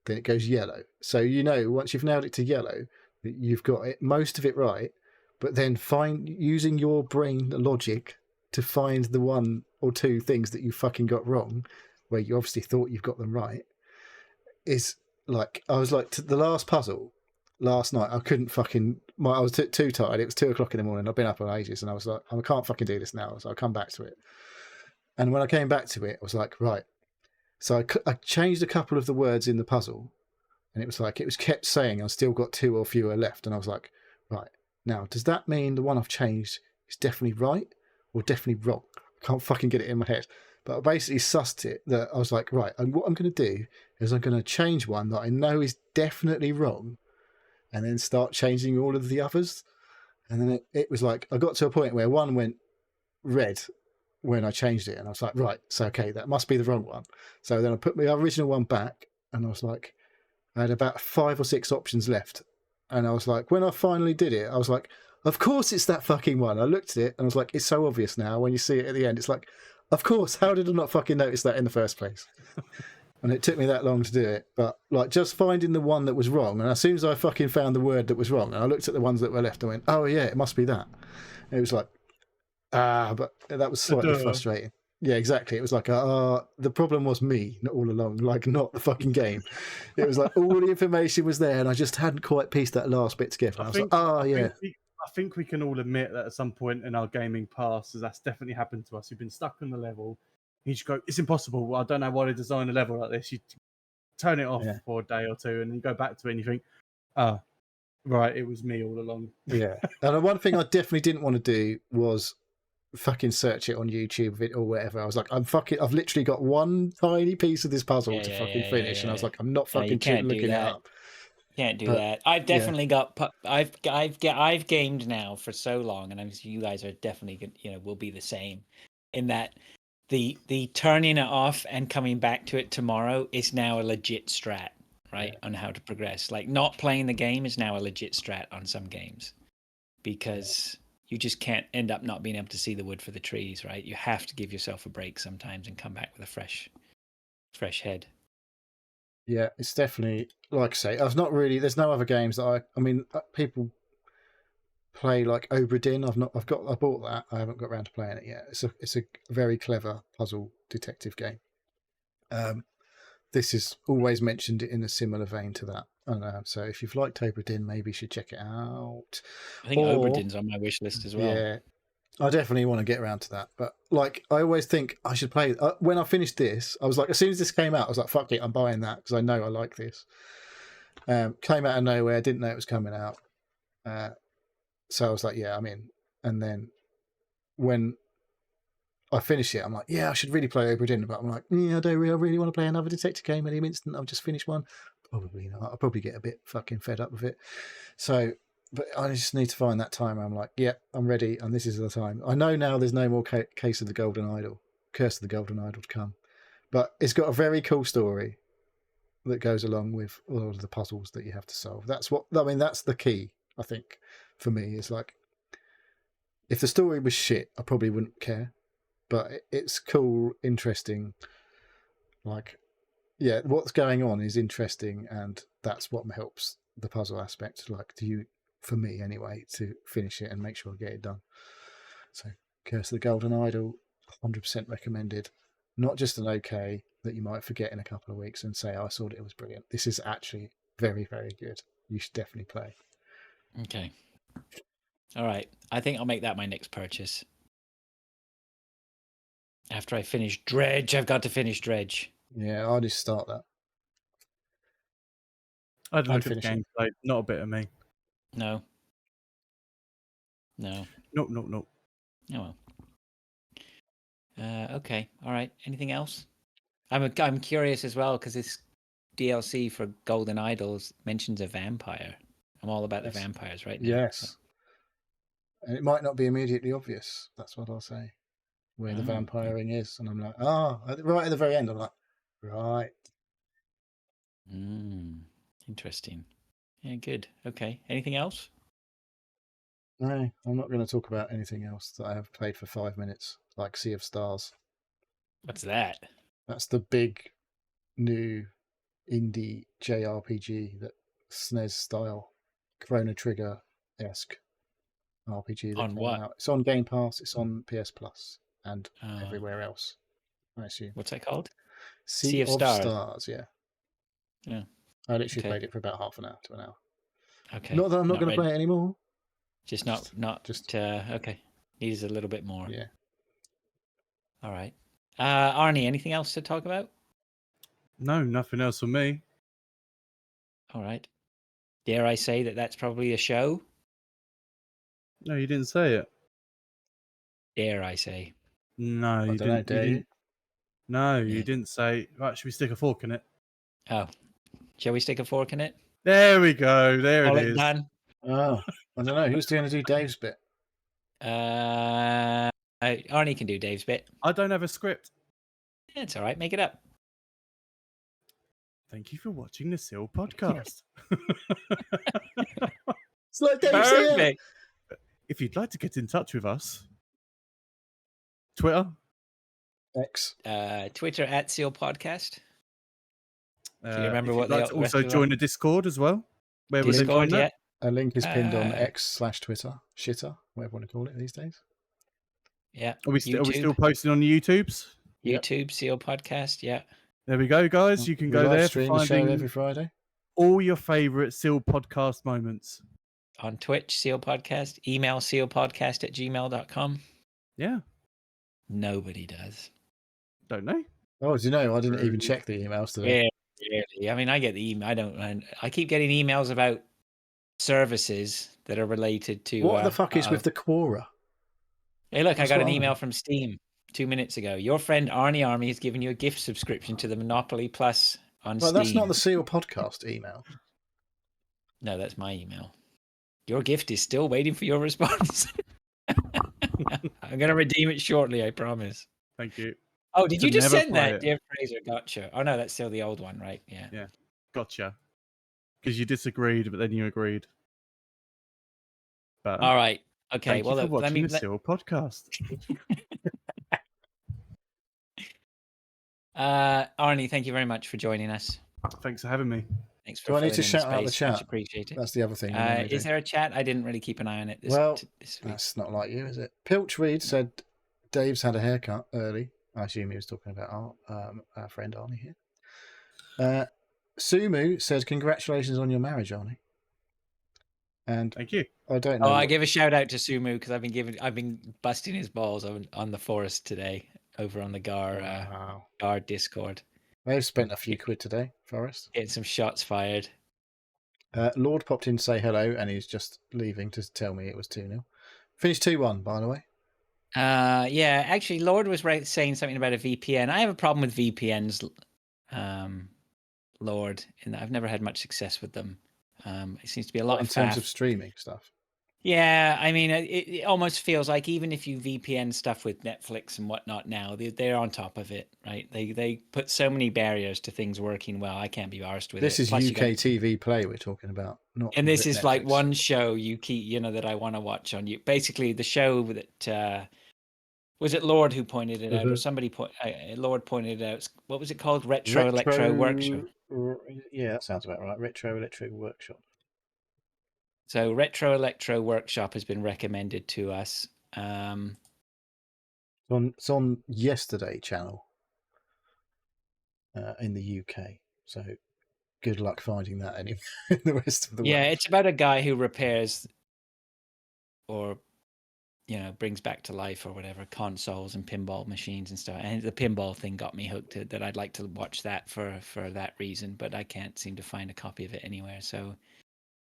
then it goes yellow. So you know once you've nailed it to yellow, that you've got most of it right. But then using your brain logic to find the 1 or 2 things that you fucking got wrong, where you obviously thought you've got them right, is like, I was like, to the last puzzle last night, I couldn't fucking, I was too tired. It was 2:00 in the morning. I've been up for ages, and I was like, I can't fucking do this now. So I'll come back to it. And when I came back to it, I was like, right. So I changed a couple of the words in the puzzle, and it was kept saying I've still got 2 or fewer left. And I was like, right. Now, does that mean the one I've changed is definitely right or definitely wrong? I can't fucking get it in my head. But I basically sussed it that I was like, right, and what I'm going to do is I'm going to change one that I know is definitely wrong and then start changing all of the others. And then it was like, I got to a point where one went red when I changed it. And I was like, right, so okay, that must be the wrong one. So then I put my original one back, and I was like, I had about 5 or 6 options left. And I was like, when I finally did it, I was like, of course it's that fucking one. I looked at it and I was like, it's so obvious now when you see it at the end. It's like, of course, how did I not fucking notice that in the first place? And it took me that long to do it. But like just finding the one that was wrong, and as soon as I fucking found the word that was wrong, and I looked at the ones that were left, I went, oh yeah, it must be that. And it was like, but that was slightly frustrating. Yeah, exactly. It was like, the problem was me all along, like not the fucking game. It was like all the information was there, and I just hadn't quite pieced that last bit together. I was like, I think we can all admit that at some point in our gaming past, that's definitely happened to us. We've been stuck on the level. You just go, it's impossible. I don't know why they designed a level like this. You turn it off for a day or two, and then you go back to it, and you think, right, it was me all along. Yeah. And one thing I definitely didn't want to do was fucking search it on YouTube or whatever. I was like, I've literally got one tiny piece of this puzzle to fucking finish, and I was like, I'm not fucking looking it up. Can't do that. I've definitely I've gamed now for so long, and I'm you guys are definitely will be the same in that the turning it off and coming back to it tomorrow is now a legit strat, right, Yeah. on how to progress. Like not playing the game is now a legit strat on some games because you just can't end up not being able to see the wood for the trees, right? You have to give yourself a break sometimes and come back with a fresh head. Yeah, it's definitely like I say. I've not really. There's no other games that I mean, people play like Obra Dinn. I bought that. I haven't got around to playing it yet. It's a very clever puzzle detective game. This is always mentioned in a similar vein to that. So if you've liked Obra Dinn, maybe you should check it out. I think Or- Obra Dinn's on my wish list as well. Yeah, I definitely want to get around to that. But like, I always think I should play. When I finished this, I was like, as soon as this came out, I was like, fuck it, I'm buying that because I know I like this. Came out of nowhere, didn't know it was coming out. So I was like, yeah, I'm in. And then when I finish it, I'm like, yeah, I should really play Obra Dinn. But I'm like, yeah, I really want to play another detective game any instant. I've just finished one. Probably not. I'll probably get a bit fucking fed up with it. So, but I just need to find that time where I'm like, yeah, I'm ready. And this is the time. I know now there's no more Case of the Golden Idol, Curse of the Golden Idol to come. But it's got a very cool story that goes along with all of the puzzles that you have to solve. That's the key, I think, for me. Is like, if the story was shit, I probably wouldn't care. But it's cool, interesting. Like, yeah, what's going on is interesting, and that's what helps the puzzle aspect. Like, for me anyway, to finish it and make sure I get it done. So, Curse of the Golden Idol, 100% recommended. Not just an okay that you might forget in a couple of weeks and say, I thought it was brilliant. This is actually very, very good. You should definitely play. Okay. All right. I think I'll make that my next purchase. After I finish Dredge, I've got to finish Dredge. Yeah, I'll just start that. I'd look at the finish it. gameplay, not a bit of me. No. No. Nope. Oh well. Okay. All right. Anything else? I'm curious as well because this DLC for Golden Idols mentions a vampire. I'm all about Yes. the vampires right now. Yes. And it might not be immediately obvious. That's what I'll say. Where the Oh, okay. vampiring is. And I'm like, right at the very end, I'm like, right. Interesting. Yeah, good. Okay. Anything else? No, I'm not going to talk about anything else that I have played for 5 minutes, like Sea of Stars. What's that? That's the big new indie JRPG, that SNES style, Chrono Trigger esque RPG that On came what? out. It's on Game Pass, it's on PS Plus, and Oh, everywhere else, I assume. what's that called? Sea of Stars, yeah. Yeah. I literally Okay. played it for about half an hour to an hour. Okay. Not that I'm not going to ready. play it anymore. Just not. Okay. Needs a little bit more. Yeah. All right. Arnie, anything else to talk about? No, nothing else for me. All right. Dare I say that that's probably a show? No, you didn't say it. Dare I say? No, you don't know, didn't. dare you? No, Yeah. you didn't say. Right, should we stick a fork in it? Oh, shall we stick a fork in it? There we go. There Call it it is. done. Oh, I don't know. Who's going to do Dave's bit? Arnie can do Dave's bit. I don't have a script. Yeah, it's all right. Make it up. Thank you for watching the Seal podcast. It's like Dave's here. Perfect. If you'd like to get in touch with us, Twitter. X. Twitter at Seal Podcast. Do you remember if what you'd they like to also rest of join the Discord as well. Where would they Discord find that? yet? A link is pinned on Uh, X/Twitter, shitter, whatever you want to call it these days. Yeah. Are we still YouTube. posting on the YouTubes? Yep. YouTube Seal Podcast. Yeah. There we go, guys. You can We go live there for stream the show finding every Friday. all your favourite Seal podcast moments. On Twitch, Seal Podcast. Email sealpodcast@gmail.com. Yeah, Nobody does. don't know. Oh, do you know? I didn't even Rude. check the emails today. Yeah, really. I mean, I get the email. I keep getting emails about services that are related to. What the fuck is with the Quora? Hey, look! That's I got what an I email want. from Steam 2 minutes ago. Your friend Arnie Army has given you a gift subscription to the Monopoly Plus on Well, Steam. that's not the Seal podcast email. No, that's my email. Your gift is still waiting for your response. I'm going to redeem it shortly, I promise. Thank you. Oh, did you Could just never send play that, it. dear Fraser? Gotcha. Oh, no, that's still the old one, right? Yeah. Gotcha. because you disagreed, but then you agreed. But All right. Okay. thank Well, you for look, let watching me. the Seal podcast. Arnie, thank you very much for joining us. Thanks for having me. Thanks for Do I need to filling in the shout out the space. Much chat? appreciated. That's the other thing. we normally Is do. there a chat? I didn't really keep an eye on it this Well, this week. That's not like you, is it? Pilch Reed said Dave's had a haircut early. I assume he was talking about our friend Arnie here. Sumu said, "Congratulations on your marriage, Arnie." And Thank you. I don't know. Oh, I give a shout out to Sumu because I've been busting his balls on the forest today over on the Wow. Gar Discord. They've spent a few quid today, Forrest. Getting some shots fired. Lord popped in to say hello, and he's just leaving to tell me it was 2-0. Finished 2-1, by the way. Yeah, actually, Lord was saying something about a VPN. I have a problem with VPNs, Lord, in that I've never had much success with them. It seems to be a lot In of terms faff. of streaming stuff. Yeah, I mean, it almost feels like even if you VPN stuff with Netflix and whatnot now, they're on top of it, right? They put so many barriers to things working well. I can't be arsed with This it. is Plus, UK TV Play we're talking about, not. and this is like Netflix. one show you keep, that I want to watch on you. Basically, the show that was it Lord who pointed it out, or somebody Lord pointed it out. What was it called? Retro Electro Workshop. Yeah, that sounds about right. Retro Electric Workshop. So Retro Electro Workshop has been recommended to us. It's on Yesterday channel in the UK. So good luck finding that anywhere in the rest of the world. Yeah, it's about a guy who repairs or brings back to life or whatever consoles and pinball machines and stuff. And the pinball thing got me hooked that I'd like to watch that for that reason, but I can't seem to find a copy of it anywhere. So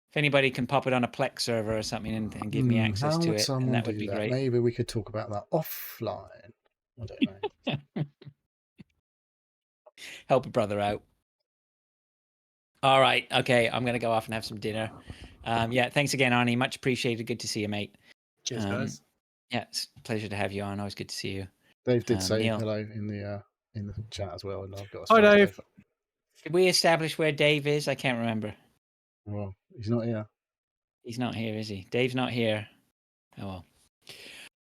if anybody can pop it on a Plex server or something and give me access how to would it, someone and that do would be that? great. Maybe we could talk about that offline. I don't know. Help a brother out. All right. Okay. I'm going to go off and have some dinner. Yeah. Thanks again, Arnie. Much appreciated. Good to see you, mate. Cheers, guys. Yeah. It's a pleasure to have you on. Always good to see you. Dave did say Neil. hello in the chat as well, and I've got. Hi, Dave. Did we establish where Dave is? I can't remember. Well, he's not here. He's not here, is he? Dave's not here. Oh, well.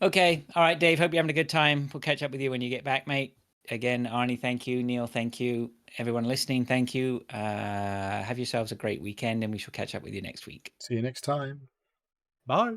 Okay. All right, Dave. Hope you're having a good time. We'll catch up with you when you get back, mate. Again, Arnie, thank you. Neil, thank you. Everyone listening, thank you. Have yourselves a great weekend, and we shall catch up with you next week. See you next time. Bye.